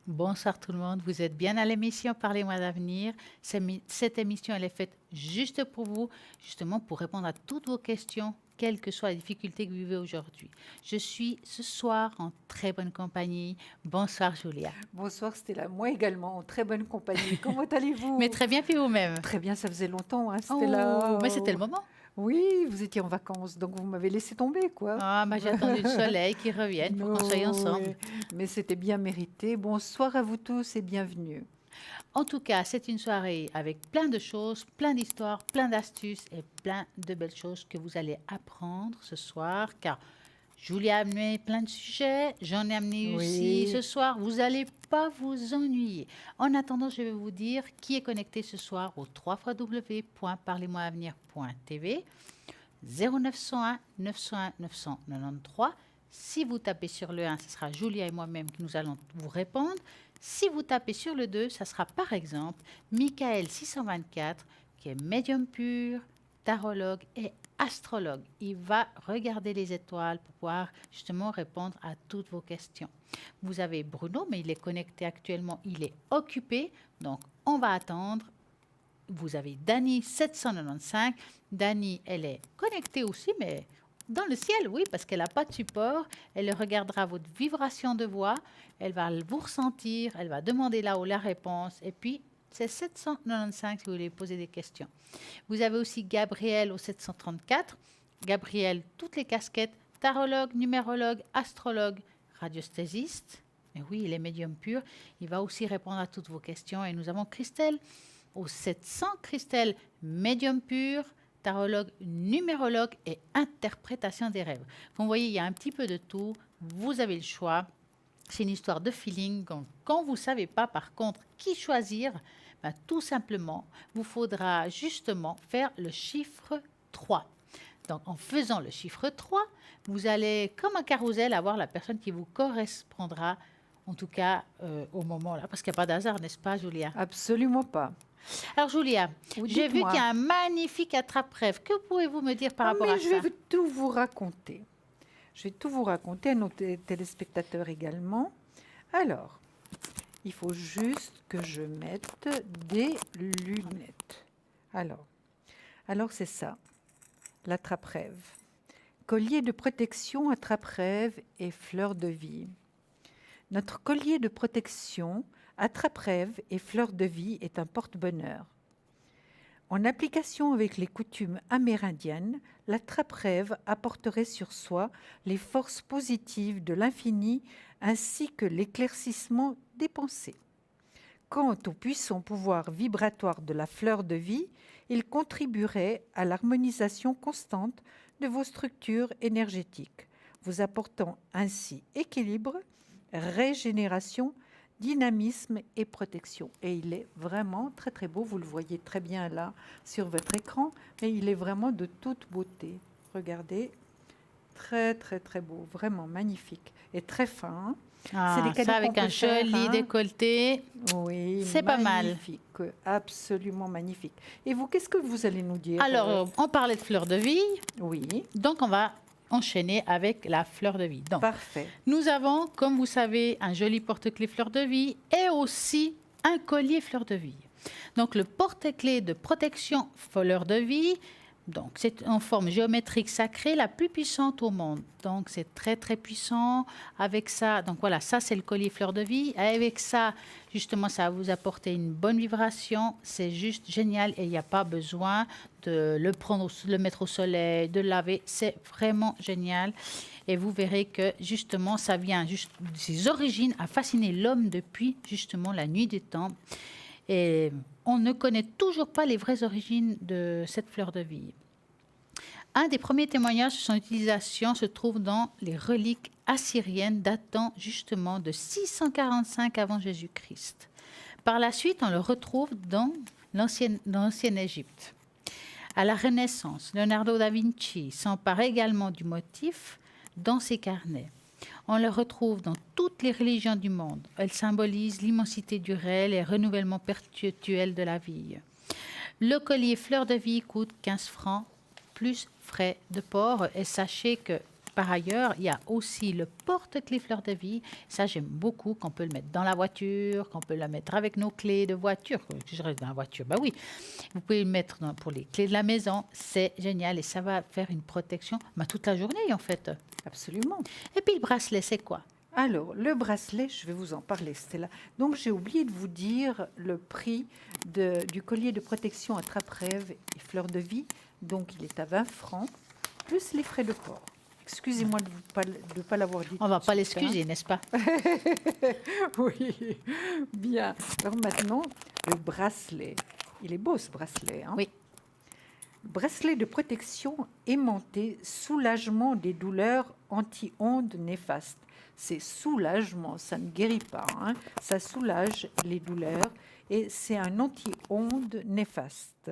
Bonsoir tout le monde, vous êtes bien à l'émission Parlez-moi d'avenir. Cette émission, elle est faite juste pour vous, justement pour répondre à toutes vos questions, quelles que soient les difficultés que vous vivez aujourd'hui. Je suis ce soir en très bonne compagnie. Bonsoir Julia. Bonsoir Stella, moi également, en très bonne compagnie. Comment Mais allez-vous? très bien, puis vous-même. Très bien, ça faisait longtemps, hein, Oh, Stella. mais c'était le moment. Oui, vous étiez en vacances, donc vous m'avez laissé tomber, quoi. Ah, j'ai attendu le soleil qui revienne pour qu'on soit Non, ensemble. ouais, mais c'était bien mérité. Bonsoir à vous tous et bienvenue. En tout cas, c'est une soirée avec plein de choses, plein d'histoires, plein d'astuces et plein de belles choses que vous allez apprendre ce soir, car Julia a amené plein de sujets, j'en ai amené aussi Oui, ce soir. Vous n'allez pas vous ennuyer. En attendant, je vais vous dire qui est connecté ce soir au www.parlez-moi-avenir.tv 0901 901 993. Si vous tapez sur le 1, ce sera Julia et moi-même qui nous allons vous répondre. Si vous tapez sur le 2, ça sera par exemple Michael 624 qui est médium pur, tarologue et astrologue. Il va regarder les étoiles pour pouvoir justement répondre à toutes vos questions. Vous avez Bruno, mais il est connecté actuellement, il est occupé, donc on va attendre. Vous avez Dani 795. Dani, elle est connectée aussi, mais dans le ciel, oui, parce qu'elle n'a pas de support. Elle regardera votre vibration de voix, elle va vous ressentir, elle va demander là-haut la réponse. Et puis, c'est 795 si vous voulez poser des questions. Vous avez aussi Gabriel au 734. Gabriel, toutes les casquettes, tarologue, numérologue, astrologue, radiesthésiste. Et oui, il est médium pur. Il va aussi répondre à toutes vos questions. Et nous avons Christelle au 700, Christelle, médium pur, tarologue, numérologue et interprétation des rêves. Vous voyez, il y a un petit peu de tout. Vous avez le choix. C'est une histoire de feeling. Donc, quand vous ne savez pas, par contre, qui choisir, tout simplement, vous faudra justement faire le chiffre 3. Donc, en faisant le chiffre 3, vous allez, comme un carrousel, avoir la personne qui vous correspondra, en tout cas au moment là. Parce qu'il n'y a pas d'hasard, n'est-ce pas, Julia? absolument pas. Alors, Julia, Ou j'ai vu qu'il y dites-moi. a un magnifique attrape-rêve. Que pouvez-vous me dire par Ah, rapport mais à je ça? vais tout vous raconter. Je vais tout vous raconter à nos téléspectateurs également. Alors, il faut juste que je mette des lunettes. Alors c'est ça, l'attrape-rêve. Collier de protection, attrape-rêve et fleur de vie. Notre collier de protection, attrape-rêve et fleur de vie est un porte-bonheur. En application avec les coutumes amérindiennes, l'attrape-rêve apporterait sur soi les forces positives de l'infini ainsi que l'éclaircissement des pensées. Quant au puissant pouvoir vibratoire de la fleur de vie, il contribuerait à l'harmonisation constante de vos structures énergétiques, vous apportant ainsi équilibre, régénération, dynamisme et protection. Et il est vraiment très très beau, vous le voyez très bien là sur votre écran, mais il est vraiment de toute beauté. Regardez, très très très beau, vraiment magnifique et très fin. C'est des Ah, cadeaux ça qu'on avec peut un faire, joli hein. décolleté, Oui, c'est pas mal. magnifique, absolument magnifique. Et vous, qu'est-ce que vous allez nous dire? Alors, on parlait de fleur de vie, Oui, donc on va enchaîner avec la fleur de vie. Donc, parfait. nous avons, comme vous savez, un joli porte-clés fleur de vie et aussi un collier fleur de vie. Donc, le porte-clés de protection fleur de vie, donc c'est en forme géométrique sacrée la plus puissante au monde. Donc, c'est très très puissant. Avec ça, donc voilà, ça c'est le collier fleur de vie. Avec ça, justement, ça va vous apporter une bonne vibration. C'est juste génial et il n'y a pas besoin de le prendre, le mettre au soleil, de le laver. C'est vraiment génial. Et vous verrez que justement, ça vient juste ses origines à fasciner l'homme depuis justement la nuit des temps. Et on ne connaît toujours pas les vraies origines de cette fleur de vie. Un des premiers témoignages de son utilisation se trouve dans les reliques assyriennes datant justement de 645 avant Jésus-Christ. Par la suite, on le retrouve dans l'ancienne Égypte. À la Renaissance, Leonardo da Vinci s'empare également du motif dans ses carnets. On le retrouve dans toutes les religions du monde. Elle symbolise l'immensité du réel et le renouvellement perpétuel de la vie. Le collier fleur de vie coûte 15 francs plus frais de port. Et sachez que par ailleurs, il y a aussi le porte-clés fleur de vie. Ça, j'aime beaucoup, qu'on peut le mettre dans la voiture, qu'on peut la mettre avec nos clés de voiture. Je reste dans la voiture, bah oui. Vous pouvez le mettre pour les clés de la maison. C'est génial et ça va faire une protection toute la journée, en fait. Absolument. Et puis, le bracelet, c'est quoi? Alors, le bracelet, je vais vous en parler, Stella. Donc, j'ai oublié de vous dire le prix du collier de protection attrape-rêve et fleur de vie. Donc, il est à 20 francs, plus les frais de port. Excusez-moi de ne pas l'avoir dit. On ne va tout pas de suite, l'excuser, n'est-ce pas? Oui, bien. Alors maintenant, le bracelet. Il est beau, ce bracelet. Hein? Oui. Bracelet de protection aimanté, soulagement des douleurs anti-ondes néfastes. C'est soulagement, ça ne guérit pas. Hein? Ça soulage les douleurs et c'est un anti-ondes néfaste.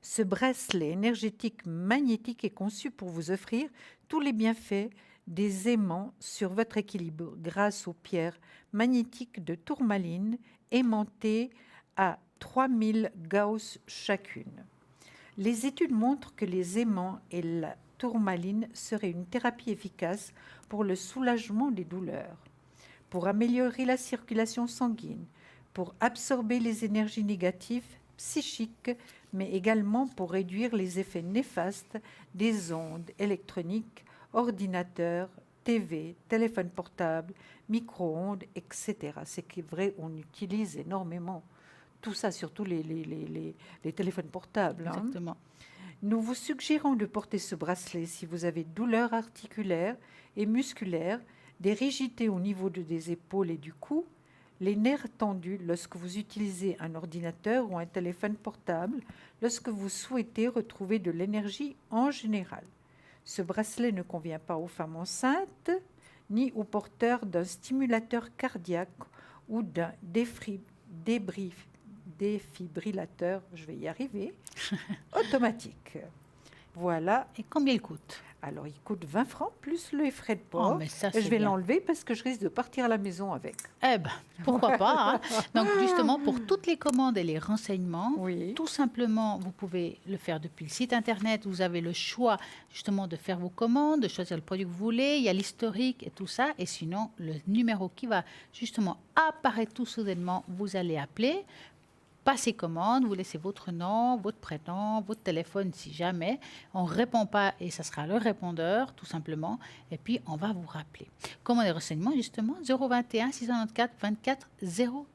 Ce bracelet énergétique magnétique est conçu pour vous offrir tous les bienfaits des aimants sur votre équilibre grâce aux pierres magnétiques de tourmaline aimantées à 3000 Gauss chacune. Les études montrent que les aimants et la tourmaline seraient une thérapie efficace pour le soulagement des douleurs, pour améliorer la circulation sanguine, pour absorber les énergies négatives psychiques, mais également pour réduire les effets néfastes des ondes électroniques, ordinateurs, TV, téléphone portable, micro-ondes, etc. C'est vrai, on utilise énormément tout ça, surtout les téléphones portables. Exactement. Hein. Nous vous suggérons de porter ce bracelet si vous avez douleurs articulaires et musculaires, des rigidités au niveau des épaules et du cou, les nerfs tendus lorsque vous utilisez un ordinateur ou un téléphone portable, lorsque vous souhaitez retrouver de l'énergie en général. Ce bracelet ne convient pas aux femmes enceintes, ni aux porteurs d'un stimulateur cardiaque ou d'un défibrillateur, je vais y arriver, automatique. Voilà. Et combien il coûte? Alors, il coûte 20 francs plus les frais de port. Oh, mais ça, je vais bien. l'enlever parce que je risque de partir à la maison avec. Eh bien, pourquoi pas. Hein. Donc, justement, pour toutes les commandes et les renseignements, Oui. tout simplement, vous pouvez le faire depuis le site Internet. Vous avez le choix, justement, de faire vos commandes, de choisir le produit que vous voulez. Il y a l'historique et tout ça. Et sinon, le numéro qui va, justement, apparaître tout soudainement, vous allez appeler. Passez commande, vous laissez votre nom, votre prénom, votre téléphone si jamais. On ne répond pas et ça sera le répondeur, tout simplement. Et puis, on va vous rappeler. Commande et renseignements, justement, 021 694 24 00.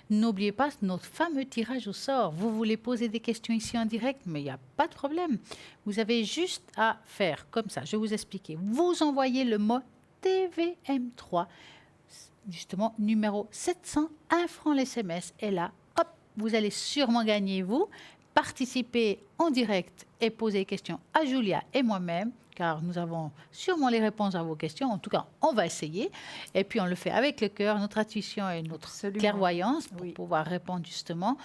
N'oubliez pas notre fameux tirage au sort. Vous voulez poser des questions ici en direct, mais il n'y a pas de problème. Vous avez juste à faire comme ça. Je vais vous expliquer. Vous envoyez le mot TVM3, justement, numéro 700, 1 franc l'SMS. Et là, hop, vous allez sûrement gagner, vous, participer en direct et poser des questions à Julia et moi-même, car nous avons sûrement les réponses à vos questions. En tout cas, on va essayer. Et puis, on le fait avec le cœur, notre intuition et notre clairvoyance pour pouvoir répondre justement.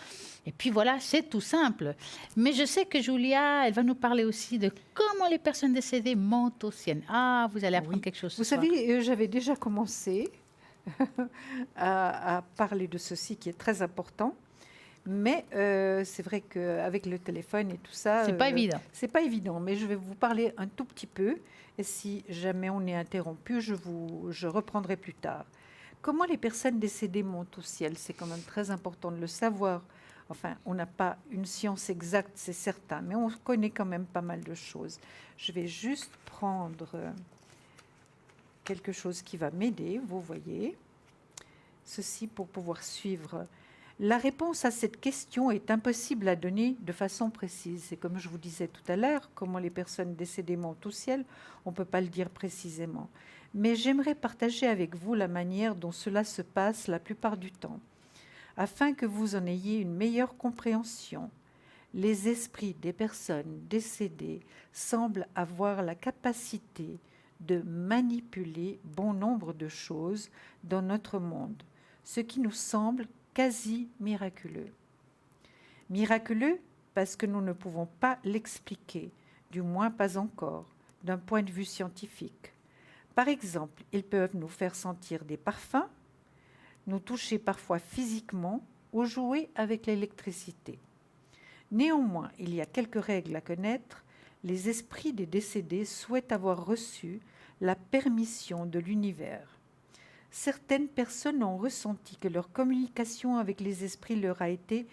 Et puis voilà, c'est tout simple. Mais je sais que Julia, elle va nous parler aussi de comment les personnes décédées mentent aux siennes. Ah, vous allez apprendre quelque chose ce soir. Vous savez, j'avais déjà commencé à parler de ceci qui est très important. Mais c'est vrai qu'avec le téléphone et tout ça... C'est pas évident. C'est pas évident, mais je vais vous parler un tout petit peu. Et si jamais on est interrompu, je reprendrai plus tard. Comment les personnes décédées montent au ciel? C'est quand même très important de le savoir. Enfin, on n'a pas une science exacte, c'est certain, mais on connaît quand même pas mal de choses. Je vais juste prendre quelque chose qui va m'aider, vous voyez. Ceci pour pouvoir suivre. La réponse à cette question est impossible à donner de façon précise. Et comme je vous disais tout à l'heure, comment les personnes décédées montent au ciel, on ne peut pas le dire précisément. Mais j'aimerais partager avec vous la manière dont cela se passe la plupart du temps, afin que vous en ayez une meilleure compréhension. Les esprits des personnes décédées semblent avoir la capacité de manipuler bon nombre de choses dans notre monde, ce qui nous semble quasi miraculeux. Miraculeux parce que nous ne pouvons pas l'expliquer, du moins pas encore, d'un point de vue scientifique. Par exemple, ils peuvent nous faire sentir des parfums, nous toucher parfois physiquement ou jouer avec l'électricité. Néanmoins, il y a quelques règles à connaître. les esprits des décédés souhaitent avoir reçu la permission de l'univers. Certaines personnes ont ressenti que leur communication avec les esprits leur a été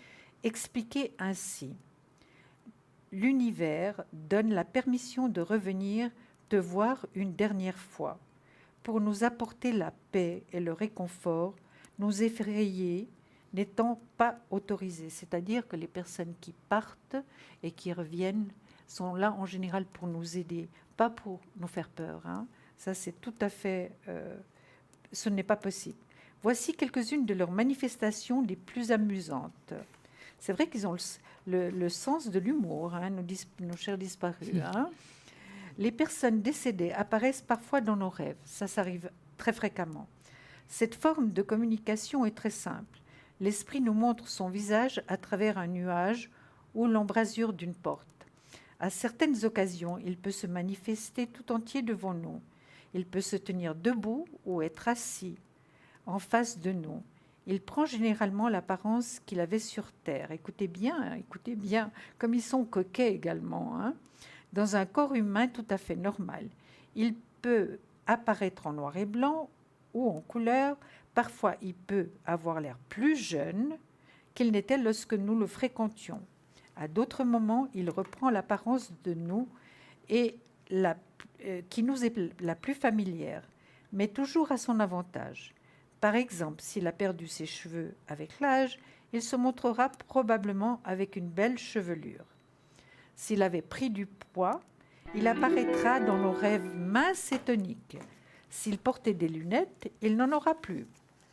expliquée ainsi. L'univers donne la permission de revenir te voir une dernière fois pour nous apporter la paix et le réconfort, nous effrayer n'étant pas autorisés. C'est-à-dire que les personnes qui partent et qui reviennent sont là en général pour nous aider, pas pour nous faire peur. Hein. Ça, c'est tout à fait... ce n'est pas possible. Voici quelques-unes de leurs manifestations les plus amusantes. C'est vrai qu'ils ont le sens de l'humour, hein, nos chers disparus. Hein. Les personnes décédées apparaissent parfois dans nos rêves. Ça arrive très fréquemment. Cette forme de communication est très simple. L'esprit nous montre son visage à travers un nuage ou l'embrasure d'une porte. À certaines occasions, il peut se manifester tout entier devant nous. Il peut se tenir debout ou être assis en face de nous. Il prend généralement l'apparence qu'il avait sur Terre. Écoutez bien, comme ils sont coquets également, hein, dans un corps humain tout à fait normal. Il peut apparaître en noir et blanc ou en couleur. Parfois, il peut avoir l'air plus jeune qu'il n'était lorsque nous le fréquentions. À d'autres moments, il reprend l'apparence de nous et qui nous est la plus familière, mais toujours à son avantage. Par exemple, s'il a perdu ses cheveux avec l'âge, il se montrera probablement avec une belle chevelure. S'il avait pris du poids, il apparaîtra dans nos rêves mince et tonique. S'il portait des lunettes, il n'en aura plus.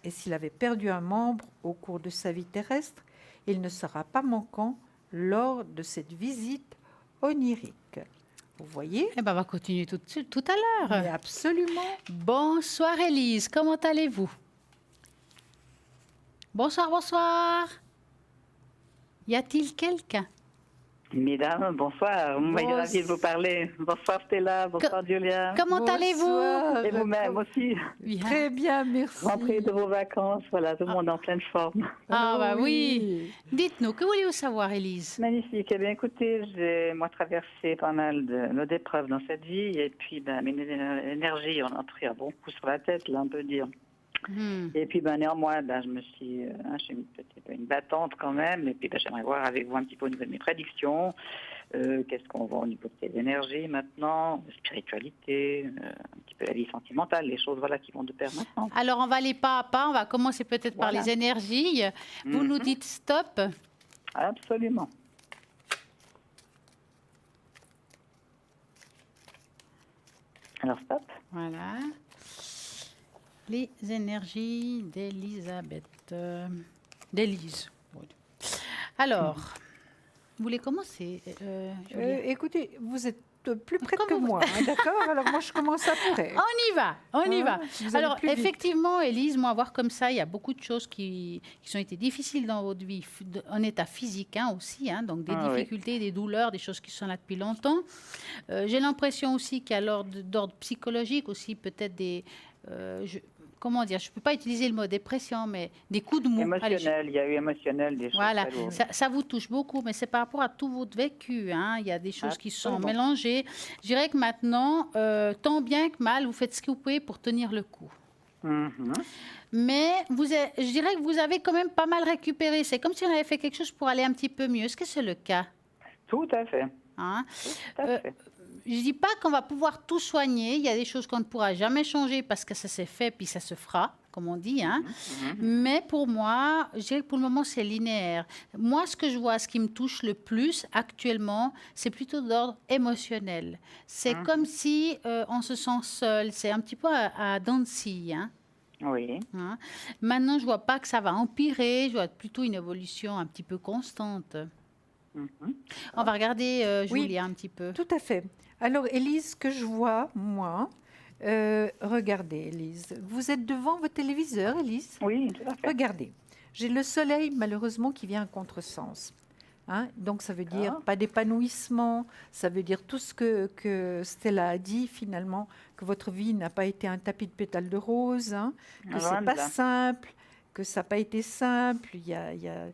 Et s'il avait perdu un membre au cours de sa vie terrestre, il ne sera pas manquant lors de cette visite onirique. Vous voyez ? Eh ben, on va continuer tout à l'heure. Mais absolument. Bonsoir Élise, comment allez-vous? Bonsoir, bonsoir. Y a-t-il quelqu'un? Mesdames, bonsoir. Moi, je suis ravie de vous parler. Bonsoir Stella, bonsoir Julia. Comment allez-vous? Et vous-même aussi. Bien. Très bien, merci. Rentrée de vos vacances, voilà, tout le monde en pleine forme. Ah bah oui. Dites-nous, que voulez-vous savoir, Élise? Magnifique. Eh bien, écoutez, j'ai moi traversé pas mal d'épreuves dans cette vie, et puis ben, mes énergies ont pris un bon coup sur la tête, là, on peut dire. Et puis ben, néanmoins, ben, je suis une battante quand même, et puis ben, j'aimerais voir avec vous un petit peu au niveau de mes prédictions. Qu'est-ce qu'on voit au niveau de ces énergies maintenant, spiritualité, un petit peu la vie sentimentale, les choses voilà, qui vont de pair maintenant. Alors, on va aller pas à pas, on va commencer peut-être par Voilà. les énergies. Vous nous dites stop. Absolument. Alors, stop. Voilà. Les énergies d'Elisabeth. D'Élise. Alors, vous voulez commencer, Julia? Écoutez, vous êtes plus près que moi, hein, d'accord? Alors moi, je commence après. On y va, on y va. Vous allez Alors, plus vite. effectivement, Élise, moi, voir comme ça, il y a beaucoup de choses qui ont été difficiles dans votre vie, en état physique hein, aussi, hein, donc des difficultés, des douleurs, des choses qui sont là depuis longtemps. J'ai l'impression aussi qu'il y a d'ordre psychologique aussi, peut-être des... comment dire, je ne peux pas utiliser le mot dépression, mais des coups de mou. Émotionnel, il y a eu émotionnel, des choses. Voilà, très lourdes. ça vous touche beaucoup, mais c'est par rapport à tout votre vécu. Hein. Il y a des choses qui sont Absolument. mélangées. Je dirais que maintenant, tant bien que mal, vous faites ce que vous pouvez pour tenir le coup. Mhm. Mais je dirais que vous avez quand même pas mal récupéré. C'est comme si on avait fait quelque chose pour aller un petit peu mieux. Est-ce que c'est le cas? Tout à fait. Hein? Tout à fait. Je ne dis pas qu'on va pouvoir tout soigner. Il y a des choses qu'on ne pourra jamais changer parce que ça s'est fait puis ça se fera, comme on dit. Hein. Mais pour moi, je dirais que pour le moment, c'est linéaire. Moi, ce que je vois, ce qui me touche le plus actuellement, c'est plutôt d'ordre émotionnel. C'est comme si on se sent seul. C'est un petit peu à dents de scie, hein. Oui. Hein. Maintenant, je ne vois pas que ça va empirer. Je vois plutôt une évolution un petit peu constante. Mhm. On va regarder Oui. Julia un petit peu. Tout à fait. Alors, Élise, ce que je vois, moi, regardez, Élise, vous êtes devant votre téléviseur, Élise? Oui, tout à fait. Regardez, j'ai le soleil, malheureusement, qui vient à contresens. Hein? Donc, ça veut dire pas d'épanouissement, ça veut dire tout ce que Stella a dit, finalement, que votre vie n'a pas été un tapis de pétales de rose, hein, que Loin c'est de pas là. simple, que ça n'a pas été simple. Il y a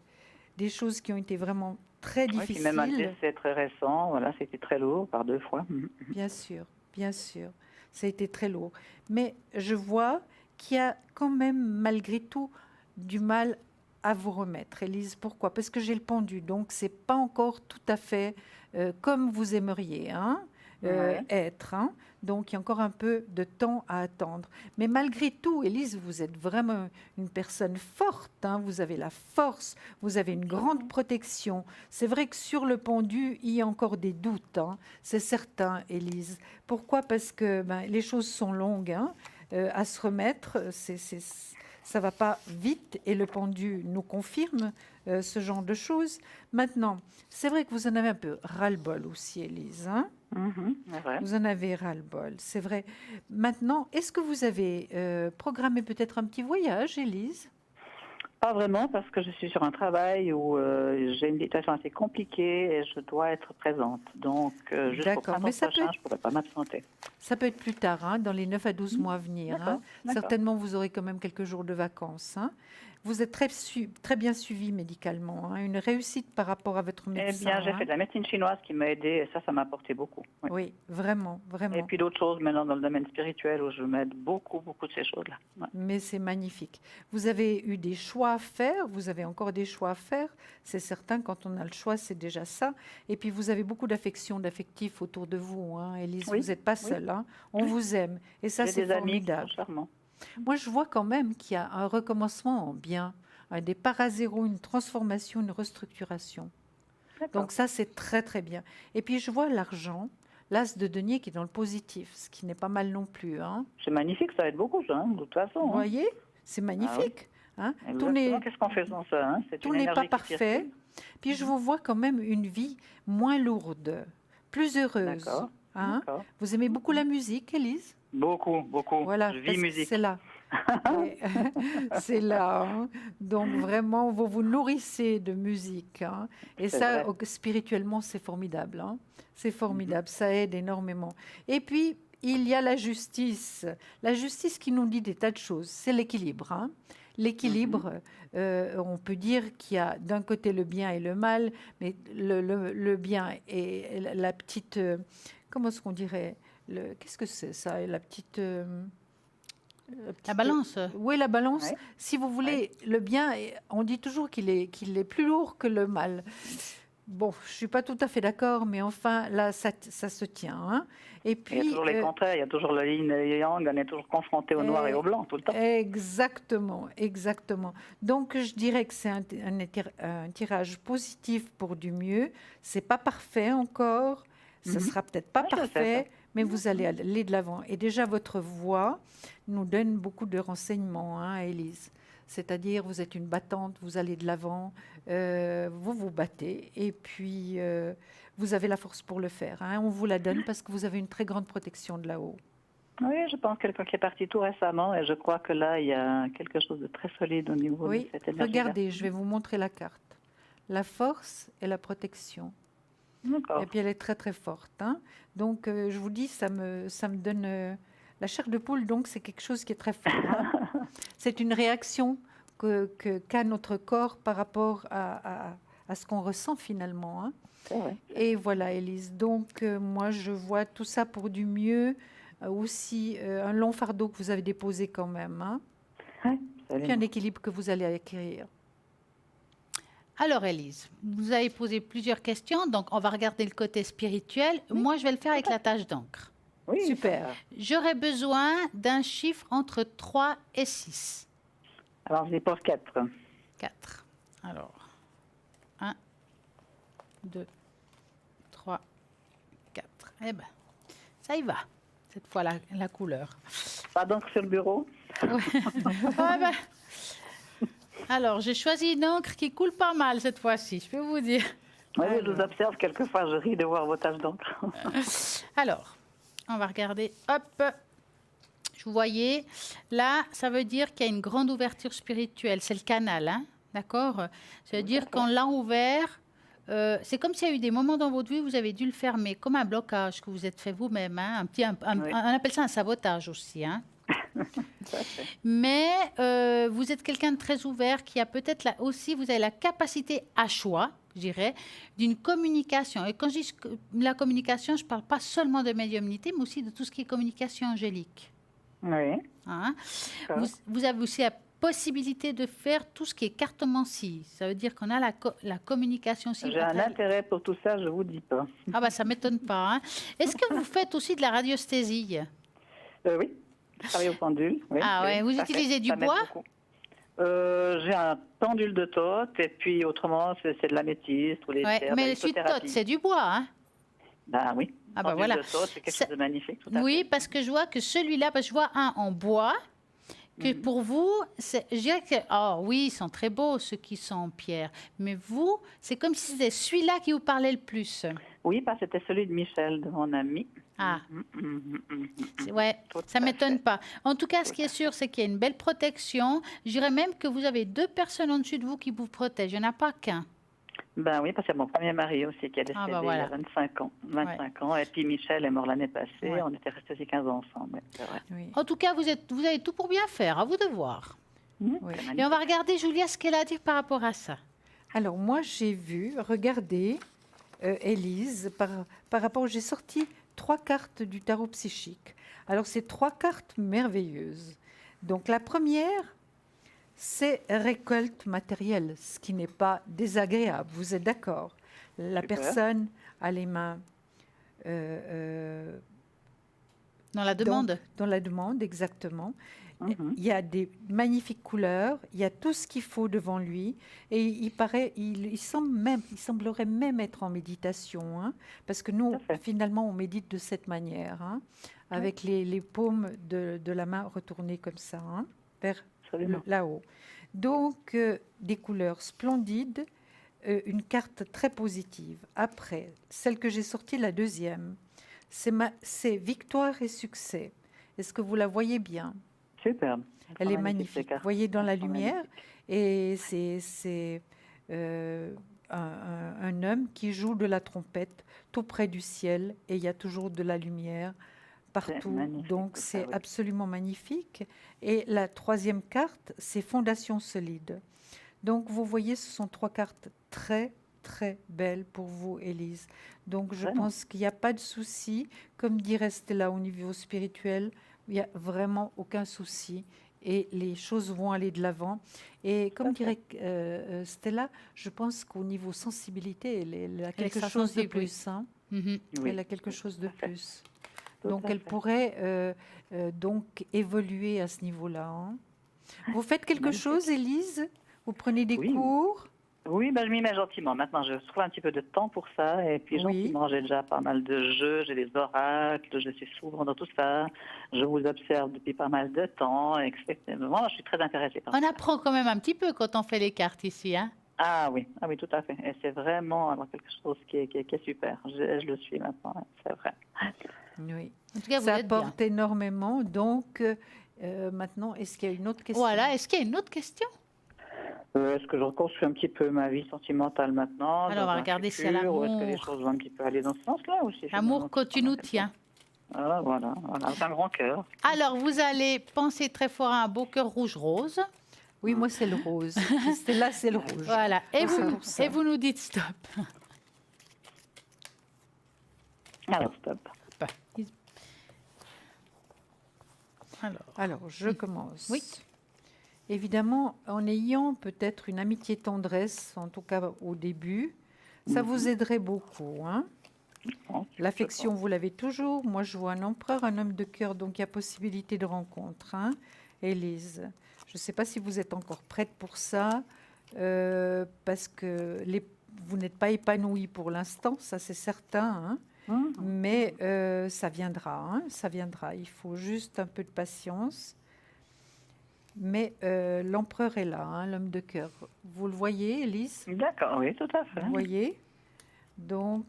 des choses qui ont été vraiment très Oui, puis difficile. même un décès très récent, voilà, c'était très lourd par 2 fois. Bien sûr, ça a été très lourd. Mais je vois qu'il y a quand même, malgré tout, du mal à vous remettre. Élise, pourquoi? Parce que j'ai le pendu, donc c'est pas encore tout à fait comme vous aimeriez Ouais. être. Donc il y a encore un peu de temps à attendre. Mais malgré tout, Élise, vous êtes vraiment une personne forte. Vous avez la force, vous avez une grande protection. C'est vrai que sur le pendu, il y a encore des doutes. C'est certain, Élise. Pourquoi? Parce que les choses sont longues à se remettre. Ça va pas vite et le pendu nous confirme ce genre de choses. Maintenant, c'est vrai que vous en avez un peu ras-le-bol aussi, Élise. C'est vrai. Vous en avez ras-le-bol, c'est vrai. Maintenant, est-ce que vous avez programmé peut-être un petit voyage, Élise? Pas vraiment, parce que je suis sur un travail où j'ai une situation assez compliquée et je dois être présente. Donc, jusqu'au D'accord, printemps mais ça prochain, je ne pourrai pas m'absenter. Ça peut être plus tard, dans les 9 à 12 mois à venir. D'accord. Certainement, vous aurez quand même quelques jours de vacances. Vous êtes très bien suivi médicalement. Une réussite par rapport à votre Eh médecin. bien, j'ai fait de la médecine chinoise qui m'a aidée et ça m'a apporté beaucoup. Oui. Oui, vraiment, vraiment. Et puis d'autres choses maintenant dans le domaine spirituel où je m'aide beaucoup, beaucoup de ces choses-là. Ouais. Mais c'est magnifique. Vous avez eu des choix à faire, vous avez encore des choix à faire. C'est certain, quand on a le choix, c'est déjà ça. Et puis, vous avez beaucoup d'affection, d'affectif autour de vous, Élise. Oui, Vous n'êtes pas oui. seule. On vous aime. Et ça, J'ai c'est des amis qui formidable. sont charmants. Moi, je vois quand même qu'il y a un recommencement en bien, un départ à zéro, une transformation, une restructuration. D'accord. Donc ça, c'est très, très bien. Et puis, je vois l'argent, l'as de denier qui est dans le positif, ce qui n'est pas mal non plus. C'est magnifique, ça aide beaucoup, ça, de toute façon. Vous voyez, c'est magnifique. Tout Exactement. Qu'est-ce qu'on fait sans ça? C'est tout une n'est pas énergie qui parfait. circule. Puis je vous vois quand même une vie moins lourde, plus heureuse. D'accord. D'accord. Vous aimez beaucoup la musique, Élise? Beaucoup, beaucoup. Voilà, Je parce vis que musique. c'est là. Ouais, c'est là. Donc vraiment, vous vous nourrissez de musique. Et C'est ça, vrai. spirituellement, c'est formidable. C'est formidable, ça aide énormément. Et puis, il y a la justice. La justice qui nous dit des tas de choses. C'est l'équilibre. L'équilibre, on peut dire qu'il y a d'un côté le bien et le mal, mais le bien et la petite... comment est-ce qu'on dirait qu'est-ce que c'est ça? La petite... La balance. Oui, la balance. Ouais. Si vous voulez, le bien, on dit toujours qu'il est plus lourd que le mal. Bon, je ne suis pas tout à fait d'accord, mais enfin, là, ça se tient. Et puis, Il y a toujours les contraires, il y a toujours le yin et le yang, on est toujours confronté au noir et au blanc tout le temps. Exactement, exactement. Donc, je dirais que c'est un tirage positif pour du mieux. C'est pas parfait encore. Ce sera peut-être pas Ouais, je sais parfait, ça. mais vous allez aller de l'avant. Et déjà, votre voix nous donne beaucoup de renseignements, Élise. C'est-à-dire, vous êtes une battante, vous allez de l'avant, vous vous battez, et puis vous avez la force pour le faire. On vous la donne parce que vous avez une très grande protection de là-haut. Oui, je pense quelqu'un qui est parti tout récemment et je crois que là, il y a quelque chose de très solide au niveau de cette énergie. Regardez, je vais vous montrer la carte. La force et la protection. D'accord. Et puis elle est très très forte. Donc je vous dis, ça me donne la chair de poule, donc c'est quelque chose qui est très fort. C'est une réaction qu'a notre corps par rapport à ce qu'on ressent finalement. C'est vrai. Et voilà, Élise. Donc moi, je vois tout ça pour du mieux. Aussi un long fardeau que vous avez déposé quand même. Ouais, Puis un équilibre que vous allez acquérir. Alors, Élise, vous avez posé plusieurs questions, donc on va regarder le côté spirituel. Moi, je vais le faire avec la tâche d'encre. Oui, Super. J'aurais besoin d'un chiffre entre 3 et 6. Alors, je dépose 4. 4. Alors, 1, 2, 3, 4. Eh bien, ça y va. Cette fois, la couleur. Pas d'encre sur le bureau? Ah ben. Alors, j'ai choisi une encre qui coule pas mal cette fois-ci, je peux vous dire. Oui, je vous observe quelquefois, je ris de voir vos taches d'encre. Alors, On va regarder. Hop. Vous voyez, là, ça veut dire qu'il y a une grande ouverture spirituelle. C'est le canal, d'accord? Ça veut dire qu'on l'a ouvert. C'est comme s'il y a eu des moments dans votre vie où vous avez dû le fermer, comme un blocage que vous êtes fait vous-même. On appelle ça un sabotage aussi. Mais vous êtes quelqu'un de très ouvert qui a peut-être aussi, vous avez la capacité à choix. je dirais, d'une communication. Et quand je dis la communication, je ne parle pas seulement de médiumnité, mais aussi de tout ce qui est communication angélique. Oui. Hein? D'accord. Vous avez aussi la possibilité de faire tout ce qui est cartomancie. Ça veut dire qu'on a la communication aussi. J'ai un intérêt pour tout ça, je vous dis pas. Ah bah ça m'étonne pas. Hein. Est-ce que vous faites aussi de la radiesthésie? Oui, je travaille au pendule. Oui, Ah ouais, vous utilisez du ça m'aide bois? beaucoup. J'ai un pendule de Thoth et puis autrement c'est de l'améthyste ou les Ouais, terres, mais la celui de Thoth, lithothérapie. c'est du bois. Hein. Ben oui, Ah bah pendule voilà. de Thoth, c'est quelque Ça- chose de magnifique. Tout à Oui, fait. parce que je vois que celui-là, parce que je vois un en bois, que pour vous, je dirais que, oh oui, ils sont très beaux, ceux qui sont en pierre. Mais vous, c'est comme si c'était celui-là qui vous parlait le plus. Oui, c'était celui de Michel, de mon ami. Ah, Mhm. ouais, Tout ça à m'étonne fait. pas. En tout cas, ce Tout qui est à sûr, c'est qu'il y a une belle protection. Je dirais même que vous avez 2 personnes en dessus de vous qui vous protègent. Il n'y en a pas qu'un. Ben oui, parce qu'il y a mon premier mari aussi qui est décédé Ah bah il voilà. y a 25 ans. 25 ans. Et puis Michel est mort l'année passée. Ouais. On était restés aussi 15 ans ensemble. Oui, c'est vrai. Oui. En tout cas, vous avez tout pour bien faire. À vous de voir. Oui. C'est Et magnifique. on va regarder, Julia, ce qu'elle a à dire par rapport à ça. Alors, moi, j'ai vu, regardez, Élise, par rapport, j'ai sorti 3 cartes du tarot psychique. Alors, c'est 3 cartes merveilleuses. Donc, la première, c'est récolte matérielle, ce qui n'est pas désagréable. Vous êtes d'accord? La Super. personne a les mains Dans la demande. dans la demande, exactement. Mhm. Il y a des magnifiques couleurs, il y a tout ce qu'il faut devant lui, et il semblerait même être en méditation, hein, parce que nous, Tout à fait. finalement, on médite de cette manière, hein, avec les paumes de la main retournées comme ça, hein, vers Absolument. là-haut. Donc, des couleurs splendides, une carte très positive. Après, celle que j'ai sortie, la deuxième, c'est victoire et succès. Est-ce que vous la voyez bien? Superbe. Elle sont est magnifiques, ces magnifique. Vous cartes. voyez dans la Elles sont lumière, magnifiques. et c'est un homme qui joue de la trompette tout près du ciel, et il y a toujours de la lumière partout. magnifique, Donc tout ça, c'est oui. absolument magnifique. Et la troisième carte, c'est fondation solide. Donc vous voyez, ce sont 3 cartes très très belles pour vous, Élise. Donc je Vraiment. pense qu'il n'y a pas de souci. Comme dirait Stella, au niveau spirituel, il n'y a vraiment aucun souci. Et les choses vont aller de l'avant. Et comme à fait. dirait Stella, je pense qu'au niveau sensibilité, elle a Elle est quelque extra chose de sensible, oui. plus. Hein. Mhm. Oui. Elle a quelque chose de à fait. plus. Tout Donc à elle fait. pourrait donc évoluer à ce niveau-là. Hein. Vous faites quelque Magnifique. chose, Élise? Vous prenez des Oui. cours? Oui, je m'y mets gentiment. Maintenant, je trouve un petit peu de temps pour ça. Et puis, Oui. gentiment, j'ai déjà pas mal de jeux, j'ai des oracles, je suis souvent dans tout ça. Je vous observe depuis pas mal de temps. Etc. Moi, je suis très intéressée par On ça. apprend quand même un petit peu quand on fait les cartes ici. Hein. Ah oui, tout à fait. Et c'est vraiment alors, quelque chose qui est super. Je le suis maintenant, hein, c'est vrai. Oui. En tout cas, vous Ça êtes bien. apporte énormément. Donc maintenant, est-ce qu'il y a une autre question? Voilà. Est-ce qu'il y a une autre question? Est-ce que je reconstruis un petit peu ma vie sentimentale maintenant Alors, on va dans un regarder si y a futur, ou est-ce que les l'amour. choses vont un petit peu aller dans ce sens-là ou si L'amour finalement, que c'est tu pas nous quelque tiens. chose. Ah, voilà, avec un grand cœur. Alors, vous allez penser très fort à un beau cœur rouge-rose. Oui, moi, c'est le rose. Stella, c'est le rouge. Voilà. Et Donc, c'est vous, pour ça. et vous nous dites stop. Alors, stop. Alors, je commence. Oui. Évidemment, en ayant peut-être une amitié-tendresse, en tout cas au début, ça vous aiderait beaucoup. Hein. Bon, L'affection, vous l'avez toujours. Moi, je vois un empereur, un homme de cœur, donc il y a possibilité de rencontre. Hein. Élise, je ne sais pas si vous êtes encore prête pour ça, parce que vous n'êtes pas épanouie pour l'instant, ça c'est certain. Hein. Mais ça viendra, hein, ça viendra. Il faut juste un peu de patience. Mais l'empereur est là, hein, l'homme de cœur. Vous le voyez, Élise? D'accord, oui, tout à fait. Vous voyez? Donc,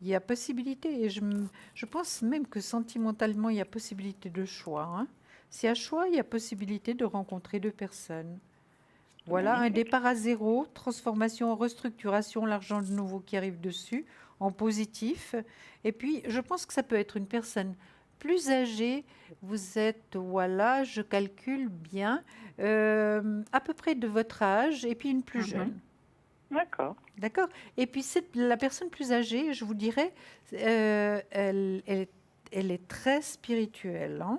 il y a possibilité. Et je pense même que sentimentalement, il y a possibilité de choix. Hein. S'il y a choix, il y a possibilité de rencontrer 2 personnes. Voilà, un départ à zéro, transformation, restructuration, l'argent de nouveau qui arrive dessus, en positif. Et puis, je pense que ça peut être une personne plus âgée. Vous êtes, voilà, je calcule bien, à peu près de votre âge, et puis une plus jeune. D'accord. D'accord. Et puis, la personne plus âgée, je vous dirais, elle est très spirituelle, hein.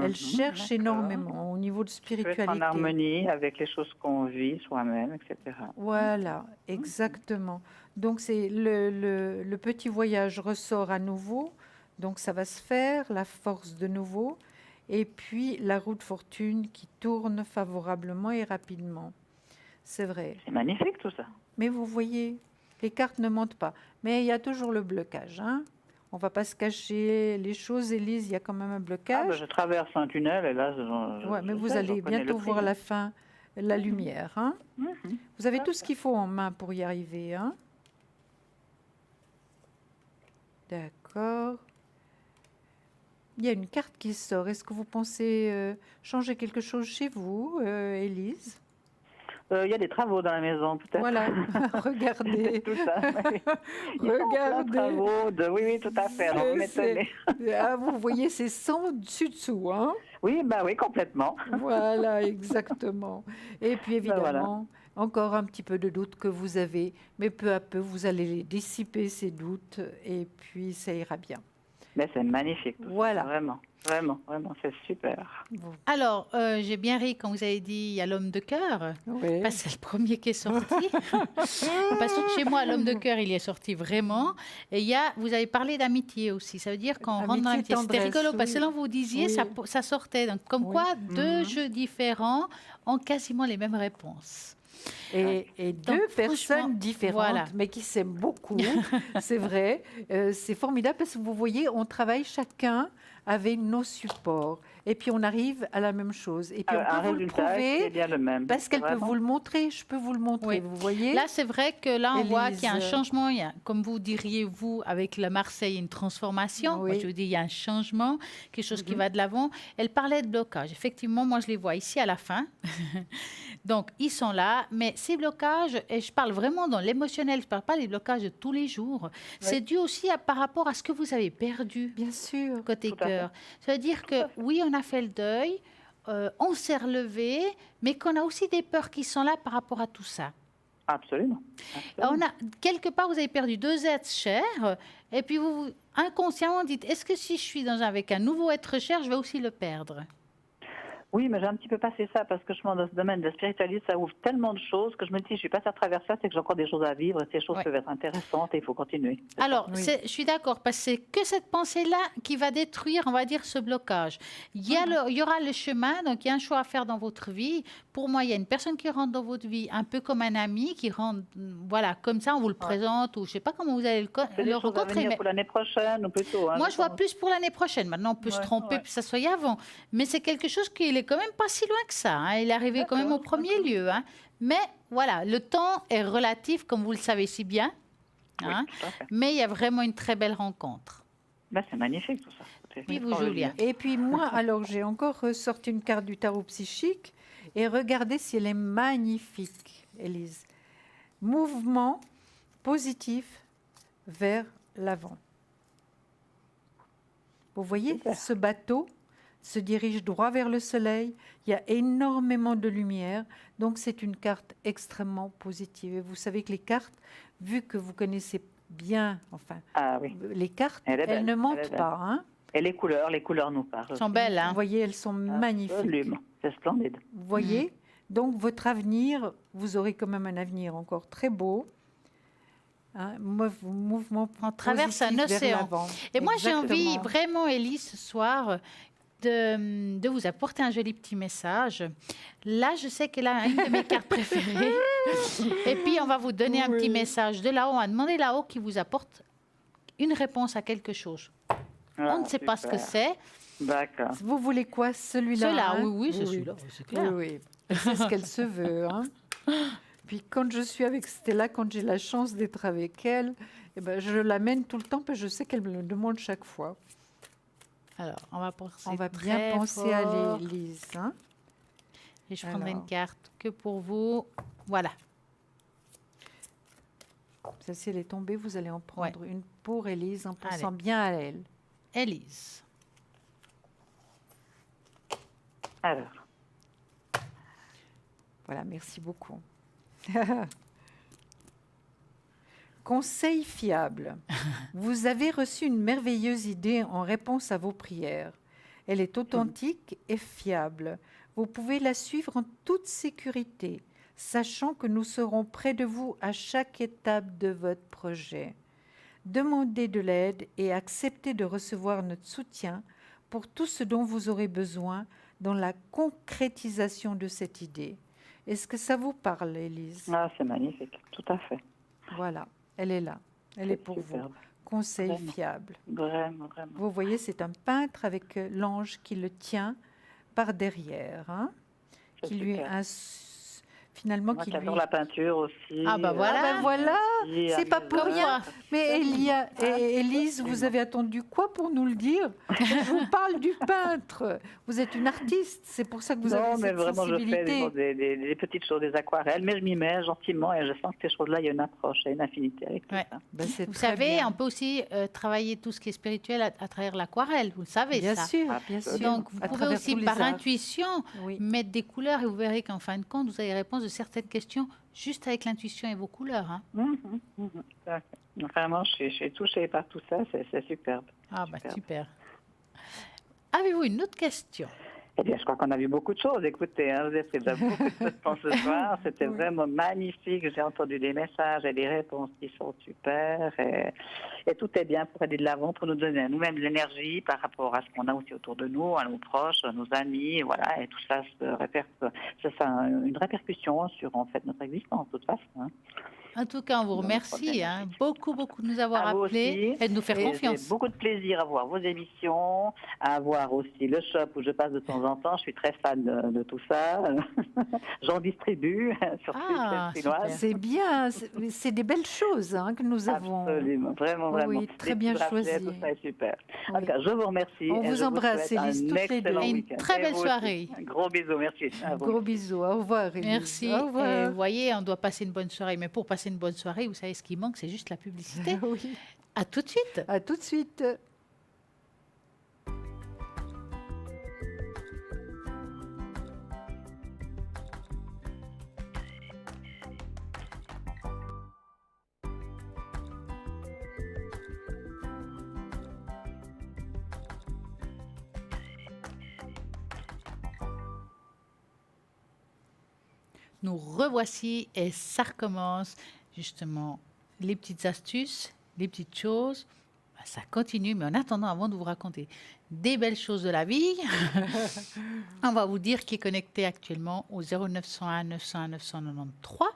Elle cherche D'accord. énormément au niveau de Qui peut être en spiritualité. harmonie avec les choses qu'on vit soi-même, etc. Voilà, exactement. Donc, c'est le petit voyage ressort à nouveau. Donc, ça va se faire, la force de nouveau. Et puis, la roue de fortune qui tourne favorablement et rapidement. C'est vrai. C'est magnifique tout ça. Mais vous voyez, les cartes ne mentent pas. Mais il y a toujours le blocage, hein. On va pas se cacher les choses, Élise, il y a quand même un Ah, blocage. je traverse un tunnel et là, Ouais, mais je vous sais, allez j'en connais le bientôt prix, voir hein. la fin, la lumière, hein. Mhm. Vous avez tout ce qu'il faut en main pour y arriver, hein. D'accord. Il y a une carte qui sort. Est-ce que vous pensez changer quelque chose chez vous, Élise? Il y a des travaux dans la maison, peut-être. Voilà, regardez. Tout ça. Ils sont en plein Regardez. travaux oui, tout à fait. Alors, vous m'étonnez. Ah, vous voyez, c'est sans dessus-dessous, hein. Oui, bah oui, complètement. Voilà, exactement. Et puis Ben voilà. évidemment, encore un petit peu de doutes que vous avez, mais peu à peu, vous allez les dissiper, ces doutes, et puis ça ira bien. Mais c'est magnifique. Tout ça. Voilà. Vraiment, vraiment, vraiment, c'est super. Bon. Alors, j'ai bien ri quand vous avez dit il y a l'homme de cœur. Oui. Parce que c'est le premier qui est sorti. Parce que chez moi, l'homme de cœur, il est sorti vraiment. Et vous avez parlé d'amitié aussi. Ça veut dire qu'on rentre dans Amitié, l'amitié. C'était tendresse, rigolo parce que oui. là, vous disiez, Oui. ça sortait. Donc, comme Oui. quoi, deux jeux différents ont quasiment les mêmes réponses. Et deux Donc, franchement, personnes différentes, voilà. mais qui s'aiment beaucoup, c'est vrai. C'est formidable parce que vous voyez, on travaille chacun avec nos supports. Et puis on arrive à la même chose. Et puis on Un peut vous le résultat qui est prouver bien le même. parce qu'elle peut Vraiment. vous le montrer. Je peux vous le montrer, Oui. vous voyez. Là, c'est vrai que là, on voit Élise. qu'il y a un changement. Il y a, comme vous diriez, vous, avec la Marseille, une transformation. Oui. Moi, je vous dis, il y a un changement, quelque chose qui va de l'avant. Elle parlait de blocage. Effectivement, moi, je les vois ici à la fin. Donc, ils sont là. Mais ces blocages, et je parle vraiment dans l'émotionnel, je ne parle pas des blocages de tous les jours. C'est dû aussi par rapport à ce que vous avez perdu Bien sûr. côté Tout à fait. cœur. Ça veut dire que, oui, on a fait le deuil. On s'est relevé, mais qu'on a aussi des peurs qui sont là par rapport à tout ça. Absolument. On a, quelque part, vous avez perdu deux êtres chers, et puis vous, inconsciemment, dites, est-ce que si je suis avec un nouveau être cher, je vais aussi le perdre? Oui, mais j'ai un petit peu passé ça parce que je pense dans ce domaine de la spiritualité, ça ouvre tellement de choses que je me dis, je suis passée à travers ça, c'est que j'ai encore des choses à vivre, et ces choses Ouais. peuvent être intéressantes et il faut continuer. Alors, Oui. je suis d'accord, parce que c'est que cette pensée-là qui va détruire, on va dire, ce blocage. Il y aura le chemin, donc il y a un choix à faire dans votre vie. Pour moi, il y a une personne qui rentre dans votre vie, un peu comme un ami, qui rentre, voilà, comme ça, on vous le présente, ou je ne sais pas comment vous allez C'est des le choses à rencontrer. venir Mais pour l'année prochaine ou plutôt. Hein, moi, je vois pense. plus pour l'année prochaine. Maintenant, on peut se Ouais, tromper, ouais. puis ça soit avant. Mais c'est quelque chose qui est quand même pas si loin que ça, hein. Il est arrivé quand même au D'accord, premier lieu, hein. Mais voilà, le temps est relatif, comme vous le savez si bien, Oui, hein. tout à fait. Mais il y a vraiment une très belle rencontre. Ben, c'est magnifique tout ça. C'est Puis vous, extraordinaire. Julia. Et puis moi, alors j'ai encore ressorti une carte du tarot psychique et regardez si elle est magnifique, Élise. Mouvement positif vers l'avant. Vous voyez, Super. ce bateau se dirige droit vers le soleil. Il y a énormément de lumière, donc c'est une carte extrêmement positive. Et vous savez que les cartes, vu que vous connaissez bien, enfin, Ah oui. les cartes, Elle est belle, elles ne elle est mentent belle. pas, hein. Et les couleurs nous parlent. Elles sont belles, hein. Vous voyez, elles sont magnifiques. Absolument. C'est splendide. Vous voyez, donc votre avenir, vous aurez quand même un avenir encore très beau. Hein, mouvement On traverse un positif vers océan. l'avant. Et moi, j'ai envie Exactement. vraiment, Élise, ce soir, de vous apporter un joli petit message. Là, je sais qu'elle a une de mes cartes préférées. Et puis, on va vous donner un petit message de là-haut. On va demander là-haut qui vous apporte une réponse à quelque chose. Ah, On ne sait pas ce que super. c'est. D'accord. Vous voulez quoi, celui-là? Celui-là, hein? oui, c'est celui-là, c'est clair. Oui, oui. C'est ce qu'elle se veut. Hein. Puis quand je suis avec Stella, quand j'ai la chance d'être avec elle, eh ben, je l'amène tout le temps parce que je sais qu'elle me le demande chaque fois. Alors, on va penser On va très bien penser fort. à l'Élise. Hein. Et je prendrai Alors. une carte que pour vous. Voilà. Celle-ci, elle est tombée, vous allez en prendre une pour Élise en pensant Allez. bien à elle. Élise. Alors, Voilà, merci beaucoup. Conseil fiable. Vous avez reçu une merveilleuse idée en réponse à vos prières. Elle est authentique et fiable. Vous pouvez la suivre en toute sécurité, sachant que nous serons près de vous à chaque étape de votre projet. Demandez de l'aide et acceptez de recevoir notre soutien pour tout ce dont vous aurez besoin dans la concrétisation de cette idée. Est-ce que ça vous parle, Élise? Ah, c'est magnifique, tout à fait. Voilà, elle est là. Elle est pour superbe. vous. Conseil Vraiment. fiable. Vraiment, vraiment. Vous voyez, c'est un peintre avec l'ange qui le tient par derrière, hein, C'est qui lui super. finalement Moi qui qui lui. adore la peinture aussi. Ah, bah voilà. Ah ben voilà, merci, c'est pas Arisa. pour rien. Mais Élise, vous absolument. avez attendu quoi pour nous le dire? Je vous parle du peintre. Vous êtes une artiste, c'est pour ça que vous Non, avez mais cette vraiment, je fais sensibilité. des petites choses, des aquarelles, mais je m'y mets gentiment et je sens que ces choses-là, il y a une approche, il y a une affinité avec tout Ouais. ça. Ben, c'est Vous très savez, bien. on peut aussi travailler tout ce qui est spirituel à travers l'aquarelle, vous le savez Bien ça. sûr, bien sûr. Donc, vous À pouvez travers aussi, tous les par arts. intuition, Oui. mettre des couleurs et vous verrez qu'en fin de compte, vous avez les réponses de certaines questions juste avec l'intuition et vos couleurs. Hein. Tout à fait. Vraiment, je suis touchée par tout ça, c'est superbe. Ah, bah Superbe. super. Avez-vous une autre question? Eh bien, je crois qu'on a vu beaucoup de choses. Écoutez, hein, vous avez pris déjà beaucoup de temps ce soir. C'était vraiment magnifique. J'ai entendu des messages et des réponses qui sont super. Et tout est bien pour aller de l'avant, pour nous donner à nous-mêmes de l'énergie par rapport à ce qu'on a aussi autour de nous, à nos proches, à nos amis. Voilà, et tout ça, ça a une répercussion sur en fait notre existence, de toute façon. Hein. En tout cas, on vous Non, remercie pas hein, beaucoup de nous avoir À vous appelés aussi. et de nous faire Et confiance. j'ai beaucoup de plaisir à voir vos émissions, à voir aussi le shop où je passe de temps en temps. Je suis très fan de tout ça. J'en distribue sur toutes Ah, les chinoises. super. C'est bien, c'est des belles choses hein, que nous avons. Absolument, vraiment, Oui, vraiment. oui, très Des bien petits bracelets, choisi. Tout ça est super. En Oui. tout cas, je vous remercie. On et vous je embrasse, souhaite Élise, un toutes les deux. excellent Et une week-end. très Et belle vous aussi. soirée. Un gros bisou, merci. À vous. Gros bisous, au revoir, Élise. Merci. Au Et revoir. vous voyez, on doit passer une bonne soirée. Mais pour passer une bonne soirée, vous savez, ce qui manque, c'est juste la publicité. Oui. À tout de suite. À tout de suite. Nous revoici et ça recommence. Justement, les petites astuces, les petites choses, bah, ça continue. Mais en attendant, avant de vous raconter des belles choses de la vie, on va vous dire qui est connecté actuellement au 0901 901 993.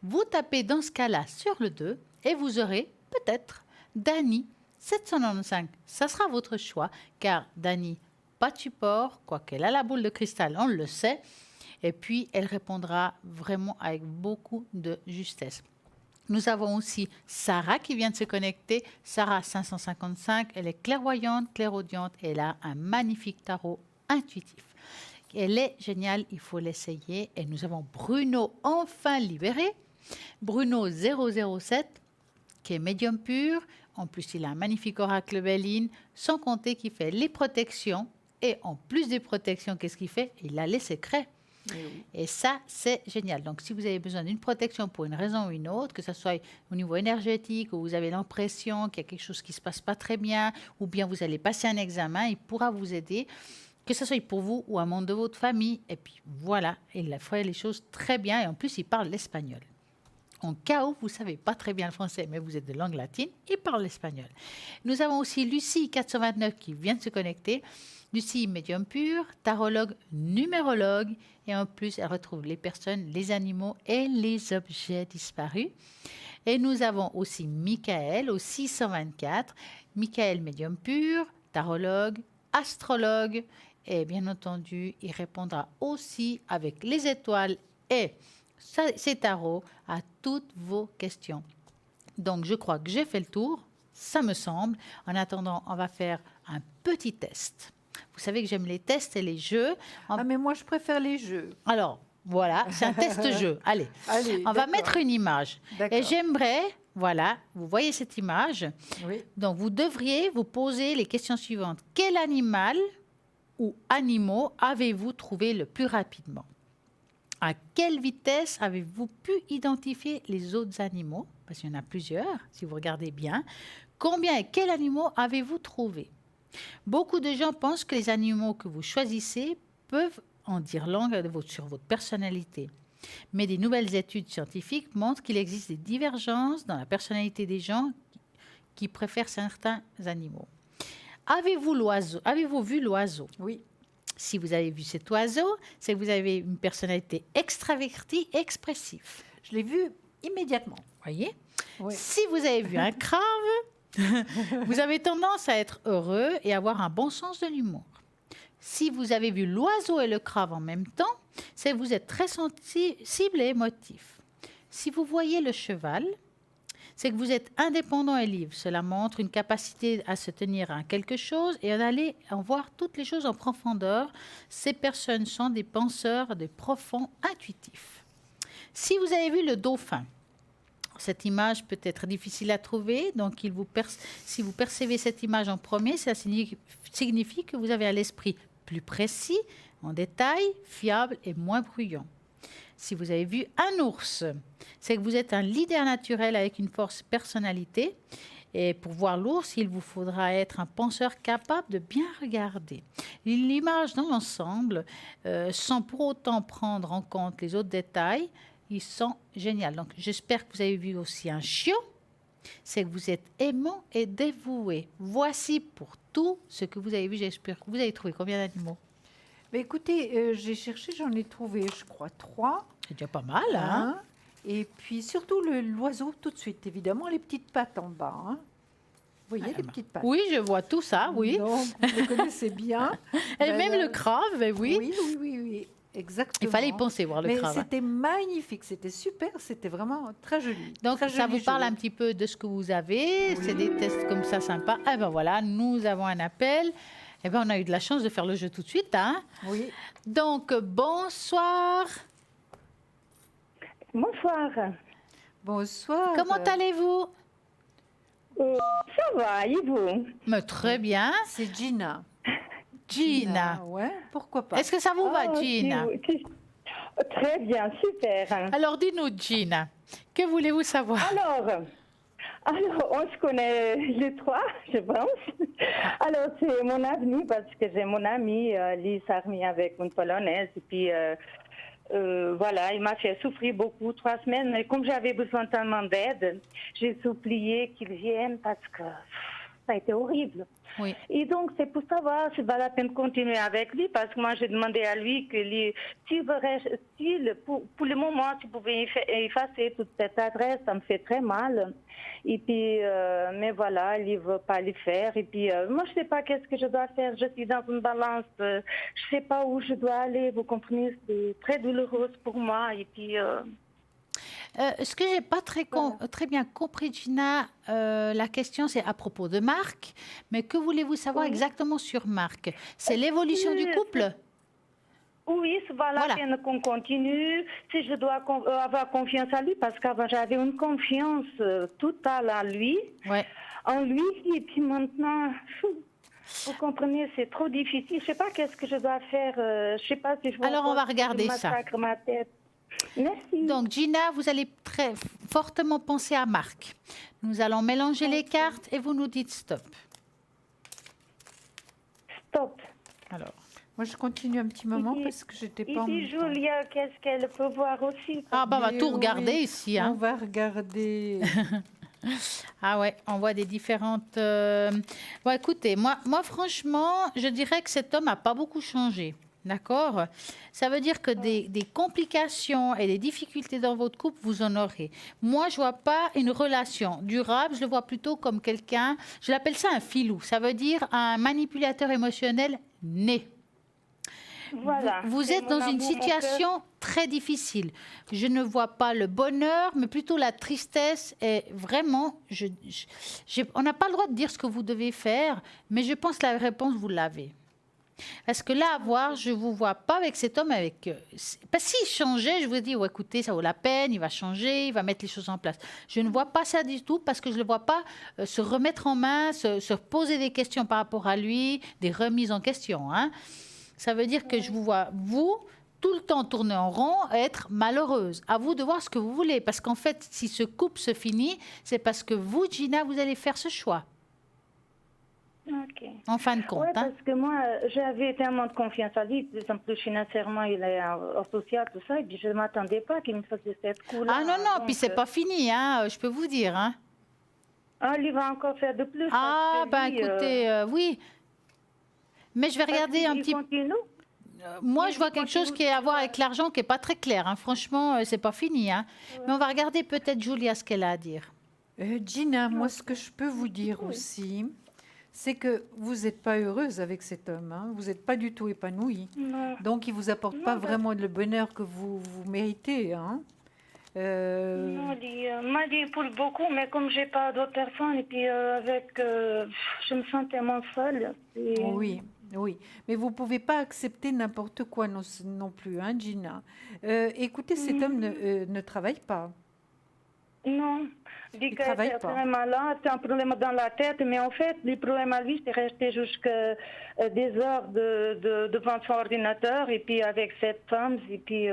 Vous tapez dans ce cas-là sur le 2 et vous aurez peut-être Dani 795. Ça sera votre choix car Dani, pas de support, quoiqu'elle a la boule de cristal, on le sait. Et puis, elle répondra vraiment avec beaucoup de justesse. Nous avons aussi Sarah qui vient de se connecter. Sarah 555, elle est clairvoyante, clairaudiente. Elle a un magnifique tarot intuitif. Elle est géniale, il faut l'essayer. Et nous avons Bruno enfin libéré. Bruno 007 qui est médium pur. En plus, il a un magnifique oracle Béline, sans compter qu'il fait les protections. Et en plus des protections, qu'est-ce qu'il fait? Il a les secrets. Et ça, c'est génial. Donc, si vous avez besoin d'une protection pour une raison ou une autre, que ce soit au niveau énergétique, ou vous avez l'impression qu'il y a quelque chose qui ne se passe pas très bien, ou bien vous allez passer un examen, il pourra vous aider, que ce soit pour vous ou un membre de votre famille. Et puis, voilà, il fait les choses très bien. Et en plus, il parle l'espagnol. En cas où vous ne savez pas très bien le français, mais vous êtes de langue latine, il parle l'espagnol. Nous avons aussi Lucie 429 qui vient de se connecter. Lucie, médium pur, tarologue, numérologue. Et en plus, elle retrouve les personnes, les animaux et les objets disparus. Et nous avons aussi Michael au 624. Michael, médium pur, tarologue, astrologue. Et bien entendu, il répondra aussi avec les étoiles et ses tarots à toutes vos questions. Donc, je crois que j'ai fait le tour, ça me semble. En attendant, on va faire un petit test. Vous savez que j'aime les tests et les jeux. Ah, mais moi, je préfère les jeux. Alors, voilà, c'est un test-jeu. Allez, Allez, on va d'accord. mettre une image. D'accord. Et j'aimerais, voilà, vous voyez cette image. Oui. Donc, vous devriez vous poser les questions suivantes. Quel animal ou animaux avez-vous trouvé le plus rapidement? À quelle vitesse avez-vous pu identifier les autres animaux? Parce qu'il y en a plusieurs, si vous regardez bien. Combien et quels animaux avez-vous trouvé? Beaucoup de gens pensent que les animaux que vous choisissez peuvent en dire long sur votre personnalité. Mais des nouvelles études scientifiques montrent qu'il existe des divergences dans la personnalité des gens qui préfèrent certains animaux. Avez-vous vu l'oiseau? Oui. Si vous avez vu cet oiseau, c'est que vous avez une personnalité extravertie, expressive. Je l'ai vu immédiatement. Voyez? Oui. Si vous avez vu un crabe, vous avez tendance à être heureux et avoir un bon sens de l'humour. Si vous avez vu l'oiseau et le crabe en même temps, c'est que vous êtes très sensible et émotif. Si vous voyez le cheval, c'est que vous êtes indépendant et libre. Cela montre une capacité à se tenir à quelque chose et d'aller en voir toutes les choses en profondeur. Ces personnes sont des penseurs, des profonds intuitifs. Si vous avez vu le dauphin, cette image peut être difficile à trouver, donc si vous percevez cette image en premier, ça signifie que vous avez un esprit plus précis, en détail, fiable et moins bruyant. Si vous avez vu un ours, c'est que vous êtes un leader naturel avec une forte personnalité. Et pour voir l'ours, il vous faudra être un penseur capable de bien regarder l'image dans l'ensemble, sans pour autant prendre en compte les autres détails. Ils sont géniaux. Donc, j'espère que vous avez vu aussi un chiot. C'est que vous êtes aimant et dévoué. Voici pour tout ce que vous avez vu. J'espère que vous avez trouvé combien d'animaux? Mais écoutez, j'ai cherché, j'en ai trouvé, je crois, 3. C'est déjà pas mal, hein? Et puis surtout l'oiseau tout de suite, évidemment, les petites pattes en bas. Hein. Vous voyez les petites pattes? Oui, je vois tout ça, oui. Donc, vous le connaissez bien. Et même le crabe, oui. Oui, exactement. Il fallait y penser, voir le Mais crabe. c'était magnifique, c'était super, c'était vraiment très joli. Donc, très ça joli vous parle jeu. un petit peu de ce que vous avez. Oui. C'est des tests comme ça sympas. Eh ben voilà, nous avons un appel. Eh ben, on a eu de la chance de faire le jeu tout de suite, hein? Oui. Donc, bonsoir. Bonsoir. Bonsoir. Comment allez-vous? Ça va, et vous? Mais très bien. C'est Gina. Gina. Ouais, pourquoi pas. Est-ce que ça vous va, Oh, Gina? Très bien, super. Alors, dis-nous, Gina, que voulez-vous savoir? Alors, on se connaît les trois, je pense. Alors, c'est mon avenir parce que j'ai mon ami Lise Armi avec une Polonaise. Et puis, voilà, il m'a fait souffrir beaucoup, 3 semaines. Mais comme j'avais besoin tellement d'aide, j'ai supplié qu'il vienne parce que ça a été horrible. Oui. Et donc, c'est pour savoir si va la peine de continuer avec lui, parce que moi, j'ai demandé à lui que pour le moment, s'il pouvait effacer toute cette adresse, ça me fait très mal. Et puis, mais voilà, il ne veut pas le faire. Et puis, moi, je ne sais pas qu'est-ce que je dois faire. Je suis dans une balance. Je ne sais pas où je dois aller. Vous comprenez, c'est très douloureux pour moi. Et puis... Ce que je n'ai pas très bien compris, Gina, la question c'est à propos de Marc, mais que voulez-vous savoir exactement sur Marc? C'est l'évolution du couple? Oui, voilà, bien qu'on continue. Si je dois avoir confiance en lui, parce qu'avant j'avais une confiance totale en lui, et puis maintenant, vous comprenez, c'est trop difficile. Je ne sais pas qu'est-ce que je dois faire. Je sais pas si je vais. Alors on va regarder ça. Ma tête. Merci. Donc, Gina, vous allez très fortement penser à Marc. Nous allons mélanger les cartes et vous nous dites stop. Stop. Alors, moi, je continue un petit moment parce que j'étais pas en Et puis, Julia, qu'est-ce qu'elle peut voir aussi? on va tout regarder oui, ici. On Hein. va regarder. Ah ouais, on voit des différentes... Bon, écoutez, moi, franchement, je dirais que cet homme n'a pas beaucoup changé. D'accord? Ça veut dire que des complications et des difficultés dans votre couple, vous en aurez. Moi, je ne vois pas une relation durable. Je le vois plutôt comme quelqu'un, je l'appelle ça un filou. Ça veut dire un manipulateur émotionnel né. Voilà. Vous êtes dans une situation très difficile. Je ne vois pas le bonheur, mais plutôt la tristesse. Et vraiment, on n'a pas le droit de dire ce que vous devez faire, mais je pense que la réponse, vous l'avez. Parce que là, à voir, je ne vous vois pas avec cet homme. Parce que s'il changeait, je vous dis, oh, écoutez, ça vaut la peine, il va changer, il va mettre les choses en place. Je ne vois pas ça du tout parce que je ne le vois pas se remettre en main, se poser des questions par rapport à lui, des remises en question. Hein. Ça veut dire que je vous vois, vous, tout le temps tourner en rond et être malheureuse. À vous de voir ce que vous voulez. Parce qu'en fait, si ce couple se finit, c'est parce que vous, Gina, vous allez faire ce choix. Ok. En fin de compte. Ouais, Hein. parce que moi, j'avais tellement de confiance à lui. En plus, financièrement, il est au social, tout ça. Et puis, je ne m'attendais pas qu'il me fasse cette coup-là. Ah non, non, Donc, puis c'est pas fini, hein, je peux vous dire. Hein. il va encore faire de plus. Ah, parce que ben lui, écoutez, oui. Mais je vais regarder un il petit peu. continue. Moi, il je vois quelque chose qui a à voir avec l'argent qui n'est pas très clair. Hein. Franchement, c'est pas fini. Hein. Mais on va regarder peut-être Julia ce qu'elle a à dire. Gina, moi, ce que je peux vous dire aussi, c'est que vous n'êtes pas heureuse avec cet homme. Hein. Vous n'êtes pas du tout épanouie. Non. Donc, il ne vous apporte pas vraiment le bonheur que vous méritez. Hein. Non, il m'a dit pour beaucoup, mais comme j'ai pas d'autres personnes, et puis je me sens tellement seule. Oui, oui. Mais vous ne pouvez pas accepter n'importe quoi non plus, hein, Gina. Écoutez, cet homme ne travaille pas. Non, il dit Il que travaille c'est pas. très malade, c'est un problème dans la tête, mais en fait, le problème à lui, c'est rester jusqu'à des heures devant son ordinateur, et puis avec cette femme, et puis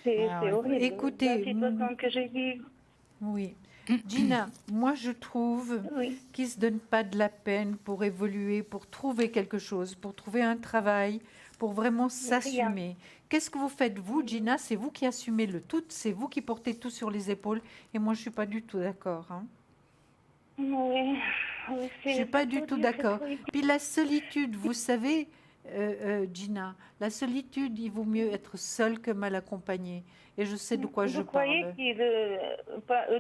c'est Ah ouais. horrible. Écoutez, La situation que j'ai vue. Oui. Gina, moi je trouve Oui. qu'il ne se donne pas de la peine pour évoluer, pour trouver quelque chose, pour trouver un travail, pour vraiment s'assumer. Qu'est-ce que vous faites, vous, Gina? C'est vous qui assumez le tout, c'est vous qui portez tout sur les épaules. Et moi, je ne suis pas du tout d'accord. Hein. Oui. Je ne suis pas du tout d'accord. Puis la solitude, vous savez, Gina, la solitude, il vaut mieux être seul que mal accompagné. Et je sais de quoi je Vous croyez parle.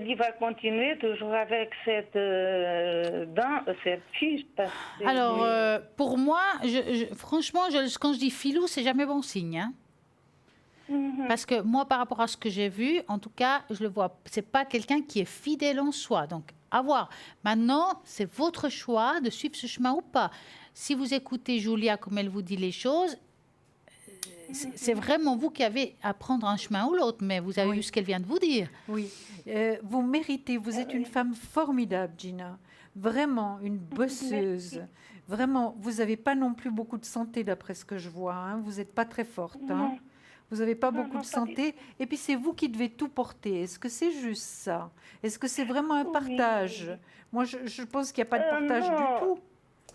qu'il va continuer toujours avec cette fille Alors, pour moi, franchement, quand je dis filou, c'est jamais bon signe. Hein. Parce que moi, par rapport à ce que j'ai vu, en tout cas, je le vois, c'est pas quelqu'un qui est fidèle en soi. Donc, à voir. Maintenant, c'est votre choix de suivre ce chemin ou pas. Si vous écoutez Julia comme elle vous dit les choses, c'est vraiment vous qui avez à prendre un chemin ou l'autre, mais vous avez Oui. eu ce qu'elle vient de vous dire. Oui, vous méritez, vous êtes une femme formidable, Gina. Vraiment, une bosseuse. Vraiment, vous n'avez pas non plus beaucoup de santé d'après ce que je vois. Hein. Vous n'êtes pas très forte. Hein. Vous n'avez pas beaucoup de santé. Et puis, c'est vous qui devez tout porter. Est-ce que c'est juste ça? Est-ce que c'est vraiment un partage? Moi, je pense qu'il n'y a pas de partage du tout.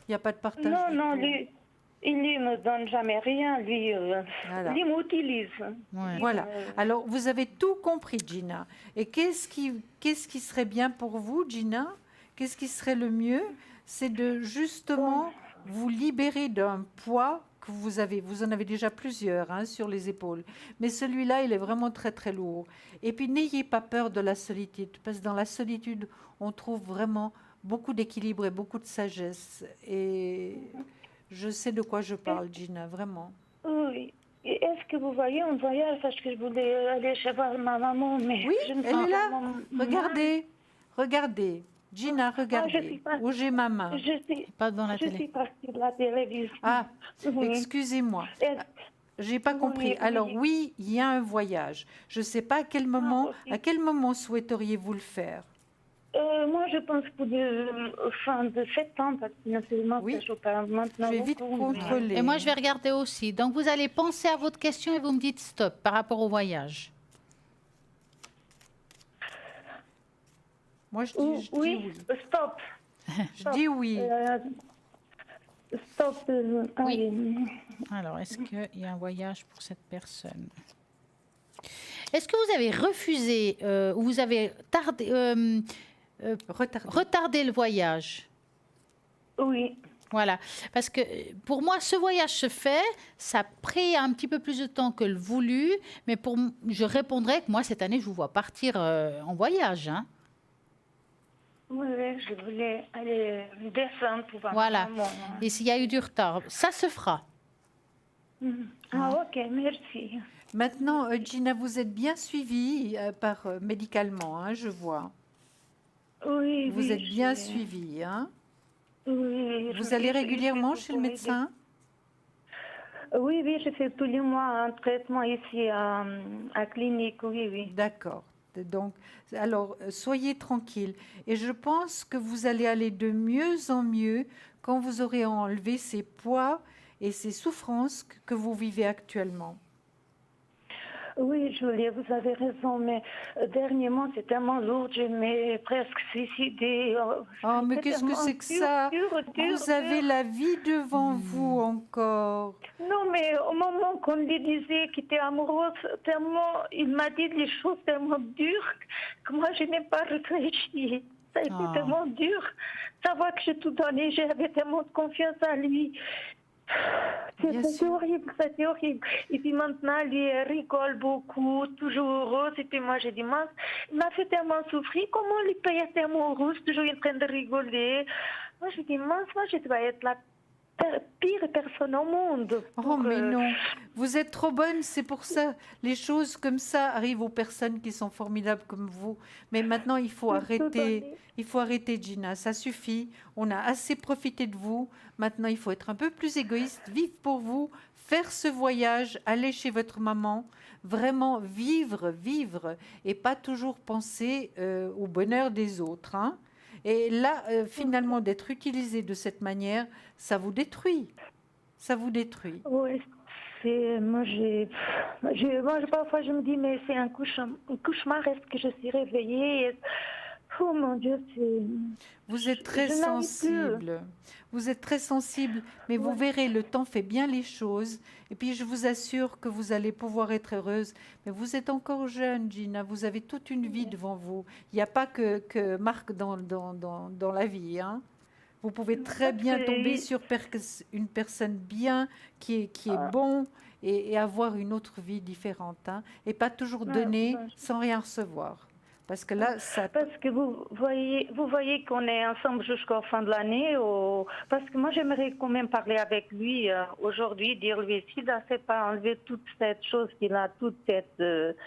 Il n'y a pas de partage du tout. Lui, il ne me donne jamais rien. Lui, Voilà. il m'utilise. Ouais. Voilà. Alors, vous avez tout compris, Gina. Et qu'est-ce qui serait bien pour vous, Gina? Qu'est-ce qui serait le mieux? C'est de justement vous libérer d'un poids que vous avez. Vous en avez déjà plusieurs hein, sur les épaules. Mais celui-là, il est vraiment très, très lourd. Et puis, n'ayez pas peur de la solitude. Parce que dans la solitude, on trouve vraiment beaucoup d'équilibre et beaucoup de sagesse. Et je sais de quoi je parle, Gina, vraiment. Oui. Est-ce que vous voyez un voyage? Parce que je voulais aller chez voir ma maman, mais Oui, je me elle sens est là. tellement Regardez, regardez. Gina, regardez. Où j'ai ma main. Pas devant la Je télé. suis partie de la télévision. Ah, Oui. excusez-moi. Est-ce- J'ai pas compris. Oui. Alors oui, il y a un voyage. Je ne sais pas à quel moment. possible. À quel moment souhaiteriez-vous le faire? Moi, je pense pour fin de septembre, parce que finalement, Oui. ça joue pas maintenant. Je vais vite beaucoup, mais- contrôler. Et moi, je vais regarder aussi. Donc, vous allez penser à votre question et vous me dites stop par rapport au voyage. Moi, je dis oui. Stop. Je dis oui. Stop. Oui. Alors, est-ce qu'il y a un voyage pour cette personne? Est-ce que vous avez refusé ou vous avez retardé le voyage? Oui. Voilà, parce que pour moi, ce voyage se fait, ça a pris un petit peu plus de temps que le voulu, mais je répondrais que moi, cette année, je vous vois partir en voyage. Hein. Oui, je voulais aller descendre pour voir Voilà, maman. et s'il y a eu du retard, ça se fera. Ok, merci. Maintenant, Gina, vous êtes bien suivie médicalement, hein, je vois. Oui, Vous êtes bien suivie, hein? Oui. Vous allez régulièrement chez le médecin? Oui, je fais tous les mois un traitement ici à clinique, oui. D'accord. Donc, alors, soyez tranquille. Et je pense que vous allez aller de mieux en mieux quand vous aurez enlevé ces poids et ces souffrances que vous vivez actuellement. Oui, Julia, vous avez raison, mais dernièrement, c'est tellement lourd, je m'ai presque suicidée. Oh, mais qu'est-ce que c'est que ça? Vous avez la vie devant vous encore. Non, mais au moment qu'on lui disait qu'il était amoureux, tellement, il m'a dit des choses tellement dures que moi, je n'ai pas réfléchi. Ça a été tellement dur. Savoir que j'ai tout donné, j'avais tellement de confiance en lui. C'était horrible, c'était horrible. Et puis maintenant, il rigole beaucoup, toujours heureux. Et puis moi, j'ai dit, mince, il m'a fait tellement souffrir. Comment il peut être tellement heureux, toujours en train de rigoler. Moi, j'ai dit, mince, moi, je dois être la pire personne au monde. Oh, mais non, vous êtes trop bonne, c'est pour ça. Les choses comme ça arrivent aux personnes qui sont formidables comme vous. Mais maintenant, il faut arrêter. Il faut arrêter, Gina, ça suffit. On a assez profité de vous. Maintenant, il faut être un peu plus égoïste, vivre pour vous, faire ce voyage, aller chez votre maman, vraiment vivre, et pas toujours penser au bonheur des autres, hein. Et là, finalement, d'être utilisé de cette manière, ça vous détruit. Ça vous détruit. Oui, moi, parfois, je me dis, mais c'est un cauchemar. Est-ce que je suis réveillée? Oh mon Dieu, vous êtes très sensible. Vous êtes très sensible, mais vous verrez, le temps fait bien les choses. Et puis, je vous assure que vous allez pouvoir être heureuse. Mais vous êtes encore jeune, Gina. Vous avez toute une vie devant vous. Il n'y a pas que Marc dans la vie, hein. Vous pouvez très bien tomber sur une personne bien, qui est bon, et avoir une autre vie différente, hein. Et pas toujours donner sans rien recevoir. Parce que là, Parce que vous voyez qu'on est ensemble jusqu'à la fin de l'année. Parce que moi, j'aimerais quand même parler avec lui aujourd'hui, dire-lui s'il ne sait pas enlever toute cette chose qu'il a, toute cette... que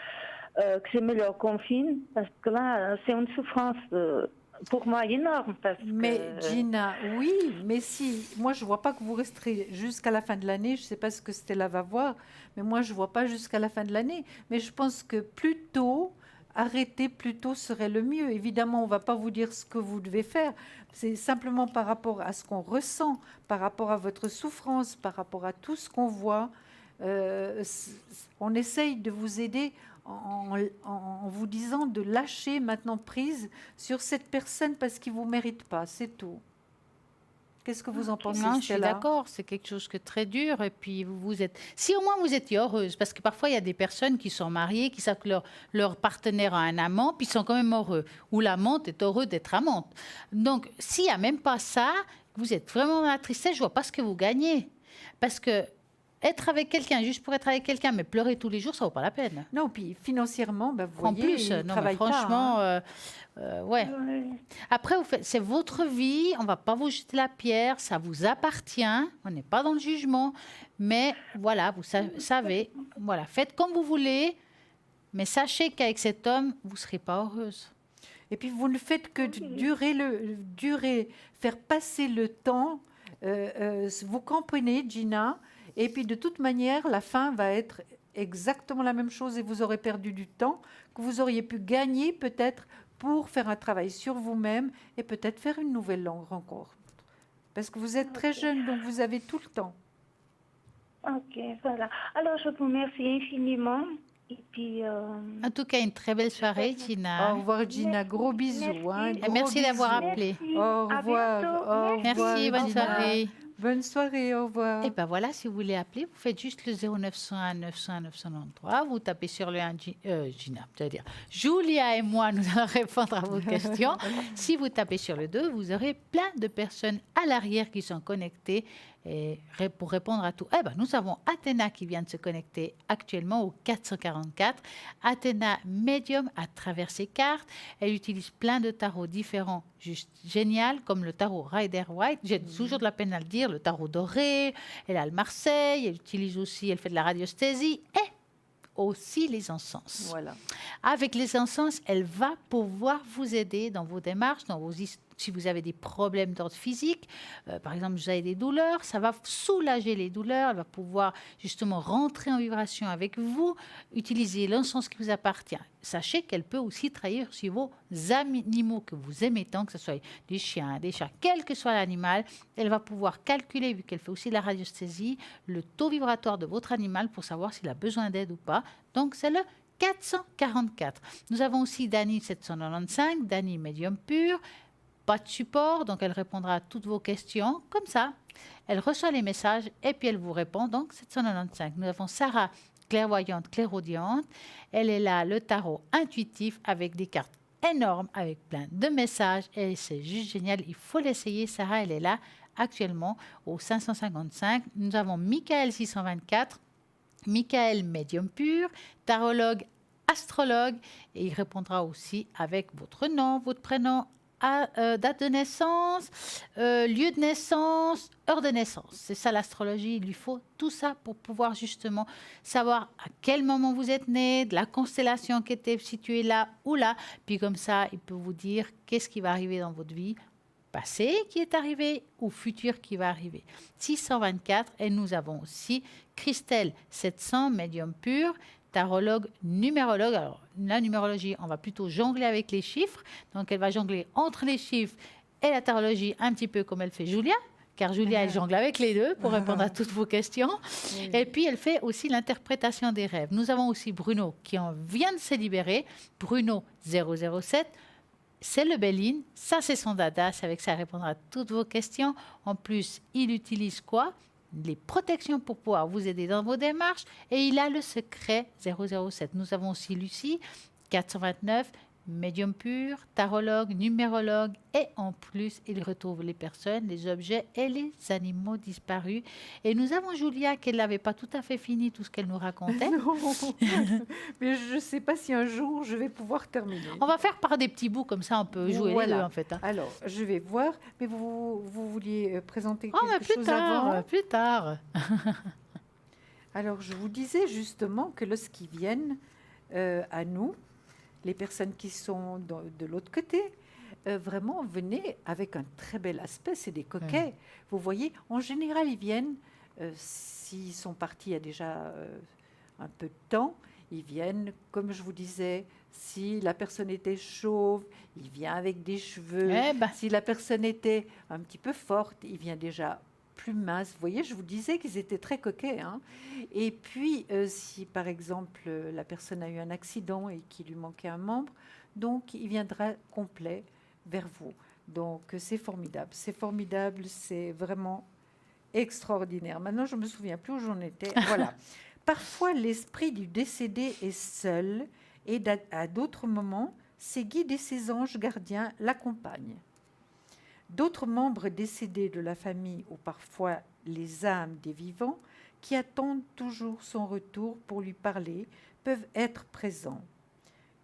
c'est meilleur qu'on filme. Parce que là, c'est une souffrance pour moi énorme. Mais Gina, oui, mais si... Moi, je ne vois pas que vous resterez jusqu'à la fin de l'année. Je ne sais pas ce que Stella va voir, mais moi, je ne vois pas jusqu'à la fin de l'année. Mais je pense que plus tôt... Arrêter plus tôt serait le mieux. Évidemment, on ne va pas vous dire ce que vous devez faire. C'est simplement par rapport à ce qu'on ressent, par rapport à votre souffrance, par rapport à tout ce qu'on voit. On essaye de vous aider en vous disant de lâcher maintenant prise sur cette personne parce qu'il ne vous mérite pas. C'est tout. Qu'est-ce que vous en pensez, Non, je suis d'accord, c'est quelque chose de très dur. Et puis, vous êtes... Si au moins vous étiez heureuse, parce que parfois, il y a des personnes qui sont mariées, qui savent que leur partenaire a un amant, puis ils sont quand même heureux. Ou l'amante est heureux d'être amante. Donc, s'il n'y a même pas ça, vous êtes vraiment dans la tristesse, je ne vois pas ce que vous gagnez. Parce que être avec quelqu'un, juste pour être avec quelqu'un, mais pleurer tous les jours, ça ne vaut pas la peine. Non, puis financièrement, vous en voyez, plus, non, mais franchement... pas, hein. Ouais. Après, c'est votre vie, on ne va pas vous jeter la pierre, ça vous appartient, on n'est pas dans le jugement, mais voilà, vous savez, voilà, faites comme vous voulez, mais sachez qu'avec cet homme, vous ne serez pas heureuse. Et puis, vous ne faites que faire passer le temps, vous comprenez, Gina, et puis de toute manière, la fin va être exactement la même chose et vous aurez perdu du temps que vous auriez pu gagner peut-être pour faire un travail sur vous-même et peut-être faire une nouvelle rencontre. Parce que vous êtes très jeune, donc vous avez tout le temps. Ok, voilà. Alors, je vous remercie infiniment. Et puis, en tout cas, une très belle soirée, Gina. Au revoir, Gina. Gros bisous. Merci d'avoir appelé. Au revoir. Merci, bonne soirée. Bonne soirée, au revoir. Et bien voilà, si vous voulez appeler, vous faites juste le 0901 901 993, vous tapez sur le 1, Gina, c'est-à-dire Julia et moi, nous allons répondre à vos questions. Si vous tapez sur le 2, vous aurez plein de personnes à l'arrière qui sont connectées et pour répondre à tout. Eh ben, nous avons Athéna qui vient de se connecter actuellement au 444. Athéna médium à travers ses cartes. Elle utilise plein de tarots différents, juste génial, comme le tarot Rider-Waite. J'ai toujours de la peine à le dire, le tarot doré. Elle a le Marseille. Elle utilise aussi, elle fait de la radiesthésie et aussi les encens. Voilà. Avec les encens, elle va pouvoir vous aider dans vos démarches, dans si vous avez des problèmes d'ordre physique, par exemple, vous avez des douleurs, ça va soulager les douleurs, elle va pouvoir justement rentrer en vibration avec vous, utiliser l'encens qui vous appartient. Sachez qu'elle peut aussi travailler sur vos animaux que vous aimez tant, que ce soit des chiens, des chats, quel que soit l'animal. Elle va pouvoir calculer, vu qu'elle fait aussi la radiesthésie, le taux vibratoire de votre animal pour savoir s'il a besoin d'aide ou pas. Donc, c'est le 444. Nous avons aussi Dani 795, Dani médium pur, pas de support, donc elle répondra à toutes vos questions comme ça. Elle reçoit les messages et puis elle vous répond, donc 795. Nous avons Sarah, clairvoyante, clairaudiente. Elle est là, le tarot intuitif avec des cartes énormes, avec plein de messages et c'est juste génial. Il faut l'essayer. Sarah, elle est là actuellement au 555. Nous avons Michael 624. Michael, médium pur, tarologue, astrologue, et il répondra aussi avec votre nom, votre prénom, date de naissance, lieu de naissance, heure de naissance. C'est ça l'astrologie, il lui faut tout ça pour pouvoir justement savoir à quel moment vous êtes né, de la constellation qui était située là ou là, puis comme ça, il peut vous dire qu'est-ce qui va arriver dans votre vie, passé qui est arrivé ou futur qui va arriver. 624, et nous avons aussi Christelle 700, médium pur, tarologue, numérologue. Alors, la numérologie, on va plutôt jongler avec les chiffres. Donc, elle va jongler entre les chiffres et la tarologie, un petit peu comme elle fait Julia, car Julia, elle jongle avec les deux pour répondre à toutes vos questions. Oui. Et puis, elle fait aussi l'interprétation des rêves. Nous avons aussi Bruno, qui en vient de se libérer. Bruno 007. C'est le Béline, ça c'est son dada, c'est avec ça il répondra à toutes vos questions. En plus, il utilise quoi? Les protections pour pouvoir vous aider dans vos démarches. Et il a le secret 007. Nous avons aussi Lucie, 429, médium pur, tarologue, numérologue. Et en plus, il retrouve les personnes, les objets et les animaux disparus. Et nous avons Julia, qui n'avait pas tout à fait fini tout ce qu'elle nous racontait. Non, mais je ne sais pas si un jour je vais pouvoir terminer. On va faire par des petits bouts, comme ça on peut jouer les deux en fait. Hein. Alors, je vais voir, mais vous vouliez présenter quelque chose avant? Plus tard. Alors, je vous disais justement que lorsqu'ils viennent à nous, les personnes qui sont de l'autre côté, vraiment, venez avec un très bel aspect, c'est des coquets. Vous voyez, en général, ils viennent, s'ils sont partis il y a déjà un peu de temps, ils viennent, comme je vous disais, si la personne était chauve, il vient avec des cheveux. Si la personne était un petit peu forte, il vient déjà plus mince. Vous voyez, je vous disais qu'ils étaient très coquets. Hein. Et puis, si par exemple, la personne a eu un accident et qu'il lui manquait un membre, donc il viendra complet vers vous. Donc, c'est formidable. C'est formidable, c'est vraiment extraordinaire. Maintenant, je ne me souviens plus où j'en étais. Voilà. Parfois, l'esprit du décédé est seul et à d'autres moments, ses guides et ses anges gardiens l'accompagnent. D'autres membres décédés de la famille ou parfois les âmes des vivants qui attendent toujours son retour pour lui parler peuvent être présents.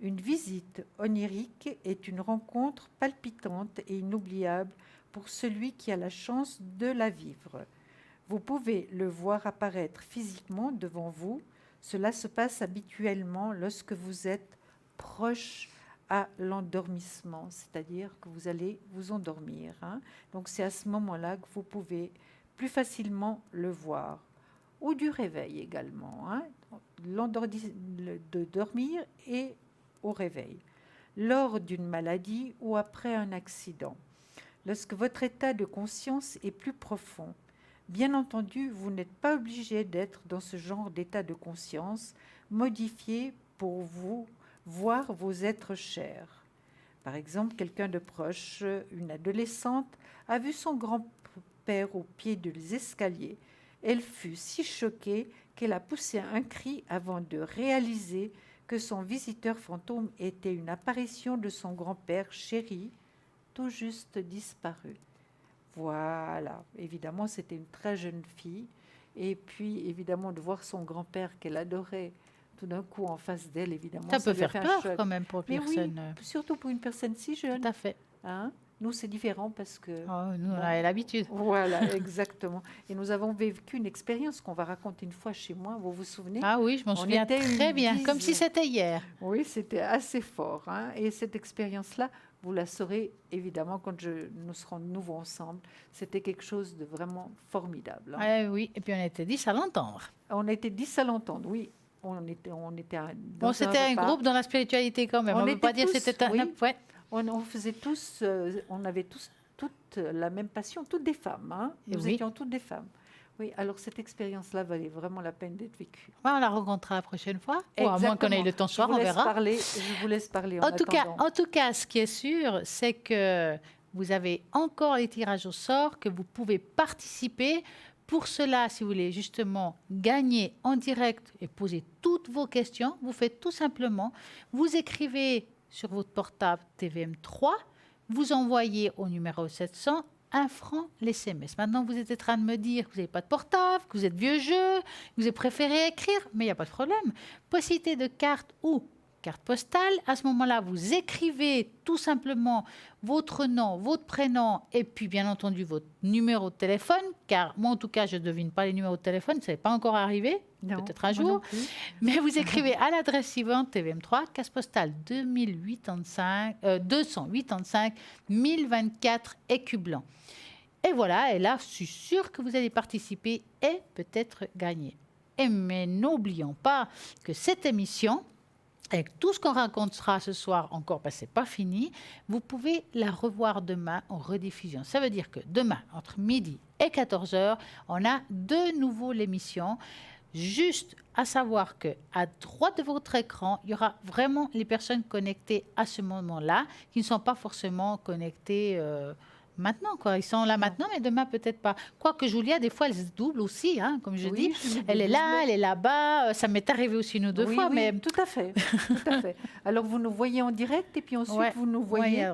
Une visite onirique est une rencontre palpitante et inoubliable pour celui qui a la chance de la vivre. Vous pouvez le voir apparaître physiquement devant vous. Cela se passe habituellement lorsque vous êtes proche à l'endormissement, c'est-à-dire que vous allez vous endormir. Hein. Donc c'est à ce moment-là que vous pouvez plus facilement le voir. Ou du réveil également, hein. De dormir et au réveil. Lors d'une maladie ou après un accident. Lorsque votre état de conscience est plus profond. Bien entendu, vous n'êtes pas obligé d'être dans ce genre d'état de conscience modifié pour vous voir vos êtres chers. Par exemple, quelqu'un de proche, une adolescente, a vu son grand-père au pied des escaliers. Elle fut si choquée qu'elle a poussé un cri avant de réaliser que son visiteur fantôme était une apparition de son grand-père chéri, tout juste disparu. Voilà, évidemment, c'était une très jeune fille. Et puis, évidemment, de voir son grand-père qu'elle adorait tout d'un coup en face d'elle, évidemment. Ça peut faire peur quand même pour une personne. Oui, surtout pour une personne si jeune. Tout à fait. Hein? Nous, c'est différent parce que... nous, on a l'habitude. Voilà, exactement. Et nous avons vécu une expérience qu'on va raconter une fois chez moi, vous vous souvenez? Ah oui, je m'en souviens très bien, comme si c'était hier. Oui, c'était assez fort. Hein? Et cette expérience-là, vous la saurez évidemment quand nous serons de nouveau ensemble. C'était quelque chose de vraiment formidable. Oui, et puis on était 10 à l'entendre. On était 10 à l'entendre, oui. C'était un groupe dans la spiritualité quand même. On ne peut pas dire que c'était un... Oui. Ouais. On faisait tous, on avait tous toutes la même passion, toutes des femmes. Hein. Nous étions toutes des femmes. Oui, alors cette expérience-là valait vraiment la peine d'être vécue. On la rencontrera la prochaine fois. Ou à moins qu'on ait le temps ce soir, on verra. Je vous laisse parler en tout cas, ce qui est sûr, c'est que vous avez encore les tirages au sort, que vous pouvez participer. Pour cela, si vous voulez justement gagner en direct et poser toutes vos questions, vous faites tout simplement, vous écrivez sur votre portable TVM3, vous envoyez au numéro 700 1 franc l'SMS. Maintenant, vous êtes en train de me dire que vous n'avez pas de portable, que vous êtes vieux jeu, que vous avez préféré écrire, mais il n'y a pas de problème. Possibilité de carte ou carte postale. À ce moment-là, vous écrivez tout simplement votre nom, votre prénom et puis bien entendu votre numéro de téléphone, car moi en tout cas je ne devine pas les numéros de téléphone, ça n'est pas encore arrivé, peut-être un jour, mais vous écrivez à l'adresse suivante TVM3, case postale 285 1024 Écublanc. Et voilà, et là je suis sûre que vous allez participer et peut-être gagner. Mais n'oublions pas que cette émission, avec tout ce qu'on racontera ce soir encore, parce que ce n'est pas fini, vous pouvez la revoir demain en rediffusion. Ça veut dire que demain, entre midi et 14h, on a de nouveau l'émission. Juste à savoir qu'à droite de votre écran, il y aura vraiment les personnes connectées à ce moment-là, qui ne sont pas forcément connectées maintenant, quoi. Ils sont là maintenant, mais demain peut-être pas. Quoique Julia, des fois, elle se double aussi, hein, comme je dis. Elle est là, elle est là-bas. Ça m'est arrivé aussi une ou deux fois. Mais... tout à fait. Tout à fait. Alors, vous nous voyez en direct et puis ensuite, vous nous voyez... et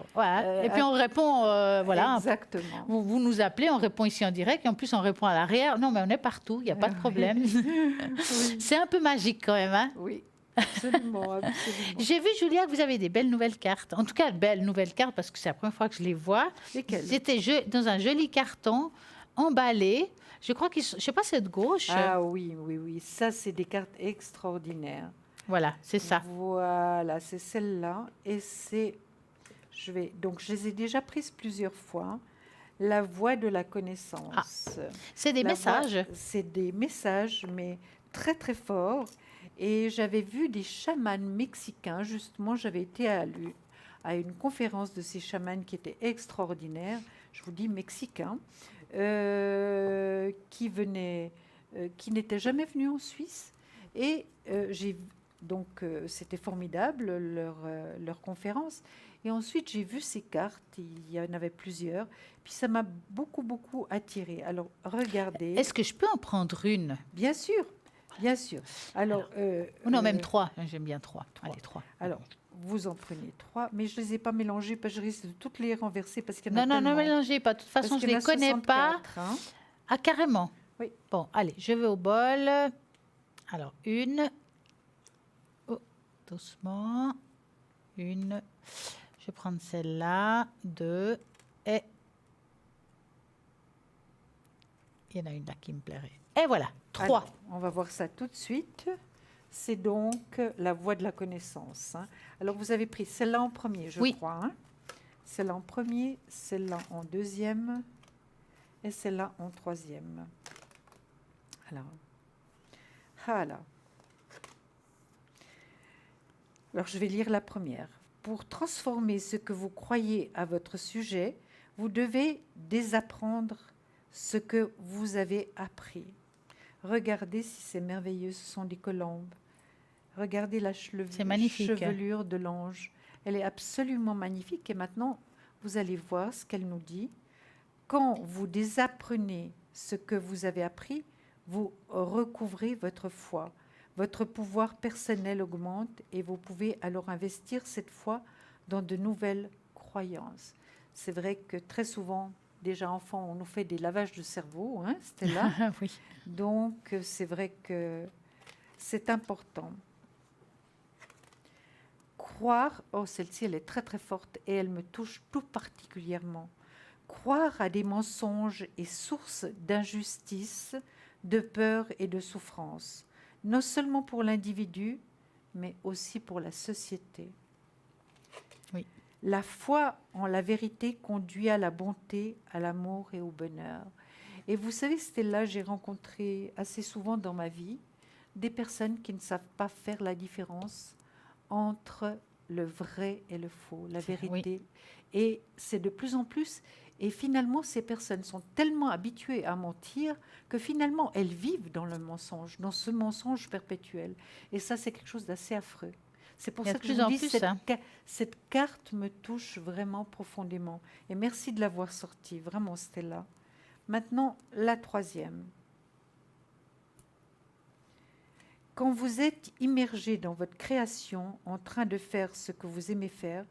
puis, on répond, voilà. Exactement. Vous nous appelez, on répond ici en direct et en plus, on répond à l'arrière. Non, mais on est partout, il n'y a pas de problème. C'est un peu magique quand même, hein. Oui. Absolument, absolument. J'ai vu, Julia, que vous avez des belles nouvelles cartes. En tout cas, belles nouvelles cartes, parce que c'est la première fois que je les vois. Lesquelles ? C'était dans un joli carton, emballé. Je crois qu'ils sont... Je ne sais pas, c'est de gauche. Ah oui. Ça, c'est des cartes extraordinaires. Voilà, c'est ça. Voilà, c'est celle-là. Et c'est... Donc, je les ai déjà prises plusieurs fois. La voie de la connaissance. C'est des messages. C'est des messages, mais très, très forts. Et j'avais vu des chamans mexicains, justement, j'avais été à une conférence de ces chamans qui étaient extraordinaires, je vous dis mexicains, qui n'étaient jamais venus en Suisse. Et c'était formidable, leur conférence. Et ensuite, j'ai vu ces cartes, il y en avait plusieurs, puis ça m'a beaucoup, beaucoup attirée. Alors, regardez. Est-ce que je peux en prendre une ? Bien sûr. Bien sûr. Alors, non, même 3. J'aime bien 3. Allez, 3. Alors, vous en prenez 3, mais je ne les ai pas mélangées parce que je risque de toutes les renverser parce qu'il y en a Non, tellement. ne mélangez pas. De toute façon, je ne les connais pas. Hein. Ah, carrément. Oui. Bon, allez, je vais au bol. Alors, une. Oh, doucement. Une. Je vais prendre celle-là. 2. Et il y en a une là qui me plairait. Et voilà, 3. Alors, on va voir ça tout de suite. C'est donc la voie de la connaissance. Hein. Alors, vous avez pris celle-là en premier, je crois. Hein. Celle-là en premier, celle-là en deuxième et celle-là en troisième. Alors, voilà. Alors, je vais lire la première. Pour transformer ce que vous croyez à votre sujet, vous devez désapprendre ce que vous avez appris. Regardez si c'est merveilleux, ce sont des colombes. Regardez la chevelure de l'ange. Elle est absolument magnifique. Et maintenant, vous allez voir ce qu'elle nous dit. Quand vous désapprenez ce que vous avez appris, vous recouvrez votre foi. Votre pouvoir personnel augmente et vous pouvez alors investir cette foi dans de nouvelles croyances. C'est vrai que très souvent, déjà enfant, on nous fait des lavages de cerveau, hein, c'était là. Oui. Donc, c'est vrai que c'est important. Croire, celle-ci, elle est très très forte et elle me touche tout particulièrement. Croire à des mensonges est source d'injustice, de peur et de souffrance, non seulement pour l'individu, mais aussi pour la société. Oui. La foi en la vérité conduit à la bonté, à l'amour et au bonheur. Et vous savez, Stella, j'ai rencontré assez souvent dans ma vie des personnes qui ne savent pas faire la différence entre le vrai et le faux, la vérité. Et c'est de plus en plus. Et finalement, ces personnes sont tellement habituées à mentir que finalement, elles vivent dans le mensonge, dans ce mensonge perpétuel. Et ça, c'est quelque chose d'assez affreux. C'est pour ça que je vous dis, cette carte me touche vraiment profondément. Et merci de l'avoir sortie, vraiment, Stella. Maintenant, la troisième. Quand vous êtes immergé dans votre création, en train de faire ce que vous aimez faire,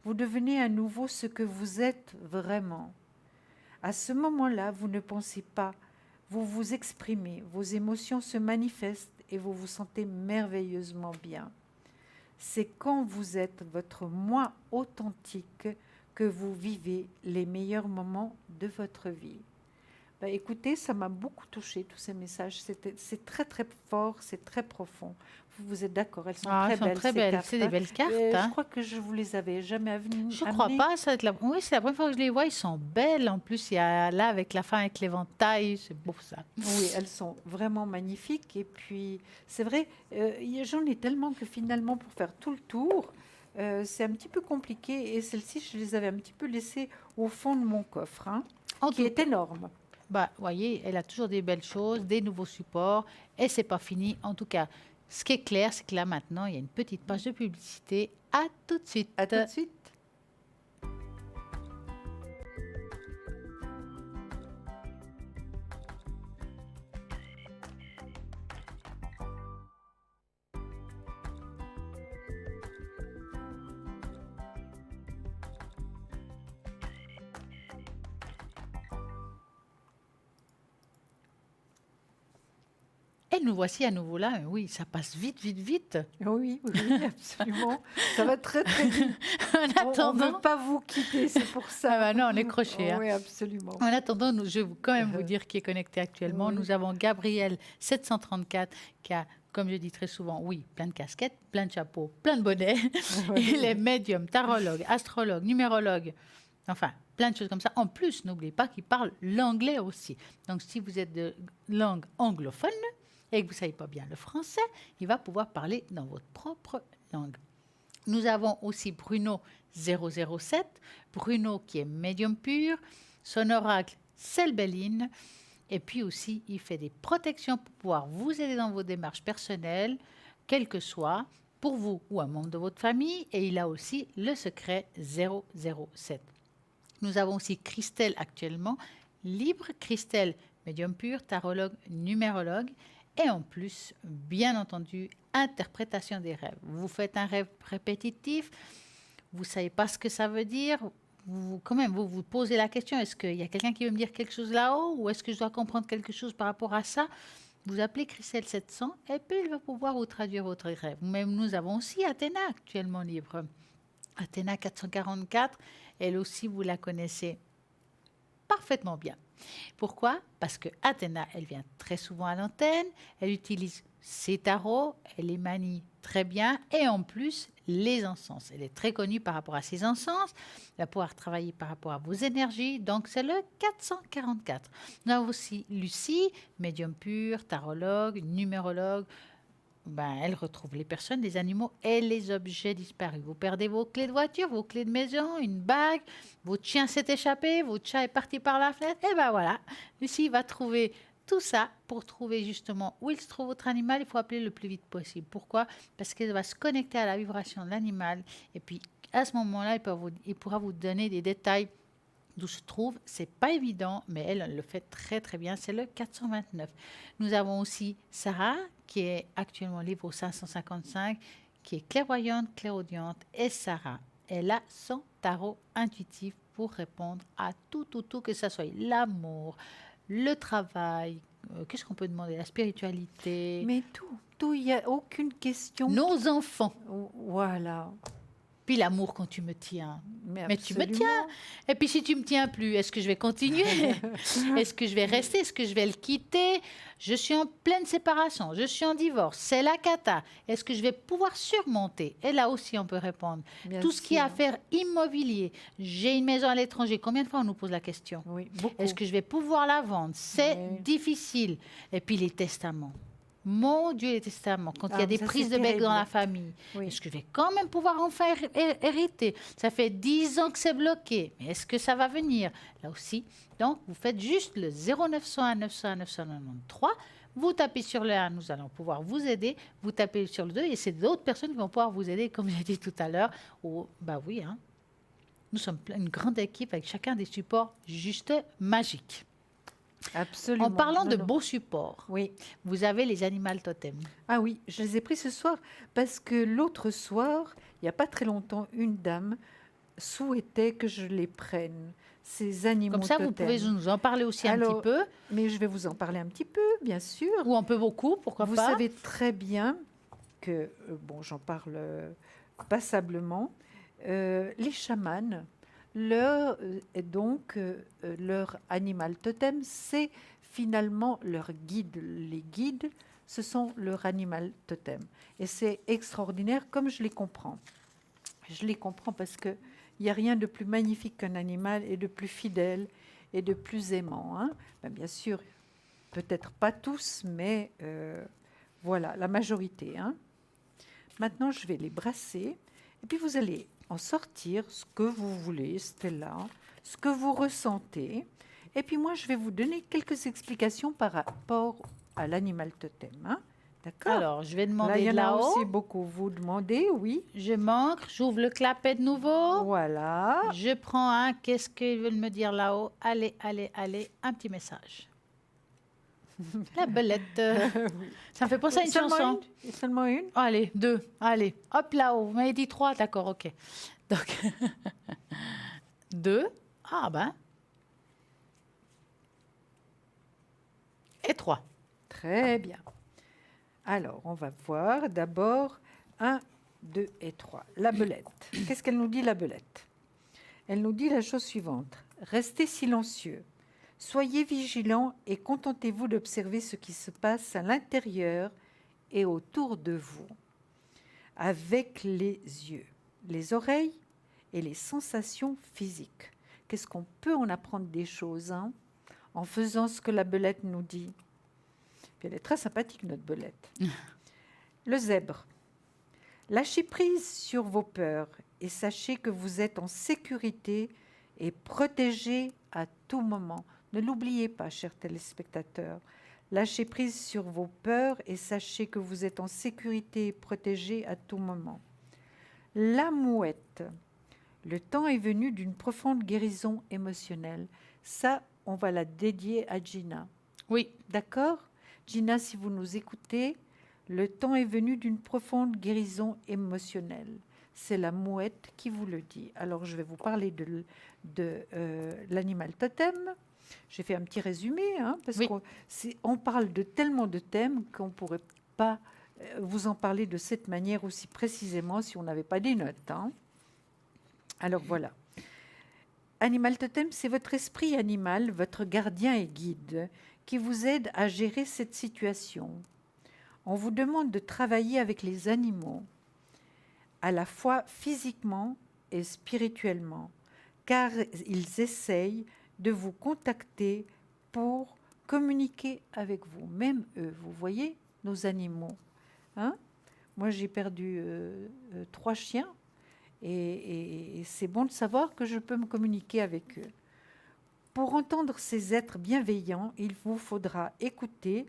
vous devenez à nouveau ce que vous êtes vraiment. À ce moment-là, vous ne pensez pas, vous vous exprimez, vos émotions se manifestent et vous vous sentez merveilleusement bien. C'est quand vous êtes votre moi authentique que vous vivez les meilleurs moments de votre vie. Ben, écoutez, ça m'a beaucoup touchée, tous ces messages. C'est très, très fort, c'est très profond. Vous êtes d'accord? Elles sont très belles. C'est des belles cartes. Je crois que je vous les avais jamais amenées. Je ne crois pas. Oui, c'est la première fois que je les vois. Ils sont belles. En plus, il y a là, avec la fin, avec l'éventail. C'est beau, ça. Oui, elles sont vraiment magnifiques. Et puis, c'est vrai, j'en ai tellement que finalement, pour faire tout le tour, c'est un petit peu compliqué. Et celles-ci, je les avais un petit peu laissées au fond de mon coffre, qui est énorme. Bah, voyez, elle a toujours des belles choses, des nouveaux supports, et c'est pas fini. En tout cas, ce qui est clair, c'est que là maintenant, il y a une petite page de publicité. À tout de suite. À tout de suite. Et nous voici à nouveau là. Oui, ça passe vite, vite, vite. Oui, absolument. Ça va très, très vite. On ne veut pas vous quitter, c'est pour ça. Ah bah non, on est crochés. Oui, absolument. En attendant, je vais quand même vous dire qui est connecté actuellement. Nous avons Gabriel 734 qui a, comme je dis très souvent, plein de casquettes, plein de chapeaux, plein de bonnets. Il est médium, tarologue, astrologue, numérologue. Enfin, plein de choses comme ça. En plus, n'oubliez pas qu'il parle l'anglais aussi. Donc, si vous êtes de langue anglophone et que vous ne savez pas bien le français, il va pouvoir parler dans votre propre langue. Nous avons aussi Bruno 007. Bruno qui est médium pur. Son oracle, c'est le Béline. Et puis aussi, il fait des protections pour pouvoir vous aider dans vos démarches personnelles, quel que soit, pour vous ou un membre de votre famille. Et il a aussi le secret 007. Nous avons aussi Christelle actuellement, libre. Christelle, médium pur, tarologue, numérologue. Et en plus, bien entendu, interprétation des rêves. Vous faites un rêve répétitif, vous ne savez pas ce que ça veut dire. Vous vous posez la question, est-ce qu'il y a quelqu'un qui veut me dire quelque chose là-haut ou est-ce que je dois comprendre quelque chose par rapport à ça? Vous appelez Christelle 700 et puis il va pouvoir vous traduire votre rêve. Même nous avons aussi Athéna actuellement libre. Athéna 444, elle aussi, vous la connaissez parfaitement bien. Pourquoi? Parce que Athéna, elle vient très souvent à l'antenne, elle utilise ses tarots, elle les manie très bien et en plus, les encens. Elle est très connue par rapport à ses encens, elle va pouvoir travailler par rapport à vos énergies, donc c'est le 444. Nous avons aussi Lucie, médium pur, tarologue, numérologue. Elle retrouve les personnes, les animaux et les objets disparus. Vous perdez vos clés de voiture, vos clés de maison, une bague, votre chien s'est échappé, votre chat est parti par la fenêtre. Et voilà, Lucie va trouver tout ça pour trouver justement où il se trouve votre animal. Il faut appeler le plus vite possible. Pourquoi? Parce qu'elle va se connecter à la vibration de l'animal. Et puis, à ce moment-là, il pourra vous donner des détails d'où se trouve. Ce n'est pas évident, mais elle le fait très, très bien. C'est le 429. Nous avons aussi Sarah, qui est actuellement libre au 555, qui est clairvoyante, clairaudiente. Et Sarah, elle a son tarot intuitif pour répondre à tout, que ce soit l'amour, le travail, qu'est-ce qu'on peut demander, la spiritualité. Mais tout, il n'y a aucune question. Nos enfants. Voilà. Puis l'amour quand tu me tiens. Mais tu me absolument. tiens. Et puis si tu me tiens plus, est-ce que je vais continuer? Est-ce que je vais rester? Est-ce que je vais le quitter? Je suis en pleine séparation. Je suis en divorce. C'est la cata. Est-ce que je vais pouvoir surmonter? Et là aussi, on peut répondre. Bien Tout ce qui est sûr. affaire immobilier. J'ai une maison à l'étranger. Combien de fois on nous pose la question? Oui, beaucoup. Est-ce que je vais pouvoir la vendre? C'est Oui. difficile. Et puis les testaments. Mon Dieu, les testaments. Quand il y a des ça, prises c'est de bec dans terrible. la famille, Oui. est-ce que je vais quand même pouvoir enfin hériter? Ça fait 10 ans que c'est bloqué. Mais est-ce que ça va venir? Là aussi. Donc, vous faites juste le 0901 901 993. Vous tapez sur le 1, nous allons pouvoir vous aider. Vous tapez sur le 2 et c'est d'autres personnes qui vont pouvoir vous aider, comme j'ai dit tout à l'heure. Oh, bah oui, hein. Nous sommes une grande équipe avec chacun des supports juste magiques. Absolument. En parlant Non, de non. beaux supports, Oui. vous avez les animaux totems. Ah oui, je les ai pris ce soir parce que l'autre soir, il n'y a pas très longtemps, une dame souhaitait que je les prenne, ces animaux Comme ça, vous totems. pouvez nous en parler aussi un Alors, petit peu, Mais je vais vous en parler un petit peu, bien sûr. ou un peu beaucoup, pourquoi Vous pas. savez très bien que, bon, j'en parle passablement, les chamans, leur animal totem, c'est finalement leur guide. Les guides, ce sont leur animal totem. Et c'est extraordinaire comme je les comprends. Je les comprends parce qu'il n'y a rien de plus magnifique qu'un animal et de plus fidèle et de plus aimant. Hein. Ben, bien sûr, peut-être pas tous, mais voilà, la majorité. Hein. Maintenant, je vais les brasser. Et puis, vous allez en sortir ce que vous voulez, Stella, ce que vous ressentez. Et puis, moi, je vais vous donner quelques explications par rapport à l'animal totem. Hein. D'accord? Alors, je vais Là, il demander y de en a là-haut. aussi beaucoup. Vous demandez, oui. Je manque, j'ouvre le clapet de nouveau. Voilà. Je prends un, qu'est-ce qu'ils veulent me dire là-haut? Allez, allez, allez, un petit message. La belette. Ça me fait penser à une Seulement chanson. une? Seulement une? Allez, 2. Allez, hop là-haut. Vous m'avez dit 3, d'accord, ok. Donc, 2. Ah ben. Et 3. Très bien. Alors, on va voir d'abord 1, 2 et 3. La belette. Qu'est-ce qu'elle nous dit, la belette? Elle nous dit la chose suivante. Restez silencieux. Soyez vigilants et contentez-vous d'observer ce qui se passe à l'intérieur et autour de vous, avec les yeux, les oreilles et les sensations physiques. Qu'est-ce qu'on peut en apprendre des choses hein, en faisant ce que la belette nous dit? Puis elle est très sympathique, notre belette. Le zèbre. Lâchez prise sur vos peurs et sachez que vous êtes en sécurité et protégé à tout moment. Ne l'oubliez pas, chers téléspectateurs. Lâchez prise sur vos peurs et sachez que vous êtes en sécurité et protégé à tout moment. La mouette. Le temps est venu d'une profonde guérison émotionnelle. Ça, on va la dédier à Gina. Oui. D'accord? Gina, si vous nous écoutez, le temps est venu d'une profonde guérison émotionnelle. C'est la mouette qui vous le dit. Alors, je vais vous parler de l'animal totem. J'ai fait un petit résumé, hein, parce Oui. qu'on parle de tellement de thèmes qu'on ne pourrait pas vous en parler de cette manière aussi précisément si on n'avait pas des notes. Hein. Alors, voilà. Animal totem, c'est votre esprit animal, votre gardien et guide, qui vous aide à gérer cette situation. On vous demande de travailler avec les animaux, à la fois physiquement et spirituellement, car ils essayent de vous contacter pour communiquer avec vous, même eux. Vous voyez, nos animaux. Hein? Moi, j'ai perdu 3 chiens et c'est bon de savoir que je peux me communiquer avec eux. Pour entendre ces êtres bienveillants, il vous faudra écouter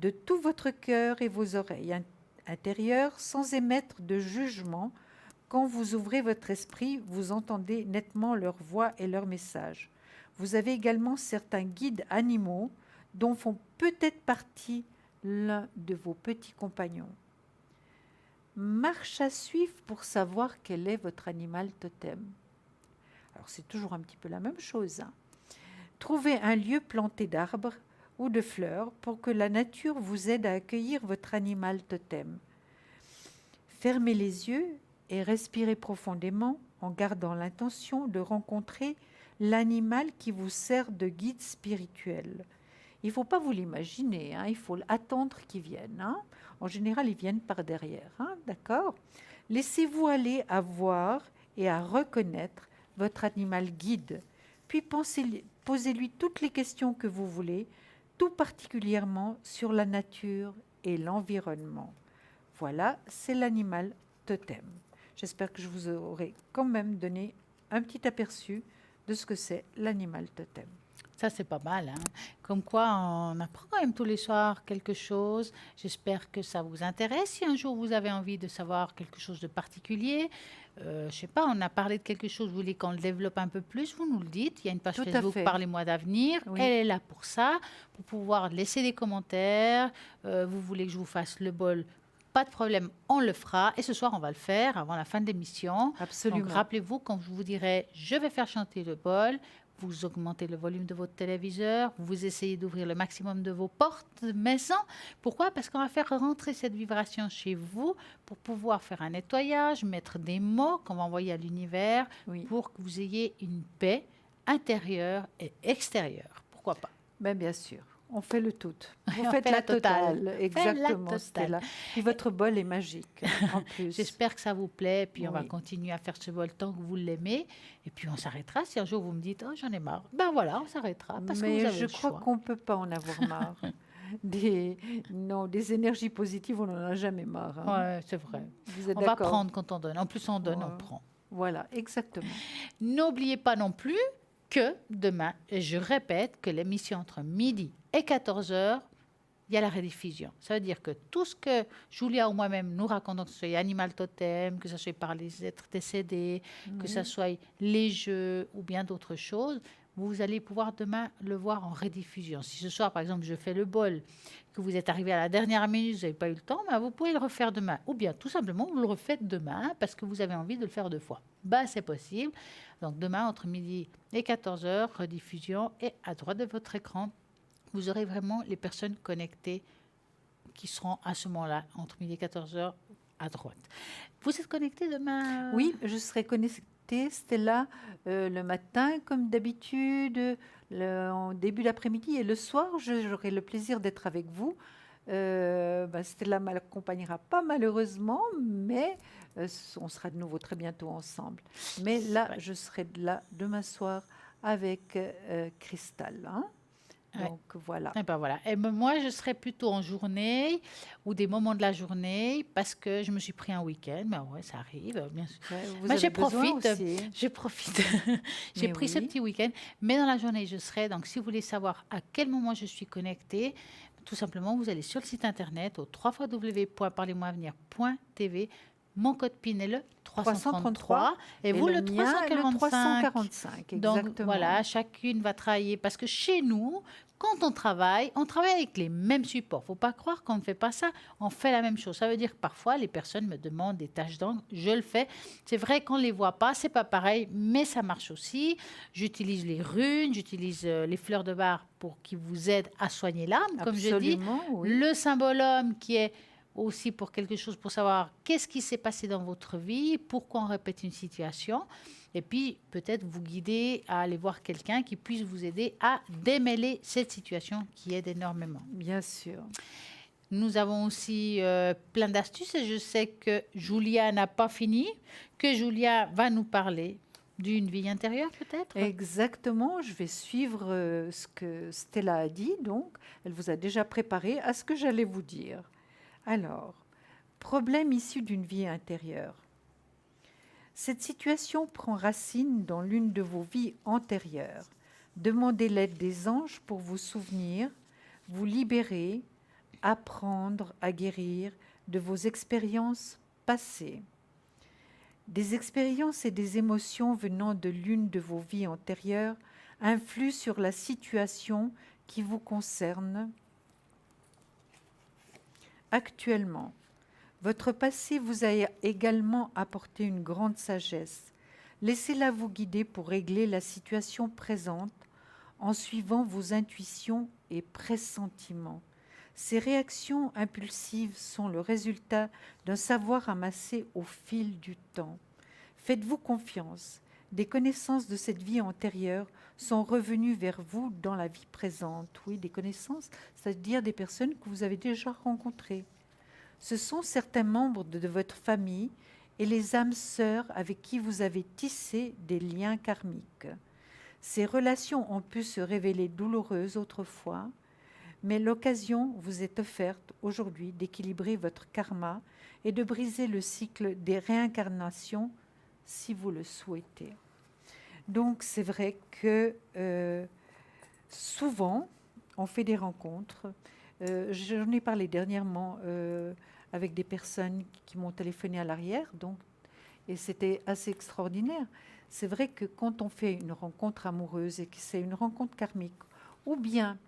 de tout votre cœur et vos oreilles intérieures sans émettre de jugement. Quand vous ouvrez votre esprit, vous entendez nettement leur voix et leurs messages. Vous avez également certains guides animaux dont font peut-être partie l'un de vos petits compagnons. Marche à suivre pour savoir quel est votre animal totem. Alors c'est toujours un petit peu la même chose. Hein. Trouvez un lieu planté d'arbres ou de fleurs pour que la nature vous aide à accueillir votre animal totem. Fermez les yeux et respirez profondément en gardant l'intention de rencontrer l'animal qui vous sert de guide spirituel. Il ne faut pas vous l'imaginer, il faut attendre qu'ils viennent. En général, ils viennent par derrière, d'accord? Laissez-vous aller à voir et à reconnaître votre animal guide. Puis posez-lui toutes les questions que vous voulez, tout particulièrement sur la nature et l'environnement. Voilà, c'est l'animal totem. J'espère que je vous aurai quand même donné un petit aperçu de ce que c'est l'animal totem. Ça, c'est pas mal. Comme quoi, on apprend quand même tous les soirs quelque chose. J'espère que ça vous intéresse. Si un jour vous avez envie de savoir quelque chose de particulier, je sais pas, on a parlé de quelque chose, vous voulez qu'on le développe un peu plus, vous nous le dites. Il y a une page Tout à Facebook fait. Parlez-moi d'avenir. Oui. Elle est là pour ça, pour pouvoir laisser des commentaires. Vous voulez que je vous fasse le bol? Pas de problème, on le fera. Et ce soir, on va le faire avant la fin de l'émission. Absolument. Donc, rappelez-vous, quand je vous dirai « je vais faire chanter le bol », vous augmentez le volume de votre téléviseur, vous essayez d'ouvrir le maximum de vos portes de maison. Pourquoi? Parce qu'on va faire rentrer cette vibration chez vous pour pouvoir faire un nettoyage, mettre des mots qu'on va envoyer à l'univers Oui. pour que vous ayez une paix intérieure et extérieure. Pourquoi pas? Ben, bien sûr. On fait le tout. Vous On faites fait la la totale. totale. Fait la Exactement, totale. Stella. Et votre bol est magique, en plus. J'espère que ça vous plaît, puis on va Oui. continuer à faire ce bol tant que vous l'aimez. Et puis on s'arrêtera. Si un jour vous me dites « oh, j'en ai marre », ben voilà, on s'arrêtera parce que Mais vous avez je le crois choix. qu'on ne peut pas en avoir marre. Des énergies positives, on n'en a jamais marre. Ouais, c'est vrai. Vous êtes On va d'accord? prendre quand on donne. En plus, on donne, Ouais. on prend. Voilà, exactement. N'oubliez pas non plus que demain, et je répète, que l'émission entre midi et 14 heures, il y a la rediffusion. Ça veut dire que tout ce que Julia ou moi-même nous racontons, que ce soit Animal Totem, que ce soit par les êtres décédés, que ce soit les jeux ou bien d'autres choses, vous allez pouvoir demain le voir en rediffusion. Si ce soir, par exemple, je fais le bol, que vous êtes arrivé à la dernière minute, vous n'avez pas eu le temps, ben vous pouvez le refaire demain. Ou bien, tout simplement, vous le refaites demain parce que vous avez envie de le faire 2 fois. Ben, c'est possible. Donc, demain, entre midi et 14 heures, rediffusion. Et à droite de votre écran, vous aurez vraiment les personnes connectées qui seront à ce moment-là, entre midi et 14 heures, à droite. Vous êtes connecté demain? Oui, je serai connectée, Stella, le matin, comme d'habitude, en début d'après-midi. Et le soir, j'aurai le plaisir d'être avec vous. Stella ne m'accompagnera pas, malheureusement, mais on sera de nouveau très bientôt ensemble. Mais là, Ouais. je serai là demain soir avec Cristal. Ouais. Donc, voilà. Et ben voilà. Et moi, je serai plutôt en journée ou des moments de la journée parce que je me suis pris un week-end. Ben ouais, ça arrive, bien sûr. Ouais, vous Moi, avez je besoin profite. aussi. Je profite. J'ai Mais pris ce oui. petit week-end, mais dans la journée, je serai. Donc, si vous voulez savoir à quel moment je suis connectée, tout simplement, vous allez sur le site internet au www.parlez-moi-avenir.tv. Mon code PIN est le 333 et vous le le mien, 345. 345, Donc exactement. voilà, chacune va travailler parce que chez nous, quand on travaille avec les mêmes supports. Faut pas croire qu'on ne fait pas ça. On fait la même chose. Ça veut dire que parfois, les personnes me demandent des tâches d'encre. Je le fais. C'est vrai qu'on ne les voit pas. C'est pas pareil, mais ça marche aussi. J'utilise les runes, j'utilise les fleurs de bar pour qu'ils vous aident à soigner l'âme, comme je dis. Absolument, oui. Le symbole homme qui est aussi pour quelque chose, pour savoir qu'est-ce qui s'est passé dans votre vie, pourquoi on répète une situation. Et puis, peut-être vous guider à aller voir quelqu'un qui puisse vous aider à démêler cette situation qui aide énormément. Bien sûr. Nous avons aussi plein d'astuces et je sais que Julia n'a pas fini, que Julia va nous parler d'une vie intérieure peut-être. Exactement, je vais suivre ce que Stella a dit, donc elle vous a déjà préparé à ce que j'allais vous dire. Alors, problème issu d'une vie intérieure. Cette situation prend racine dans l'une de vos vies antérieures. Demandez l'aide des anges pour vous souvenir, vous libérer, apprendre à guérir de vos expériences passées. Des expériences et des émotions venant de l'une de vos vies antérieures influent sur la situation qui vous concerne actuellement. Votre passé vous a également apporté une grande sagesse. Laissez-la vous guider pour régler la situation présente en suivant vos intuitions et pressentiments. Ces réactions impulsives sont le résultat d'un savoir amassé au fil du temps. Faites-vous confiance. Des connaissances de cette vie antérieure sont revenues vers vous dans la vie présente. Oui, des connaissances, c'est-à-dire des personnes que vous avez déjà rencontrées. Ce sont certains membres de votre famille et les âmes sœurs avec qui vous avez tissé des liens karmiques. Ces relations ont pu se révéler douloureuses autrefois, mais l'occasion vous est offerte aujourd'hui d'équilibrer votre karma et de briser le cycle des réincarnations si vous le souhaitez. Donc c'est vrai que souvent on fait des rencontres. J'en ai parlé dernièrement avec des personnes qui m'ont téléphoné à l'arrière, donc, et c'était assez extraordinaire. C'est vrai que quand on fait une rencontre amoureuse et que c'est une rencontre karmique, ou bien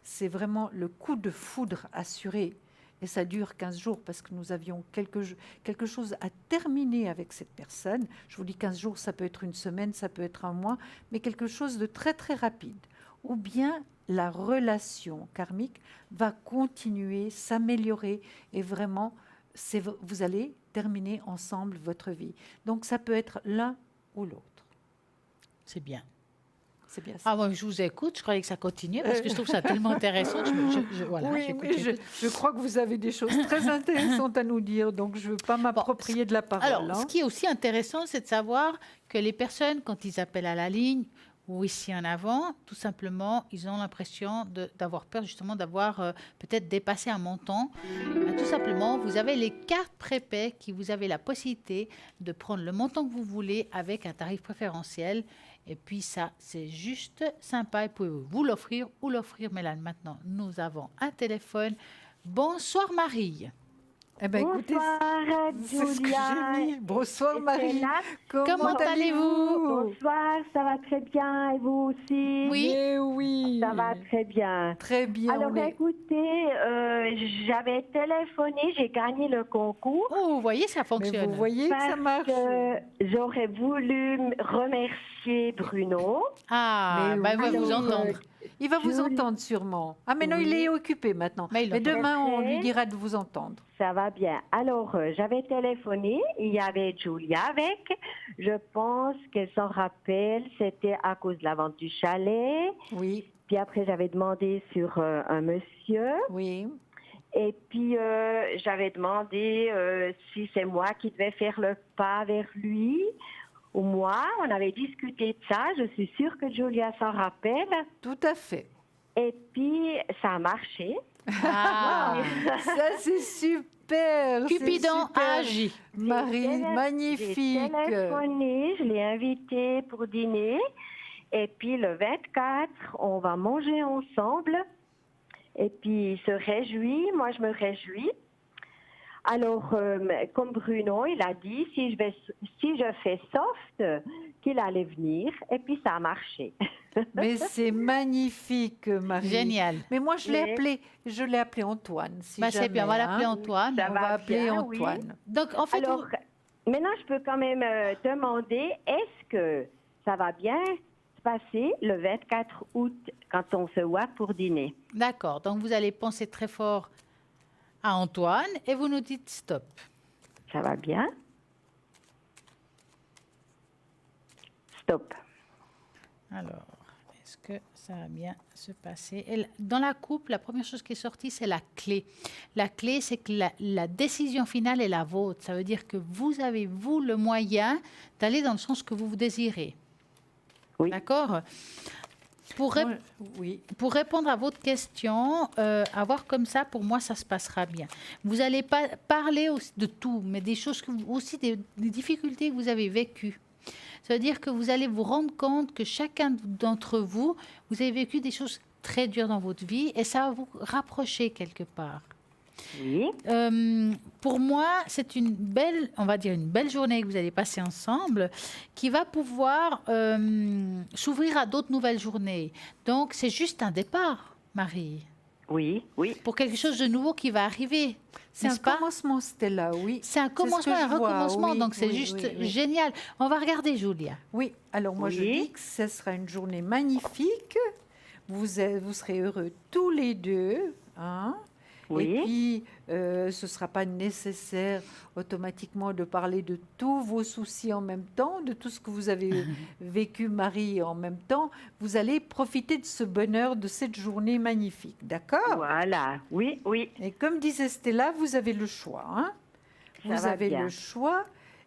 c'est vraiment le coup de foudre assuré, et ça dure 15 jours parce que nous avions quelque chose à terminer avec cette personne. Je vous dis 15 jours, ça peut être une semaine, ça peut être un mois, mais quelque chose de très très rapide. Ou bien la relation karmique va continuer, s'améliorer et vraiment, vous allez terminer ensemble votre vie. Donc ça peut être l'un ou l'autre. C'est bien. C'est bien ça. Ah, moi, je vous écoute. Je croyais que ça continuait parce que je trouve ça tellement intéressant. Voilà, oui, j'écoute, mais j'écoute. je crois que vous avez des choses très intéressantes à nous dire, donc je ne veux pas m'approprier de la parole. Alors, ce qui est aussi intéressant, c'est de savoir que les personnes, quand ils appellent à la ligne ou ici en avant, tout simplement, ils ont l'impression d'avoir peur justement d'avoir peut-être dépassé un montant. Tout simplement, vous avez les cartes prépaies qui vous avez la possibilité de prendre le montant que vous voulez avec un tarif préférentiel. Et puis ça, c'est juste sympa. Et vous pouvez vous l'offrir ou l'offrir. Mais là, maintenant, nous avons un téléphone. Bonsoir Marie. Eh ben, écoutez, c'est ce que j'ai mis. Bonsoir Marie. Comment allez-vous? Bonsoir, ça va très bien et vous aussi? Oui. Oui. Ça va très bien. Très bien. Alors écoutez, j'avais téléphoné, j'ai gagné le concours. Oh, vous voyez, ça fonctionne. Mais vous voyez que ça marche. J'aurais voulu remercier Bruno. Ah, Mais il va vous entendre. Il va vous entendre sûrement. Ah, mais non, il est occupé maintenant. Mais demain, on lui dira de vous entendre. Ça va bien. Alors, j'avais téléphoné, il y avait Julia avec. Je pense qu'elle s'en rappelle, c'était à cause de la vente du chalet. Oui. Puis après, j'avais demandé sur un monsieur. Oui. Et puis, j'avais demandé si c'est moi qui devais faire le pas vers lui ou moi. On avait discuté de ça. Je suis sûre que Julia s'en rappelle. Tout à fait. Et puis, ça a marché. Ah, ça, c'est super. Cupidon a agi. Marie, magnifique. J'ai téléphoné, je l'ai invité pour dîner. Et puis, le 24, on va manger ensemble. Et puis, il se réjouit. Moi, je me réjouis. Alors, comme Bruno, il a dit, si je fais soft, qu'il allait venir. Et puis, ça a marché. Mais c'est magnifique, Marie. Génial. Mais moi, je l'ai appelé Antoine. Si C'est bien, on va l'appeler Antoine. Ça On va appeler bien, Antoine. Oui. Donc, en fait, Alors, maintenant, je peux quand même demander, est-ce que ça va bien se passer le 24 août quand on se voit pour dîner? D'accord. Donc, vous allez penser très fort à Antoine et vous nous dites stop. Ça va bien? Stop. Alors, est-ce que ça va bien se passer? Et dans la coupe, la première chose qui est sortie, c'est la clé. La clé, c'est que la décision finale est la vôtre. Ça veut dire que vous avez, vous, le moyen d'aller dans le sens que vous désirez. Oui. D'accord? Oui. Pour répondre à votre question, avoir comme ça, pour moi, ça se passera bien. Vous n'allez pas parler de tout, mais des choses, aussi des difficultés que vous avez vécues. Ça veut dire que vous allez vous rendre compte que chacun d'entre vous, vous avez vécu des choses très dures dans votre vie et ça va vous rapprocher quelque part. Oui. Pour moi, c'est une belle, on va dire une belle journée que vous allez passer ensemble qui va pouvoir s'ouvrir à d'autres nouvelles journées. Donc, c'est juste un départ, Marie. Oui, oui. Pour quelque chose de nouveau qui va arriver. C'est un pas? commencement, Stella, oui. C'est un commencement, un recommencement, oui, donc c'est oui, juste oui. génial. On va regarder, Julia. Oui, alors moi je dis que ce sera une journée magnifique. Vous serez heureux tous les deux. Hein? Oui. Et puis, ce ne sera pas nécessaire automatiquement de parler de tous vos soucis en même temps, de tout ce que vous avez vécu, Marie, en même temps. Vous allez profiter de ce bonheur, de cette journée magnifique, d'accord? Voilà, oui, oui. Et comme disait Stella, vous avez le choix. Hein? Ça Vous va avez bien. le choix,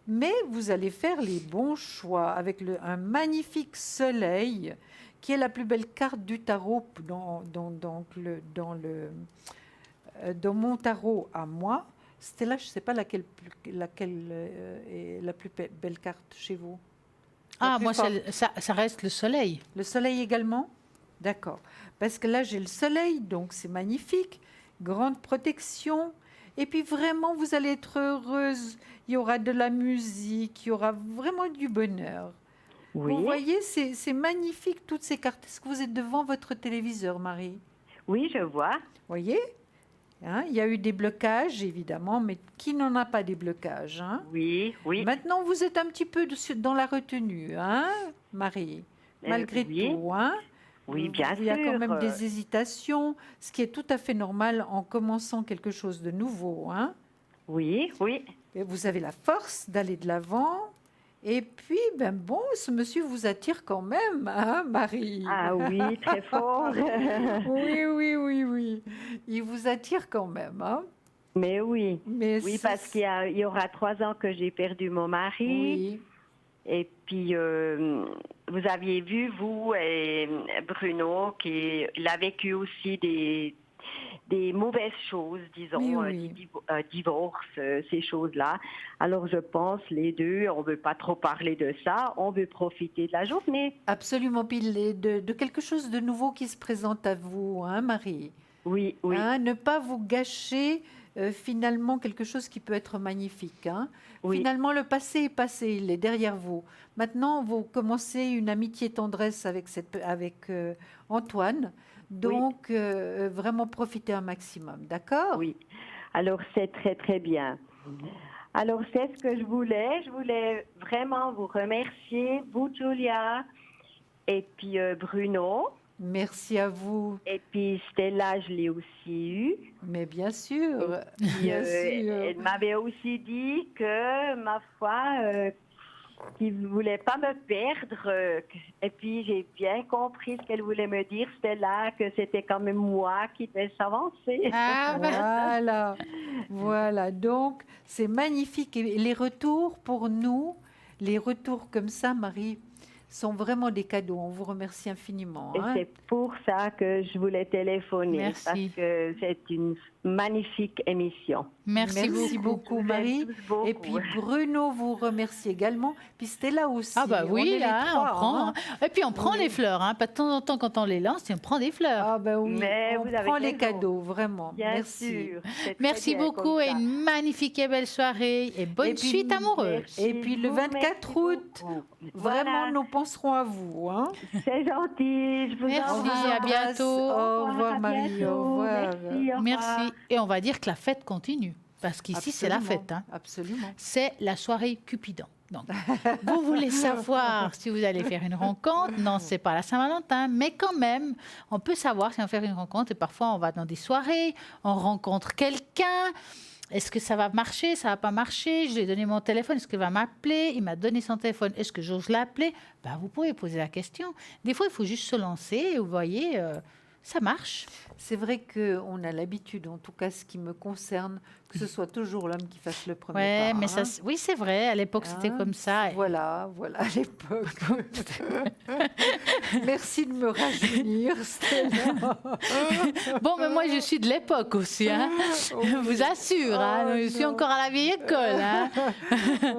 mais vous allez faire les bons choix avec un magnifique soleil qui est la plus belle carte du tarot dans mon tarot à moi. Stella, je ne sais pas laquelle est la plus belle carte chez vous. La Ah, plus moi, forte. ça reste le soleil. Le soleil également? D'accord. Parce que là, j'ai le soleil, donc c'est magnifique. Grande protection. Et puis vraiment, vous allez être heureuse. Il y aura de la musique, il y aura vraiment du bonheur. Oui, Vous voyez, c'est magnifique, toutes ces cartes. Est-ce que vous êtes devant votre téléviseur, Marie? oui, je vois. Voyez, hein, il y a eu des blocages, évidemment, mais qui n'en a pas des blocages, hein? Oui, oui. Maintenant, vous êtes un petit peu dans la retenue, hein, Marie? Malgré oui. tout, hein? Oui, bien Il y a quand sûr. même des hésitations, ce qui est tout à fait normal en commençant quelque chose de nouveau, hein? Oui, oui. Et vous avez la force d'aller de l'avant. Et puis, ben bon, ce monsieur vous attire quand même, hein, Marie? Ah oui, très fort. Oui. Il vous attire quand même, hein? Mais oui. Mais Oui, parce qu'il y aura 3 ans que j'ai perdu mon mari. Oui, Et puis, vous aviez vu, vous et Bruno, qu'il a vécu aussi des mauvaises choses, disons, Oui. divorce, ces choses-là. Alors, je pense, les deux, on ne veut pas trop parler de ça, on veut profiter de la journée. absolument. Puis de quelque chose de nouveau qui se présente à vous, hein, Marie? Oui, oui. Hein, ne pas vous gâcher finalement quelque chose qui peut être magnifique. Hein. Oui. Finalement, le passé est passé, il est derrière vous. Maintenant, vous commencez une amitié tendresse avec Antoine. Donc, vraiment profitez un maximum, d'accord? Oui. Alors, c'est très, très bien. Alors, c'est ce que je voulais. Je voulais vraiment vous remercier, vous, Julia, et puis Bruno. Merci à vous. Et puis Stella, je l'ai aussi eue. Mais bien sûr, Puis, bien sûr. elle m'avait aussi dit que, ma foi, qu'il ne voulait pas me perdre. Et puis, j'ai bien compris ce qu'elle voulait me dire, Stella, que c'était quand même moi qui devais s'avancer. Ah, bah, Voilà. Donc, c'est magnifique. Et les retours pour nous, les retours comme ça, Marie, sont vraiment des cadeaux. On vous remercie infiniment. Et Hein. c'est pour ça que je voulais téléphoner. Merci. Parce que c'est une magnifique émission. merci beaucoup, Vous êtes Marie. tous beaucoup. Et puis Bruno vous remercie également. Puis Stella aussi. Ah bah On est oui, les là, trois, on prend. hein. Et puis on prend Oui. les fleurs, hein. Pas de temps en temps quand on les lance, on prend des fleurs. Ah ben oui, Mais on vous avez prend les raison. cadeaux, vraiment. Bien Merci. sûr. c'est très Merci bien beaucoup comme et ça. une magnifique et belle soirée et bonne Et puis, suite amoureuse. Merci Et puis le vous, 24 merci août, beaucoup. Vraiment, Voilà, nous penserons à vous. Hein. c'est gentil. Je vous Merci, embrasse. à bientôt. Au revoir, à Marie. bientôt. Au revoir. Merci, au Merci. revoir. Et on va dire que la fête continue. Parce qu'ici, c'est la Absolument, fête. Hein. Absolument. C'est la soirée Cupidon. Donc, vous voulez savoir si vous allez faire une rencontre? Non, c'est pas la Saint-Valentin, mais quand même, on peut savoir si on fait une rencontre. Et parfois, on va dans des soirées, on rencontre quelqu'un. Est-ce que ça va marcher? Ça va pas marcher? Je lui ai donné mon téléphone. Est-ce qu'il va m'appeler? Il m'a donné son téléphone. Est-ce que j'ose l'appeler? Ben, vous pouvez poser la question. Des fois, il faut juste se lancer. Et vous voyez, ça marche. C'est vrai qu'on a l'habitude, en tout cas ce qui me concerne, que ce soit toujours l'homme qui fasse le premier Ouais, pas. mais hein. ça, oui, c'est vrai. À l'époque, c'était Hein, comme ça. Voilà, à l'époque. Merci de me rajeunir, Stella. Bon, mais moi, je suis de l'époque aussi. Hein. Je vous assure, hein, Oh, je suis non. encore à la vieille école. Hein.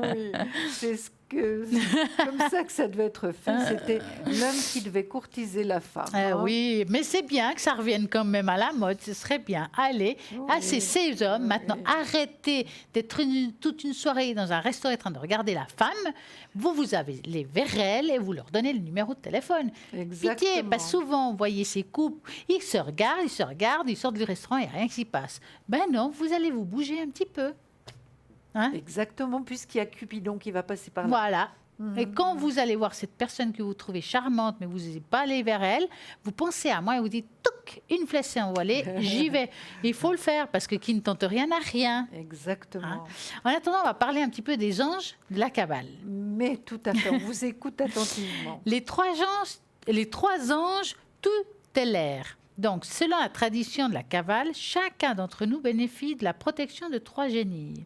Oui, c'est comme ça que ça devait être fait. C'était l'homme qui devait courtiser la femme. hein. Oui, mais c'est bien que ça revienne quand même à la mode. Ce serait bien. Allez, assez ces hommes. Maintenant, arrêtez d'être toute une soirée dans un restaurant en train de regarder la femme. Vous avez les VRL et vous leur donnez le numéro de téléphone. Pitié, Exactement. parce que souvent, vous voyez ces couples, ils se regardent, ils sortent du restaurant et rien qui s'y passe. Ben non, vous allez vous bouger un petit peu. Hein? Exactement, puisqu'il y a Cupidon qui va passer par là. Voilà. Et quand vous allez voir cette personne que vous trouvez charmante, mais vous n'osez pas aller vers elle, vous pensez à moi et vous dites, touc, une flèche s'est envolée, j'y vais. Il faut le faire parce que qui ne tente rien n'a rien. Exactement. En attendant, on va parler un petit peu des anges de la Kabbale. Mais tout à fait, on vous écoute attentivement. Les trois anges tutélaires. Donc, selon la tradition de la Kabbale, chacun d'entre nous bénéficie de la protection de trois génies.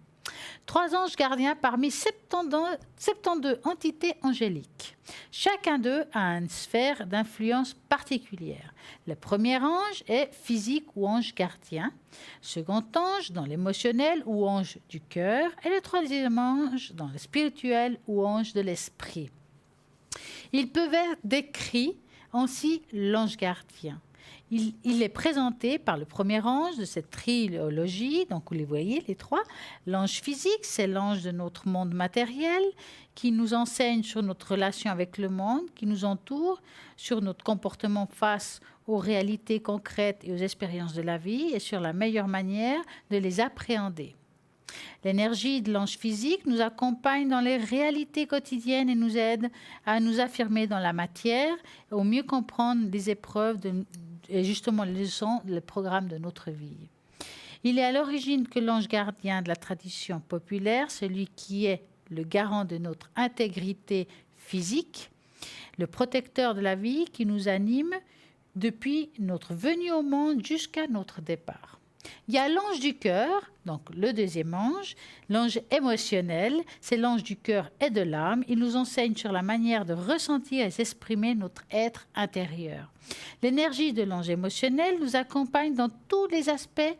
Trois anges gardiens parmi 72 entités angéliques. Chacun d'eux a une sphère d'influence particulière. Le premier ange est physique ou ange gardien. Second ange dans l'émotionnel ou ange du cœur. Et le troisième ange dans le spirituel ou ange de l'esprit. Ils peuvent être décrits ainsi l'ange gardien. Il est présenté par le premier ange de cette trilogie, donc vous les voyez, les trois. L'ange physique, c'est l'ange de notre monde matériel qui nous enseigne sur notre relation avec le monde, qui nous entoure, sur notre comportement face aux réalités concrètes et aux expériences de la vie et sur la meilleure manière de les appréhender. L'énergie de l'ange physique nous accompagne dans les réalités quotidiennes et nous aide à nous affirmer dans la matière, et au mieux comprendre les épreuves et justement les leçons, le programme de notre vie. Il est à l'origine que l'ange gardien de la tradition populaire, celui qui est le garant de notre intégrité physique, le protecteur de la vie qui nous anime depuis notre venue au monde jusqu'à notre départ. Il y a l'ange du cœur, donc le deuxième ange, l'ange émotionnel, c'est l'ange du cœur et de l'âme. Il nous enseigne sur la manière de ressentir et s'exprimer notre être intérieur. L'énergie de l'ange émotionnel nous accompagne dans tous les aspects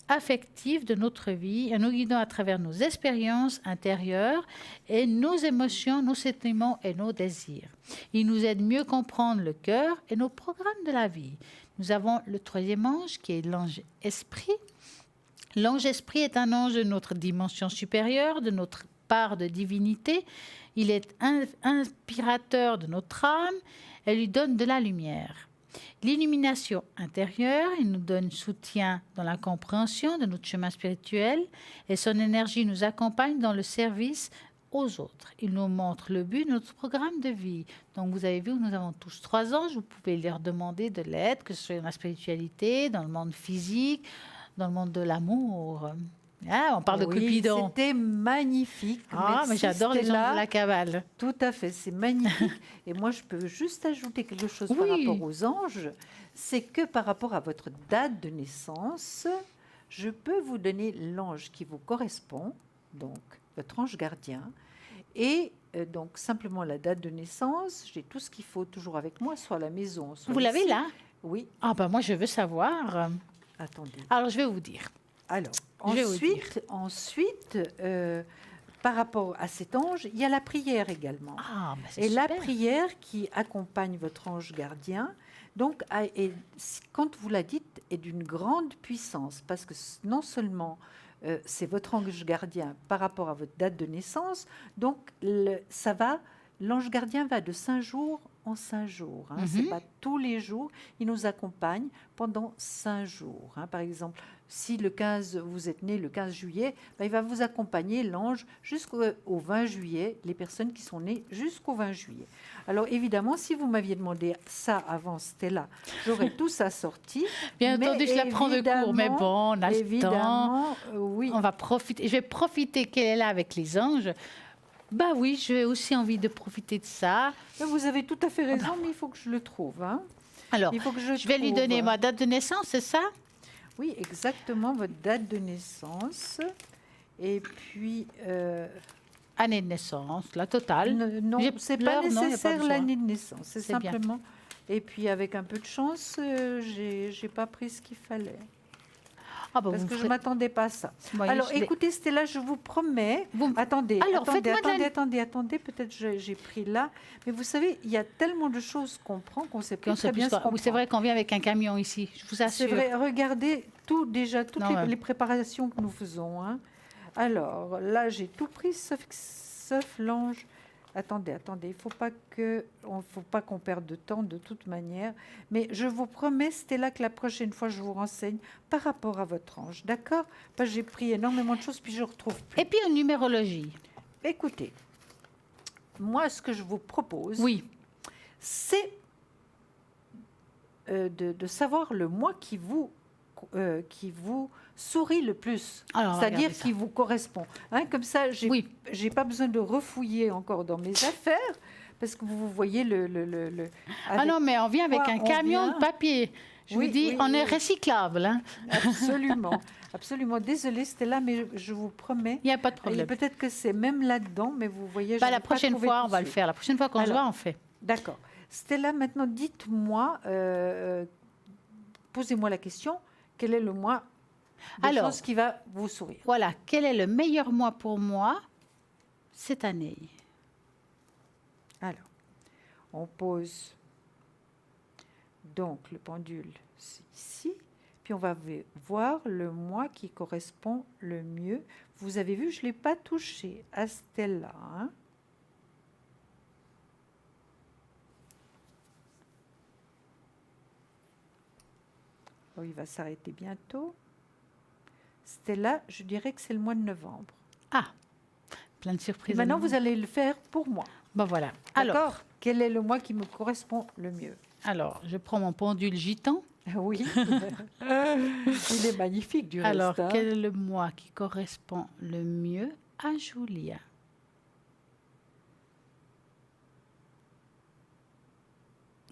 affectifs de notre vie en nous guidant à travers nos expériences intérieures et nos émotions, nos sentiments et nos désirs. Il nous aide mieux comprendre le cœur et nos programmes de la vie. Nous avons le troisième ange qui est l'ange esprit. L'ange esprit est un ange de notre dimension supérieure, de notre part de divinité. Il est inspirateur de notre âme et lui donne de la lumière. L'illumination intérieure, il nous donne soutien dans la compréhension de notre chemin spirituel et son énergie nous accompagne dans le service aux autres. Il nous montre le but de notre programme de vie. Donc vous avez vu, nous avons tous trois anges, vous pouvez leur demander de l'aide, que ce soit dans la spiritualité, dans le monde physique, dans le monde de l'amour. Ah, on parle de Cupidon. C'était magnifique. Ah, mais j'adore les anges de la Kabbale. Tout à fait, c'est magnifique. Et moi, je peux juste ajouter quelque chose par rapport aux anges. C'est que par rapport à votre date de naissance, je peux vous donner l'ange qui vous correspond, donc votre ange gardien. Et donc, simplement la date de naissance, j'ai tout ce qu'il faut toujours avec moi, soit à la maison, soit Vous l'avez là? Oui. Ah, ben moi, je veux savoir. Attendez. Alors, je vais vous dire. Alors, ensuite, par rapport à cet ange, il y a la prière également. Ah, ben c'est et super. la prière qui accompagne votre ange gardien, donc, quand vous la dites, est d'une grande puissance, parce que non seulement c'est votre ange gardien par rapport à votre date de naissance, donc l'ange gardien va de 5 jours en 5 jours. C'est pas tous les jours, il nous accompagne pendant 5 jours. Par exemple, si vous êtes né le 15 juillet, il va vous accompagner, l'ange, jusqu'au 20 juillet, les personnes qui sont nées jusqu'au 20 juillet. Alors évidemment, si vous m'aviez demandé ça avant Stella, j'aurais tout ça sorti. Bien entendu, je la prends de court, mais bon, on a le temps. Oui. On va profiter. Je vais profiter qu'elle est là avec les anges. Bah oui, j'ai aussi envie de profiter de ça. Vous avez tout à fait raison, mais il faut que je le trouve. Alors, il faut que je vais lui donner ma date de naissance, c'est ça? Oui, exactement, votre date de naissance. Et puis... année de naissance, la totale. Non, c'est pas nécessaire l'année de naissance. C'est simplement... Bien. Et puis, avec un peu de chance, j'ai pas pris ce qu'il fallait. Ah bah parce que je ne m'attendais pas à ça. Oui, alors, écoutez, Stella, je vous promets... Attendez, peut-être j'ai pris là. Mais vous savez, il y a tellement de choses qu'on prend qu'on ne sait plus très bien ce qu'on prend. C'est vrai qu'on vient avec un camion ici, je vous assure. C'est vrai, regardez toutes les préparations que nous faisons. Alors, là, j'ai tout pris, sauf l'ange. Attendez, il ne faut pas qu'on perde de temps de toute manière. Mais je vous promets, Stella, que la prochaine fois, je vous renseigne par rapport à votre ange. D'accord? Parce que j'ai pris énormément de choses, puis je ne retrouve plus. Et puis, en numérologie. Écoutez, moi, ce que je vous propose, Oui. c'est de savoir le mois qui vous sourit le plus, Alors, c'est-à-dire regardez ça. qui vous correspond. Hein, comme ça, Oui. j'ai pas besoin de refouiller encore dans mes affaires, parce que vous voyez Ah non, mais on vient avec quoi un on camion vient de papier. Je Oui, vous dis, oui, on est oui. recyclable. Hein. Absolument, absolument. Désolée, Stella, mais je vous promets. Il n'y a pas de Et problème. peut-être que c'est même là-dedans, mais vous voyez, Bah, la j'arrive pas à prochaine trouver fois, tout on va de le suite. faire. La prochaine fois qu'on se Alors, voit, on fait. D'accord. Stella, maintenant, dites-moi, posez-moi la question, quel est le mois de Alors, choses qui va vous sourire? Voilà, quel est le meilleur mois pour moi cette année? Alors, on pose donc le pendule ici, puis on va voir le mois qui correspond le mieux. Vous avez vu, je ne l'ai pas touché à Stella. Hein? Oh, il va s'arrêter bientôt. Stella, je dirais que c'est le mois de novembre. Ah, plein de Et surprises. maintenant, vous allez le faire pour moi. Ben voilà. D'accord? Quel est le mois qui me correspond le mieux? Alors, je prends mon pendule gitan. Oui. Il est magnifique du Alors, reste. Hein? quel est le mois qui correspond le mieux à Julia?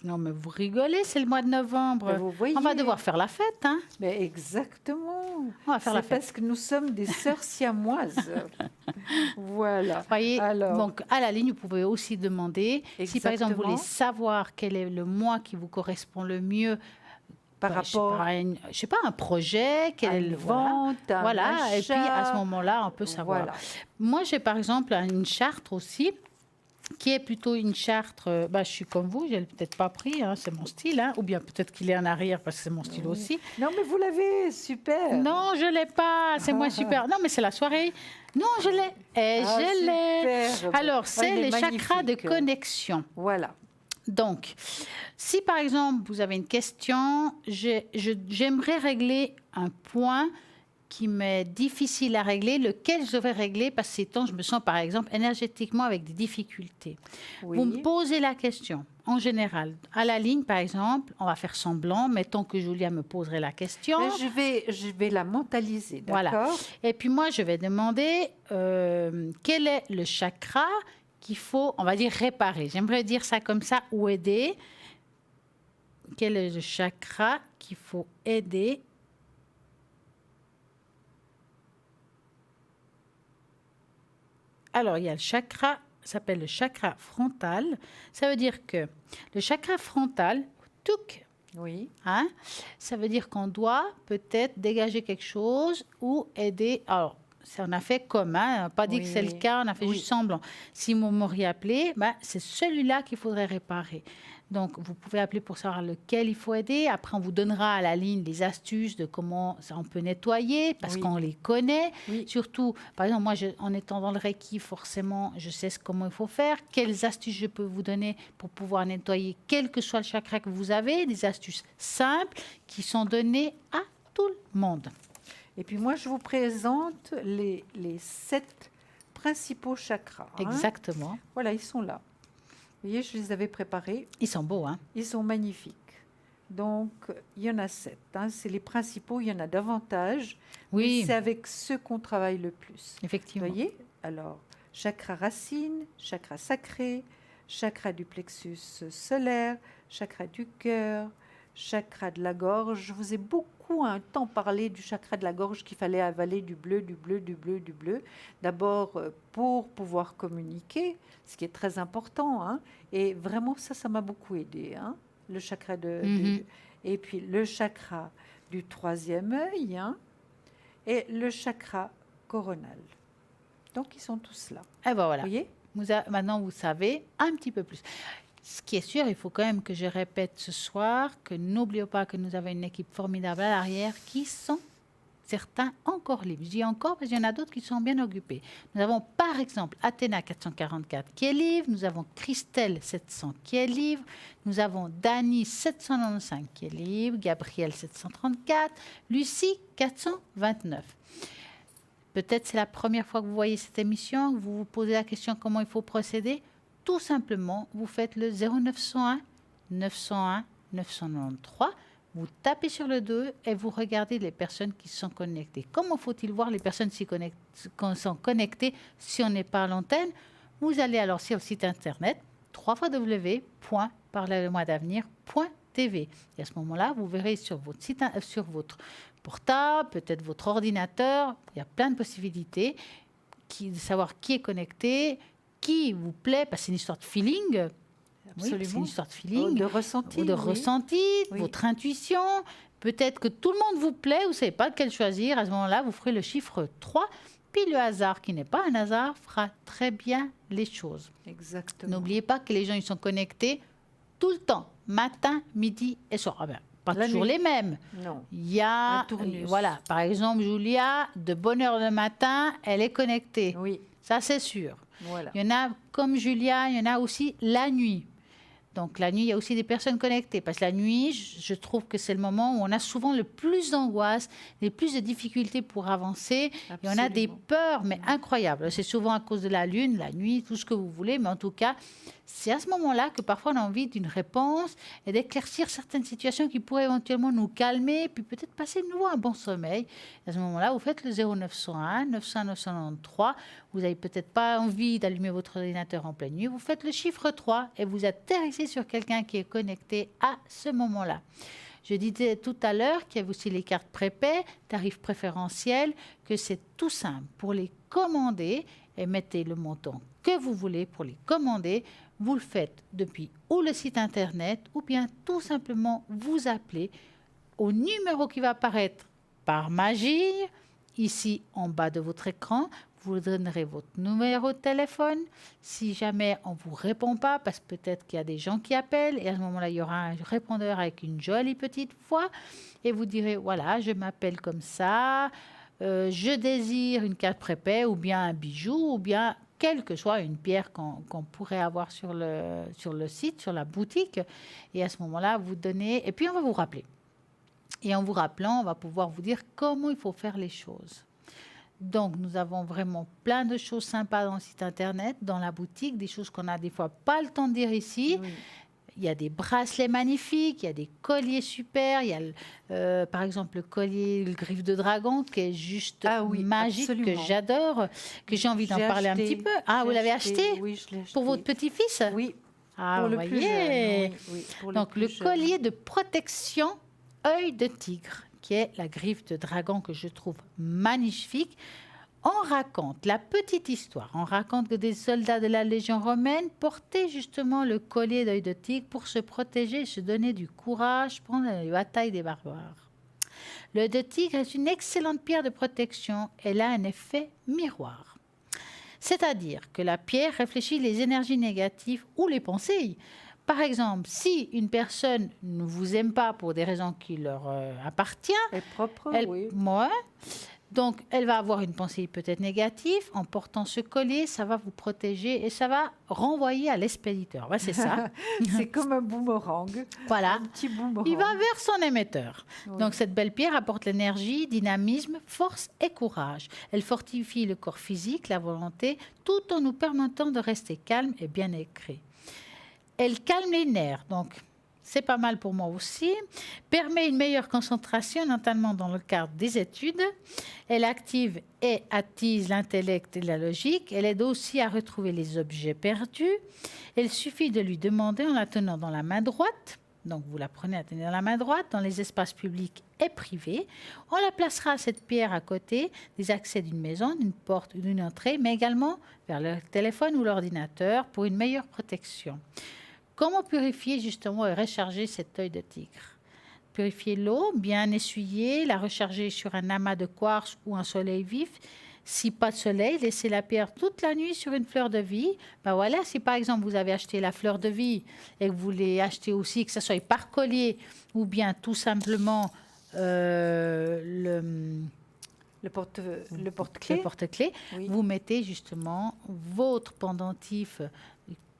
Non, mais vous rigolez, c'est le mois de novembre. Ben, vous voyez. On va devoir faire la fête, hein? Mais exactement. On va faire la C'est fête. parce que nous sommes des sœurs siamoises. Voilà. Voyez, Alors, donc à la ligne, vous pouvez aussi demander si par exemple vous voulez Exactement. savoir quel est le mois qui vous correspond le mieux par bah, rapport je sais pas, un projet, quel à est une le vente, à un voilà, et puis à achat. ce moment-là, on peut savoir. Voilà. Moi, j'ai par exemple une charte aussi, qui est plutôt une charte. Je suis comme vous, je l'ai peut-être pas pris, hein, c'est mon style, hein, ou bien peut-être qu'il est en arrière parce que c'est mon style aussi. Non, mais vous l'avez, super. Non, je l'ai pas, c'est moi super. Non, mais c'est la soirée. Non, je l'ai. Et Ah, je l'ai. superbe. Alors, Ah, c'est il est les chakras de magnifique. connexion. Voilà. Donc, si par exemple vous avez une question, j'aimerais régler un point qui m'est difficile à régler, lequel je vais régler parce que ces temps, je me sens par exemple énergétiquement avec des difficultés. Oui. Vous me posez la question, en général, à la ligne par exemple, on va faire semblant, mettons que Julia me poserait la question. Mais je vais la mentaliser, Voilà. d'accord? Et puis moi, je vais demander quel est le chakra qu'il faut, on va dire, réparer. J'aimerais dire ça comme ça, ou aider. Quel est le chakra qu'il faut aider? Alors, il y a le chakra, ça s'appelle le chakra frontal. Ça veut dire que le chakra frontal, touc, Oui. hein, ça veut dire qu'on doit peut-être dégager quelque chose ou aider. Alors, ça, on a fait comme, hein, on n'a pas dit que c'est le Oui. cas, on a fait Oui. juste semblant. Si vous m'auriez appelé, c'est celui-là qu'il faudrait réparer. Donc, vous pouvez appeler pour savoir lequel il faut aider. Après, on vous donnera à la ligne des astuces de comment on peut nettoyer, parce Oui. qu'on les connaît. Oui. Surtout, par exemple, moi, en étant dans le Reiki, forcément, je sais comment il faut faire. Quelles astuces je peux vous donner pour pouvoir nettoyer, quel que soit le chakra que vous avez. Des astuces simples qui sont données à tout le monde. Et puis moi, je vous présente les 7 principaux chakras. Hein. Exactement. Voilà, ils sont là. Vous voyez, je les avais préparés. Ils sont beaux, hein? Ils sont magnifiques. Donc, il y en a 7. Hein. C'est les principaux, il y en a davantage. Oui, Mais c'est avec ceux qu'on travaille le plus. Vous effectivement. voyez? Alors, chakra racine, chakra sacré, chakra du plexus solaire, chakra du cœur, chakra de la gorge. Je vous ai beaucoup un temps parlé du chakra de la gorge qu'il fallait avaler du bleu, du bleu, du bleu, du bleu. D'abord pour pouvoir communiquer, ce qui est très important. Hein. Et vraiment, ça m'a beaucoup aidé. Hein, le chakra et puis le chakra du troisième œil hein, et le chakra coronal. Donc, ils sont tous là. Et ben voilà. Vous voyez? Maintenant, vous savez un petit peu plus. Ce qui est sûr, il faut quand même que je répète ce soir que n'oublions pas que nous avons une équipe formidable à l'arrière qui sont certains encore libres. Je dis encore parce qu'il y en a d'autres qui sont bien occupés. Nous avons par exemple Athéna 444 qui est libre, nous avons Christelle 700 qui est libre, nous avons Dani 795 qui est libre, Gabriel 734, Lucie 429. Peut-être c'est la première fois que vous voyez cette émission, vous vous posez la question comment il faut procéder. tout simplement, vous faites le 0901 901 993. Vous tapez sur le 2 et vous regardez les personnes qui sont connectées. Comment faut-il voir les personnes qui sont connectées si on n'est pas à l'antenne? Vous allez alors sur le site internet www.parlerlemois-d'avenir.tv. Et à ce moment-là, vous verrez sur votre site, sur votre portable, peut-être votre ordinateur, il y a plein de possibilités de savoir qui est connecté, qui vous plaît, parce que c'est une histoire de feeling. Absolument. Oui, c'est une histoire de feeling. De ressenti. De oui. ressenti, Oui. votre intuition. Peut-être que tout le monde vous plaît, vous ne savez pas lequel choisir. À ce moment-là, vous ferez le chiffre 3. Puis le hasard, qui n'est pas un hasard, fera très bien les choses. Exactement. N'oubliez pas que les gens ils sont connectés tout le temps, matin, midi et soir. Ah ben, pas La toujours nuit. les mêmes. Non. Il y a, Un tournus. voilà, par exemple, Julia, de bonne heure le matin, elle est connectée. Oui, Ça, c'est sûr. voilà. Il y en a, comme Julia, il y en a aussi la nuit. Donc, la nuit, il y a aussi des personnes connectées. Parce que la nuit, je trouve que c'est le moment où on a souvent le plus d'angoisse, les plus de difficultés pour avancer. Et on a des Absolument. peurs, mais incroyables. C'est souvent à cause de la lune, la nuit, tout ce que vous voulez. Mais en tout cas, c'est à ce moment-là que parfois on a envie d'une réponse et d'éclaircir certaines situations qui pourraient éventuellement nous calmer, puis peut-être passer de nouveau un bon sommeil. À ce moment-là, vous faites le 0901 900 993. Vous n'avez peut-être pas envie d'allumer votre ordinateur en pleine nuit. Vous faites le chiffre 3 et vous atterrissez sur quelqu'un qui est connecté à ce moment-là. Je disais tout à l'heure qu'il y a aussi les cartes prépaies, tarifs préférentiels, que c'est tout simple. Pour les commander, et mettez le montant que vous voulez pour les commander, vous le faites depuis ou le site internet ou bien tout simplement vous appelez au numéro qui va apparaître par magie, ici en bas de votre écran. Vous donnerez votre numéro de téléphone. Si jamais on ne vous répond pas, parce que peut-être qu'il y a des gens qui appellent, et à ce moment-là, il y aura un répondeur avec une jolie petite voix, et vous direz, voilà, je m'appelle comme ça, je désire une carte prépay, ou bien un bijou, ou bien quelle que soit une pierre qu'on pourrait avoir sur le site, sur la boutique. Et à ce moment-là, vous donnez, et puis on va vous rappeler. Et en vous rappelant, on va pouvoir vous dire comment il faut faire les choses. Donc, nous avons vraiment plein de choses sympas dans le site internet, dans la boutique, des choses qu'on n'a des fois pas le temps de dire ici. Oui. Il y a des bracelets magnifiques, il y a des colliers super, il y a par exemple le collier, le griffe de dragon qui est juste magique, absolument. que j'adore, que j'ai envie d'en parler un petit peu. Ah, vous l'avez acheté? Oui, je l'ai acheté. Pour votre petit-fils? Oui, Ah, pour vous le plus voyez. jeune. Oui, pour Donc, plus le jeune. collier de protection œil de tigre, qui est la griffe de dragon que je trouve magnifique. On raconte la petite histoire. On raconte que des soldats de la Légion romaine portaient justement le collier d'œil de tigre pour se protéger et se donner du courage pendant les batailles des barbares. L'œil de tigre est une excellente pierre de protection. Elle a un effet miroir. C'est-à-dire que la pierre réfléchit les énergies négatives ou les pensées. Par exemple, si une personne ne vous aime pas pour des raisons qui leur appartiennent, Elle est propre, oui. donc elle va avoir une pensée peut-être négative. En portant ce collier, ça va vous protéger et ça va renvoyer à l'expéditeur. Ouais, c'est ça. C'est comme un boomerang. Voilà. Un petit boomerang. Il va vers son émetteur. Oui. Donc cette belle pierre apporte l'énergie, dynamisme, force et courage. Elle fortifie le corps physique, la volonté, tout en nous permettant de rester calme et bien ancré. Elle calme les nerfs, donc c'est pas mal pour moi aussi. Permet une meilleure concentration, notamment dans le cadre des études. Elle active et attise l'intellect et la logique. Elle aide aussi à retrouver les objets perdus. Il suffit de lui demander en la tenant dans la main droite. Donc vous la prenez à tenir dans la main droite dans les espaces publics et privés. On la placera, cette pierre, à côté des accès d'une maison, d'une porte ou d'une entrée, mais également vers le téléphone ou l'ordinateur pour une meilleure protection. Comment purifier justement et recharger cet œil de tigre? Purifier l'eau, bien essuyer, la recharger sur un amas de quartz ou un soleil vif. Si pas de soleil, laissez la pierre toute la nuit sur une fleur de vie. Ben voilà, si par exemple vous avez acheté la fleur de vie et que vous voulez acheter aussi, que ce soit par collier ou bien tout simplement le porte-clés, Oui. vous mettez justement votre pendentif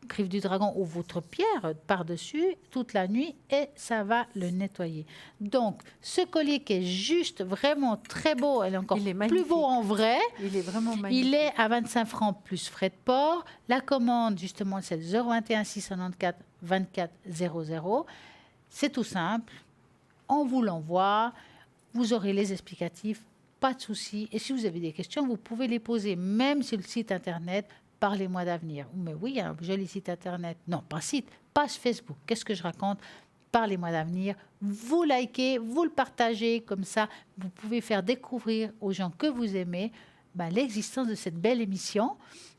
griffe du dragon ou votre pierre par-dessus toute la nuit et ça va le nettoyer. Donc, ce collier qui est juste vraiment très beau, elle est encore Il est plus magnifique. beau en vrai. Il est vraiment magnifique. Il est à 25 francs plus frais de port. La commande, justement, c'est 021 694 24 00. C'est tout simple. On vous l'envoie. Vous aurez les explicatifs. Pas de souci. Et si vous avez des questions, vous pouvez les poser même sur le site internet. Parlez-moi d'avenir. Mais oui, il y a un joli site internet. Non, pas site, page Facebook. Qu'est-ce que je raconte? Parlez-moi d'avenir. Vous likez, vous le partagez. Comme ça, vous pouvez faire découvrir aux gens que vous aimez l'existence de cette belle émission.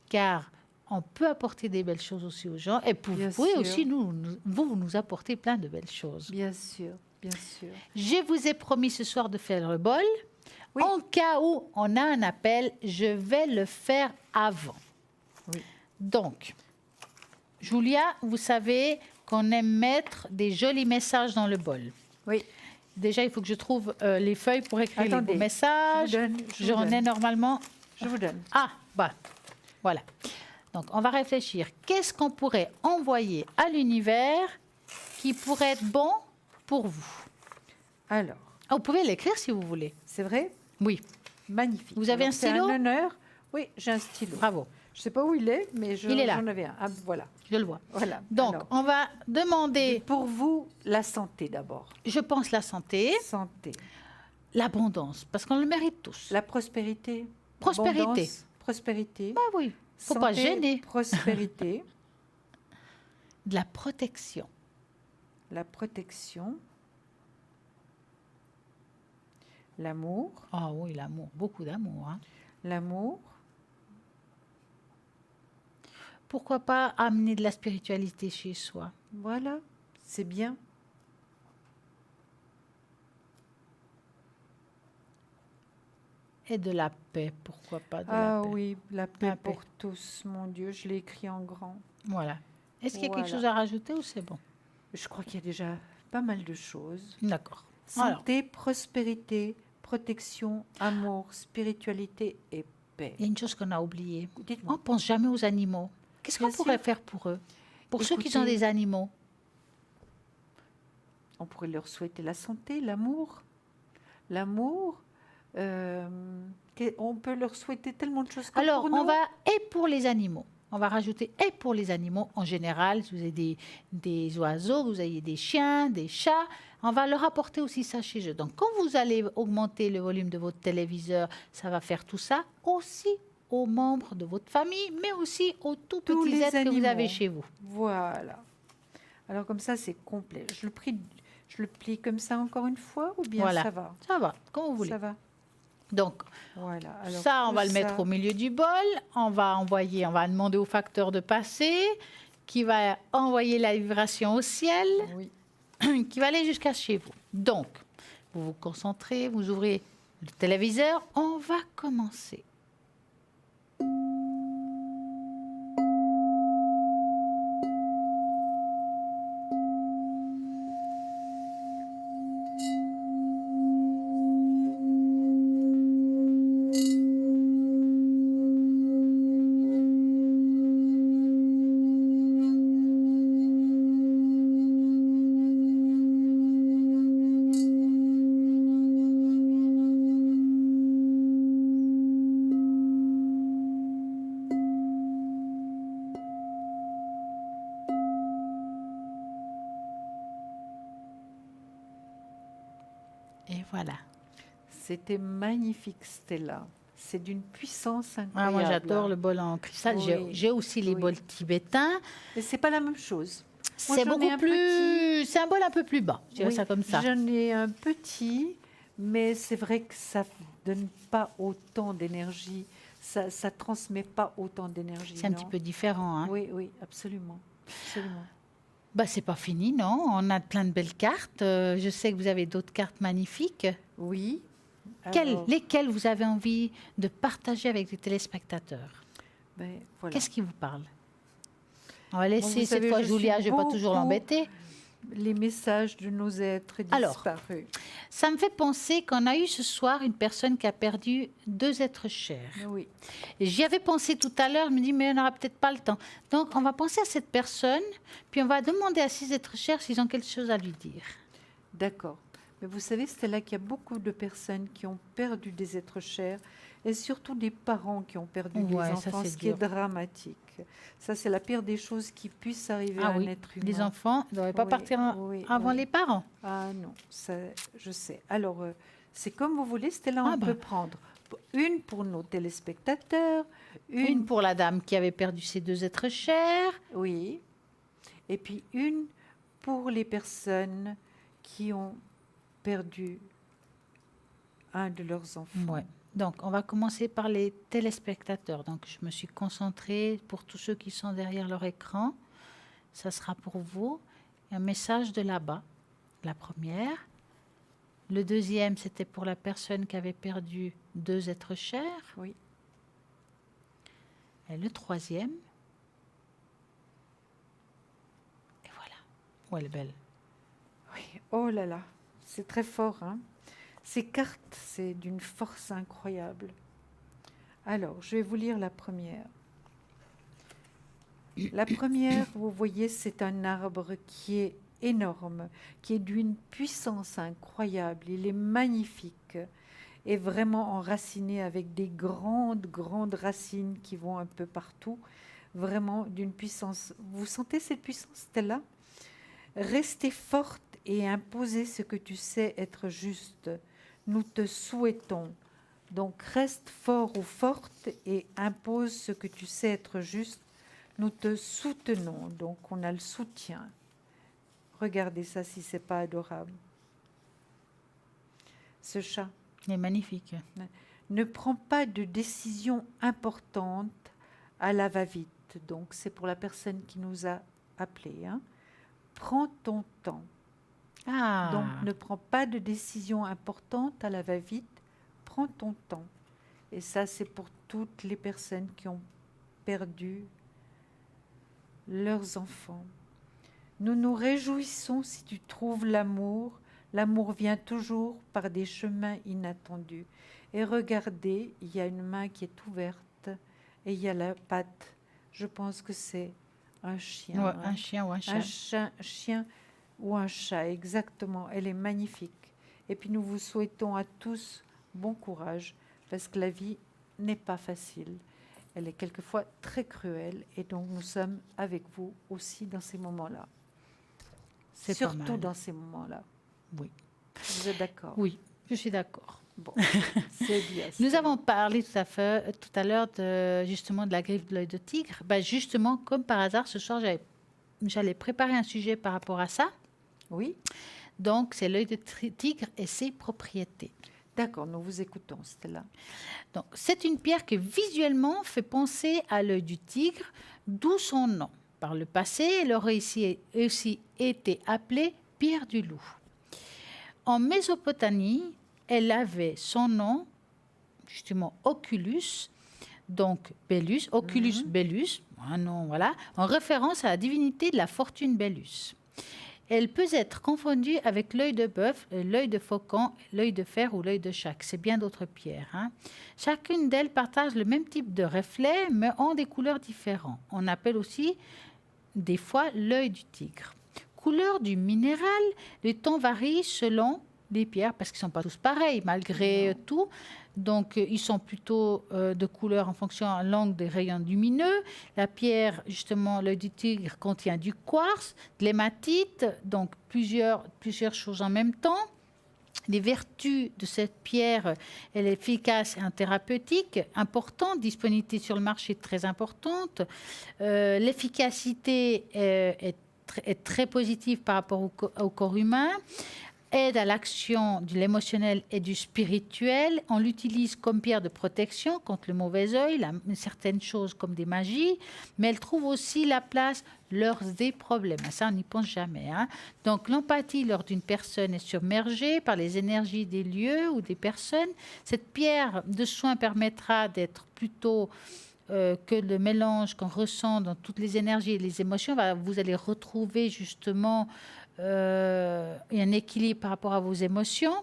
Car on peut apporter des belles choses aussi aux gens. Et vous Bien pouvez sûr. aussi vous nous apporter plein de belles choses. Bien sûr, bien sûr. Je vous ai promis ce soir de faire le bol. Oui. En cas où on a un appel, je vais le faire avant. Oui. Donc, Julia, vous savez qu'on aime mettre des jolis messages dans le bol. Oui. Déjà, il faut que je trouve les feuilles pour écrire les Attendez, beaux messages. je vous J'en ai donne. normalement. Je vous donne. Ah, voilà. Donc, on va réfléchir. Qu'est-ce qu'on pourrait envoyer à l'univers qui pourrait être bon pour vous? Alors, Vous pouvez l'écrire si vous voulez. c'est vrai? Oui, Magnifique. Vous avez Alors, un stylo? C'est un honneur. Oui, j'ai un stylo. bravo. Je ne sais pas où il est, mais Il est là. j'en avais un. Ah, voilà. Je le vois. Voilà. Donc, Alors, on va demander, pour vous, la santé d'abord. je pense, la santé, Santé. l'abondance, parce qu'on le mérite tous. La prospérité. Prospérité. Abondance, prospérité. Ah oui, faut pas Santé, gêner. Prospérité. De la protection. La protection. L'amour. Ah oui, l'amour, beaucoup d'amour. Hein. L'amour. Pourquoi pas amener de la spiritualité chez soi? Voilà. C'est bien. Et de la paix, pourquoi pas de Ah la paix? oui, la paix La paix. pour tous, mon Dieu. Je l'ai écrit en grand. Voilà. Est-ce qu'il y a quelque Voilà. chose à rajouter ou c'est bon? Je crois qu'il y a déjà pas mal de choses. D'accord. Alors, Santé, prospérité, protection, amour, spiritualité et paix. il y a une chose qu'on a oubliée. On Dites-moi. ne pense jamais aux animaux. Qu'est-ce qu'on Bien pourrait sûr. faire pour eux? Pour ceux qui Écoutez, ont des animaux. On pourrait leur souhaiter la santé, l'amour. L'amour. On peut leur souhaiter tellement de choses. Comme Alors, pour on nous. va et pour les animaux. On va rajouter et pour les animaux en général. Si vous avez des oiseaux, vous avez des chiens, des chats, on va leur apporter aussi ça chez eux. Donc, quand vous allez augmenter le volume de votre téléviseur, ça va faire tout ça aussi aux membres de votre famille, mais aussi aux tout Tous petits les êtres que vous avez animaux. chez vous. Voilà. Alors comme ça, c'est complet. Je le plie comme ça encore une fois ou bien Voilà. ça va? Ça va, comme vous voulez. Ça va. Donc, Voilà. Alors, ça, on tout va le mettre ça- au milieu du bol. On va demander au facteur de passer, qui va envoyer la vibration au ciel, Oui. qui va aller jusqu'à chez vous. Donc, vous vous concentrez, vous ouvrez le téléviseur. On va commencer. Et voilà. C'était magnifique, Stella. C'est d'une puissance Ah, incroyable. moi, j'adore le bol en cristal. Oui. J'ai aussi les Oui. bols tibétains. Mais c'est pas la même chose. Moi, C'est j'en ai beaucoup un plus. C'est un bol un peu plus bas. Je dirais Oui, ça comme ça. J'en ai un petit, mais c'est vrai que ça donne pas autant d'énergie. Ça transmet pas autant d'énergie. C'est un non? petit peu différent. Hein. Oui, oui, absolument. Absolument. Bah, c'est pas fini, non. On a plein de belles cartes. Je sais que vous avez d'autres cartes magnifiques. Oui. Quelles- Alors, lesquelles vous avez envie de partager avec les téléspectateurs? ben, voilà. Qu'est-ce qui vous parle? On va laisser vous cette savez, fois je Julia, suis je ne vais pas toujours beaucoup- l'embêter. les messages de nos êtres Alors, disparus. Ça me fait penser qu'on a eu ce soir une personne qui a perdu 2 êtres chers. Oui, Et j'y avais pensé tout à l'heure, je me dis, mais on n'aura peut-être pas le temps. Donc, on va penser à cette personne, puis on va demander à ces êtres chers s'ils ont quelque chose à lui dire. d'accord. Mais vous savez, Stella, qu'il y a beaucoup de personnes qui ont perdu des êtres chers et surtout des parents qui ont perdu Ouais, des ça, enfants, c'est ce qui est dur. dramatique. Ça, c'est la pire des choses qui puissent arriver Ah à oui, un être humain. les enfants ne devraient pas Oui, partir oui, avant oui. les parents. Ah non, ça, je sais. Alors, c'est comme vous voulez, Stella, Ah on bah. peut prendre une pour nos téléspectateurs, Une pour la dame qui avait perdu ses 2 êtres chers. oui, et puis une pour les personnes qui ont perdu un de leurs enfants. Ouais. Donc, on va commencer par les téléspectateurs. Donc, je me suis concentrée pour tous ceux qui sont derrière leur écran. Ça sera pour vous. Un message de là-bas, la première. Le deuxième, c'était pour la personne qui avait perdu 2 êtres chers. Oui. Et le troisième. Et voilà. Oh, elle est belle. Oui, oh là là, c'est très fort, hein. Ces cartes, c'est d'une force incroyable. Alors, je vais vous lire la première. La première, vous voyez, c'est un arbre qui est énorme, qui est d'une puissance incroyable. Il est magnifique et vraiment enraciné avec des grandes, grandes racines qui vont un peu partout. Vraiment d'une puissance. Vous sentez cette puissance, Stella ? Restez forte et imposez ce que tu sais être juste. Nous te souhaitons. Donc reste fort ou forte et impose ce que tu sais être juste. Nous te soutenons. Donc on a le soutien. Regardez ça si c'est pas adorable. Ce chat Il est magnifique. ne prend pas de décision importante à la va-vite. Donc c'est pour la personne qui nous a appelés, hein. Prends ton temps. Ah, Donc, ne prends pas de décision importante à la va-vite. Prends ton temps. Et ça, c'est pour toutes les personnes qui ont perdu leurs enfants. Nous nous réjouissons si tu trouves l'amour. L'amour vient toujours par des chemins inattendus. Et regardez, il y a une main qui est ouverte et il y a la patte. Je pense que c'est un chien. ouais, hein. un chien ou un chat. Un chien ou un chat, exactement. Elle est magnifique. Et puis nous vous souhaitons à tous bon courage, parce que la vie n'est pas facile. Elle est quelquefois très cruelle, et donc nous sommes avec vous aussi dans ces moments-là. C'est pas Surtout mal. dans ces moments-là. Oui. Vous êtes d'accord? Oui, je suis d'accord. Bon, c'est bien. Nous avons parlé tout à l'heure justement de la griffe de l'œil de tigre. Ben justement, comme par hasard, ce soir, j'allais préparer un sujet par rapport à ça. Oui, Donc, c'est l'œil de tigre et ses propriétés. d'accord, nous vous écoutons, Stella. Donc, c'est une pierre qui visuellement fait penser à l'œil du tigre, d'où son nom. Par le passé, elle aurait aussi été appelée pierre du loup. En Mésopotamie, elle avait son nom, justement, Oculus, donc Bellus, Oculus Bellus, un nom, voilà, en référence à la divinité de la fortune Bellus. Elle peut être confondue avec l'œil de bœuf, l'œil de faucon, l'œil de fer ou l'œil de chaque. C'est bien d'autres pierres, hein. Chacune d'elles partage le même type de reflet, mais ont des couleurs différentes. On appelle aussi des fois l'œil du tigre. Couleur du minéral, les tons varient selon les pierres, parce qu'ils ne sont pas tous pareils, malgré tout. Donc, ils sont plutôt de couleur en fonction de l'angle des rayons lumineux. La pierre, justement, l'œil du tigre contient du quartz, de l'hématite, donc plusieurs choses en même temps. Les vertus de cette pierre, elle est efficace et un thérapeutique importante, disponibilité sur le marché très importante. L'efficacité est très positive par rapport au corps humain. Aide à l'action de l'émotionnel et du spirituel. On l'utilise comme pierre de protection contre le mauvais œil, certaines choses comme des magies, mais elle trouve aussi la place lors des problèmes. Ça, on n'y pense jamais, hein. Donc, l'empathie lors d'une personne est submergée par les énergies des lieux ou des personnes. Cette pierre de soin permettra d'être plutôt que le mélange qu'on ressent dans toutes les énergies et les émotions. Vous allez retrouver justement un équilibre par rapport à vos émotions.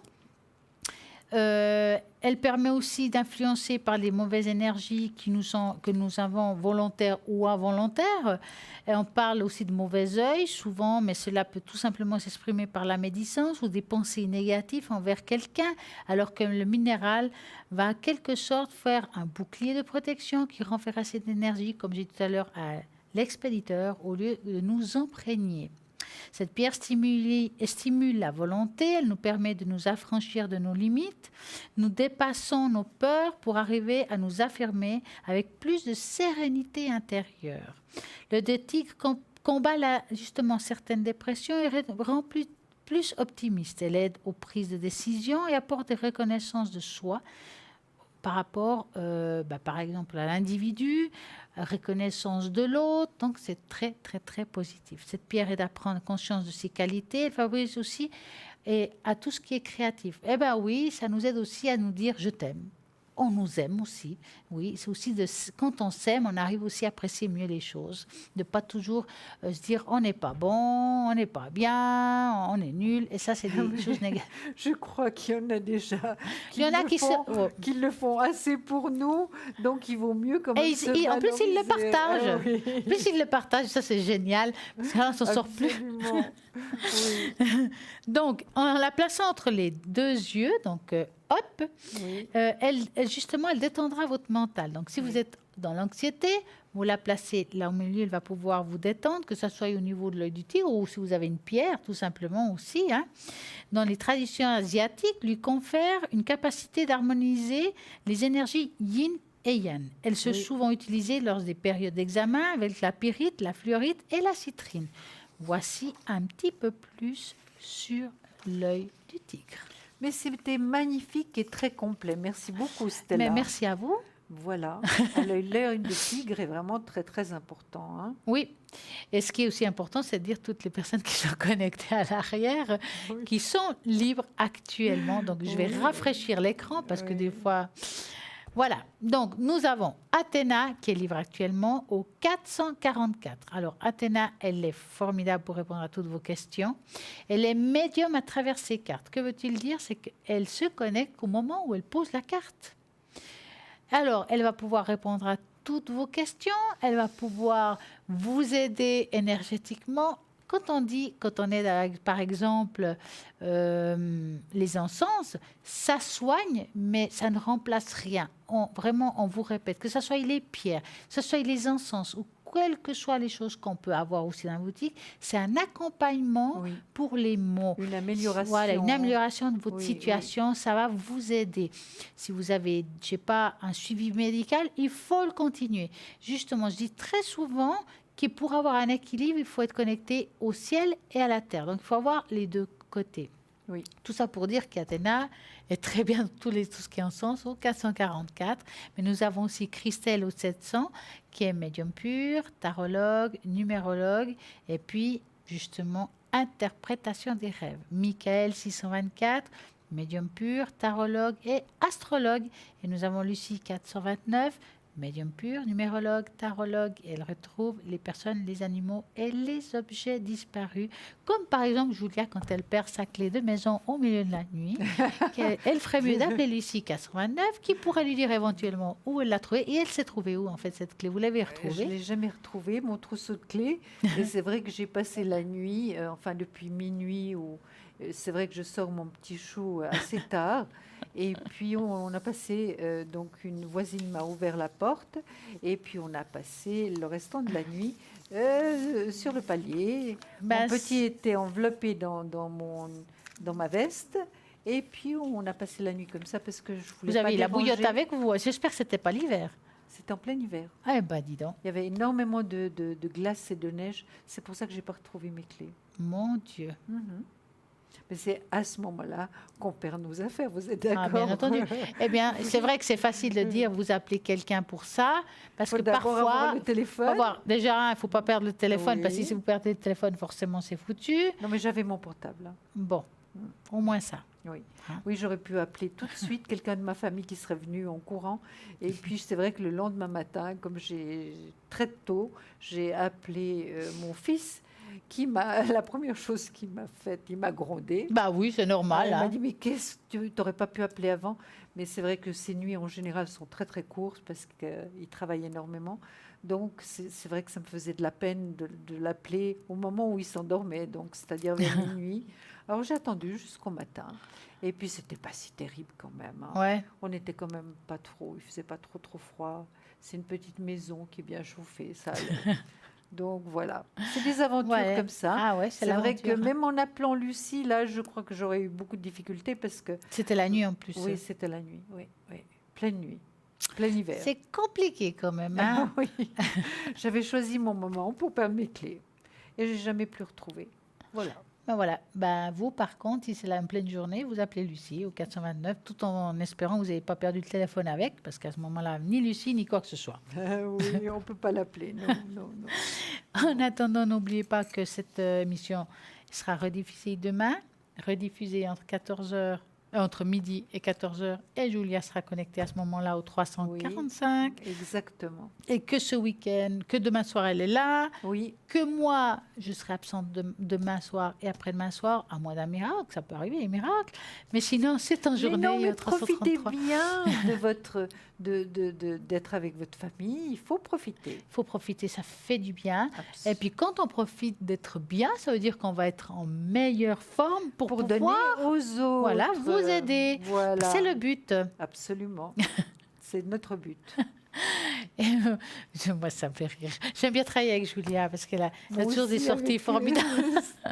Elle permet aussi d'influencer par les mauvaises énergies que nous avons volontaires ou involontaires. Et on parle aussi de mauvais œil souvent, mais cela peut tout simplement s'exprimer par la médisance ou des pensées négatives envers quelqu'un, alors que le minéral va en quelque sorte faire un bouclier de protection qui renverra cette énergie, comme j'ai dit tout à l'heure, à l'expéditeur au lieu de nous imprégner. Cette pierre stimule la volonté, elle nous permet de nous affranchir de nos limites. Nous dépassons nos peurs pour arriver à nous affirmer avec plus de sérénité intérieure. Le dé tigre combat justement certaines dépressions et rend plus optimiste. Elle aide aux prises de décision et apporte des reconnaissances de soi par rapport, par exemple, à l'individu, reconnaissance de l'autre. Donc, c'est très, très, très positif. Cette pierre aide à prendre conscience de ses qualités. Elle favorise aussi à tout ce qui est créatif. Eh bien oui, ça nous aide aussi à nous dire « je t'aime ». On nous aime aussi. Oui, c'est aussi quand on s'aime, on arrive aussi à apprécier mieux les choses. De ne pas toujours se dire on n'est pas bon, on n'est pas bien, on est nul. Et ça, c'est des choses négatives. Je crois qu'il y en a déjà qui le font assez pour nous. Donc, il vaut mieux comme en plus, ils le partagent. Oui. En plus, ils le partagent. Ça, c'est génial. Parce que là, on s'en sort plus. Oui. Donc, en la plaçant entre les deux yeux, donc hop, oui. Elle détendra votre mental. Donc, si vous êtes dans l'anxiété, vous la placez là au milieu, elle va pouvoir vous détendre, que ce soit au niveau de l'œil du tigre ou si vous avez une pierre, tout simplement aussi. Dans les traditions asiatiques, lui confère une capacité d'harmoniser les énergies yin et yang. Elles sont souvent utilisées lors des périodes d'examen avec la pyrite, la fluorite et la citrine. Voici un petit peu plus sur l'œil du tigre. Mais c'était magnifique et très complet. Merci beaucoup, Stella. Mais merci à vous. Voilà. L'œil de tigre est vraiment très, très important. Oui. Et ce qui est aussi important, c'est de dire toutes les personnes qui sont connectées à l'arrière, qui sont libres actuellement. Donc, je vais rafraîchir l'écran parce que des fois... Voilà, donc nous avons Athéna qui est libre actuellement au 444. Alors Athéna, elle est formidable pour répondre à toutes vos questions. Elle est médium à travers ses cartes. Que veut-il dire? C'est qu'elle se connecte au moment où elle pose la carte. Alors, elle va pouvoir répondre à toutes vos questions, elle va pouvoir vous aider énergétiquement. Quand on est, par exemple, les encens, ça soigne, mais ça ne remplace rien. Vraiment, on vous répète, que ce soit les pierres, que ce soit les encens, ou quelles que soient les choses qu'on peut avoir aussi dans la boutique, c'est un accompagnement pour les maux. Une amélioration. Voilà, une amélioration de votre situation, ça va vous aider. Si vous avez, je sais pas, un suivi médical, il faut le continuer. Justement, je dis très souvent que pour avoir un équilibre, il faut être connecté au ciel et à la terre. Donc, il faut avoir les deux côtés. Oui. Tout ça pour dire qu'Athéna est très bien tout ce qui est en sens au 444. Mais nous avons aussi Christelle au 700, qui est médium pur, tarologue, numérologue, et puis justement interprétation des rêves. Michael 624, médium pur, tarologue et astrologue. Et nous avons Lucie 429, médium pur, numérologue, tarologue, et elle retrouve les personnes, les animaux et les objets disparus, comme par exemple Julia quand elle perd sa clé de maison au milieu de la nuit. Elle ferait mieux d'appeler Lucie 89, qui pourrait lui dire éventuellement où elle l'a trouvée. Et elle s'est trouvée où en fait cette clé? Vous l'avez retrouvée? Je ne l'ai jamais retrouvée, mon trousseau de clés. Et c'est vrai que j'ai passé la nuit, depuis minuit, c'est vrai que je sors mon petit chou assez tard. Et puis, on a passé, donc une voisine m'a ouvert la porte, et puis on a passé le restant de la nuit sur le palier. Mon petit était enveloppé dans ma veste, et puis on a passé la nuit comme ça parce que je voulais pas. Vous avez la déranger. bouillotte avec vous? J'espère que ce n'était pas l'hiver. C'était en plein hiver. Eh ben, dis donc. Il y avait énormément de glace et de neige. C'est pour ça que je n'ai pas retrouvé mes clés. Mon Dieu. Mais c'est à ce moment-là qu'on perd nos affaires, vous êtes d'accord? Bien entendu. Eh bien, c'est vrai que c'est facile de dire, vous appelez quelqu'un pour ça, parce que parfois... avoir le téléphone. Déjà, il ne faut pas perdre le téléphone, parce que si vous perdez le téléphone, forcément, c'est foutu. Non, mais j'avais mon portable. Bon, au moins ça. Oui, j'aurais pu appeler tout de suite quelqu'un de ma famille qui serait venu en courant. Et puis, c'est vrai que le lendemain matin, comme très tôt, j'ai appelé mon fils. la première chose qu'il m'a faite, il m'a grondé. Bah oui, c'est normal. Il m'a Hein. dit, mais qu'est-ce que tu n'aurais pas pu appeler avant? Mais c'est vrai que ces nuits, en général, sont très, très courtes parce qu'il travaille énormément. Donc, c'est vrai que ça me faisait de la peine de l'appeler au moment où il s'endormait, donc c'est-à-dire vers minuit. Alors, j'ai attendu jusqu'au matin. Et puis, c'était pas si terrible quand même. Hein. Ouais. On n'était quand même pas trop, il faisait pas trop froid. C'est une petite maison qui est bien chauffée, ça allait. Donc voilà, c'est des aventures comme ça. Ah ouais, c'est vrai que même en appelant Lucie, là, je crois que j'aurais eu beaucoup de difficultés parce que... C'était la nuit en plus. Oui, c'était la nuit, oui. Pleine nuit, plein hiver. C'est compliqué quand même. Hein. Oui, j'avais choisi mon moment pour perdre mes clés et j'ai jamais pu retrouver. Voilà. Ben voilà. Ben vous, par contre, si c'est là en pleine journée, vous appelez Lucie au 429, tout en espérant que vous n'avez pas perdu le téléphone avec, parce qu'à ce moment-là, ni Lucie, ni quoi que ce soit. Oui, on ne peut pas l'appeler, non. En attendant, n'oubliez pas que cette émission sera rediffusée demain, rediffusée entre midi et 14h, et Julia sera connectée à ce moment-là au 345. Oui, exactement. Et que ce week-end, que demain soir, elle est là. Oui. Que moi, je serai absente demain soir et après-demain soir, à moins d'un miracle, ça peut arriver, un miracle. Mais sinon, c'est en journée. Mais 333. profitez bien d'être avec votre famille. Il faut profiter. Il faut profiter, ça fait du bien. Absolument. Et puis, quand on profite d'être bien, ça veut dire qu'on va être en meilleure forme pour pouvoir donner aux autres. Voilà, vous aider. Voilà. C'est le but. Absolument. C'est notre but. Et, moi, ça me fait rire. J'aime bien travailler avec Julia parce qu'elle a toujours des sorties formidables.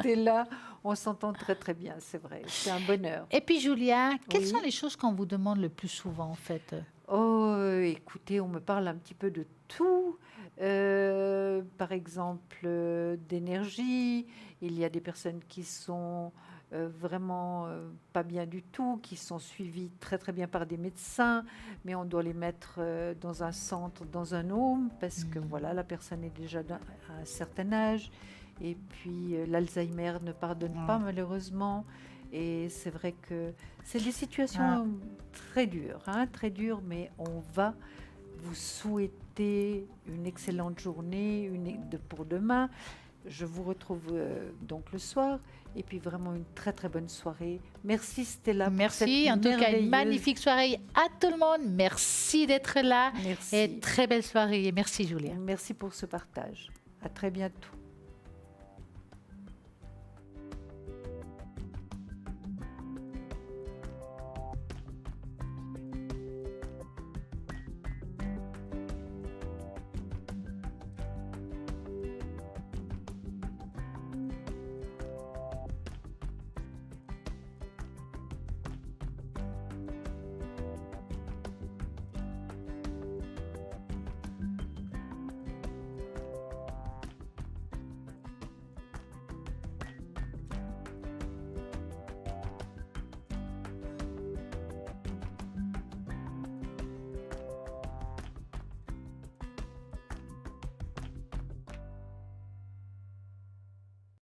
T'es là, on s'entend très très bien, c'est vrai. C'est un bonheur. Et puis, Julia, quelles sont les choses qu'on vous demande le plus souvent, en fait? Oh, écoutez, on me parle un petit peu de tout. Par exemple, d'énergie. Il y a des personnes qui sont vraiment pas bien du tout, qui sont suivies très très bien par des médecins, mais on doit les mettre dans un centre, dans un home, parce que voilà, la personne est déjà à un certain âge. Et puis l'Alzheimer ne pardonne pas malheureusement. Et c'est vrai que c'est des situations très dures, mais on va vous souhaiter une excellente journée pour demain. Je vous retrouve donc le soir et puis vraiment une très très bonne soirée. Merci Stella. Merci, en tout cas une magnifique soirée à tout le monde. Merci d'être là. Merci. Et très belle soirée. Et merci Julia. Merci pour ce partage. À très bientôt.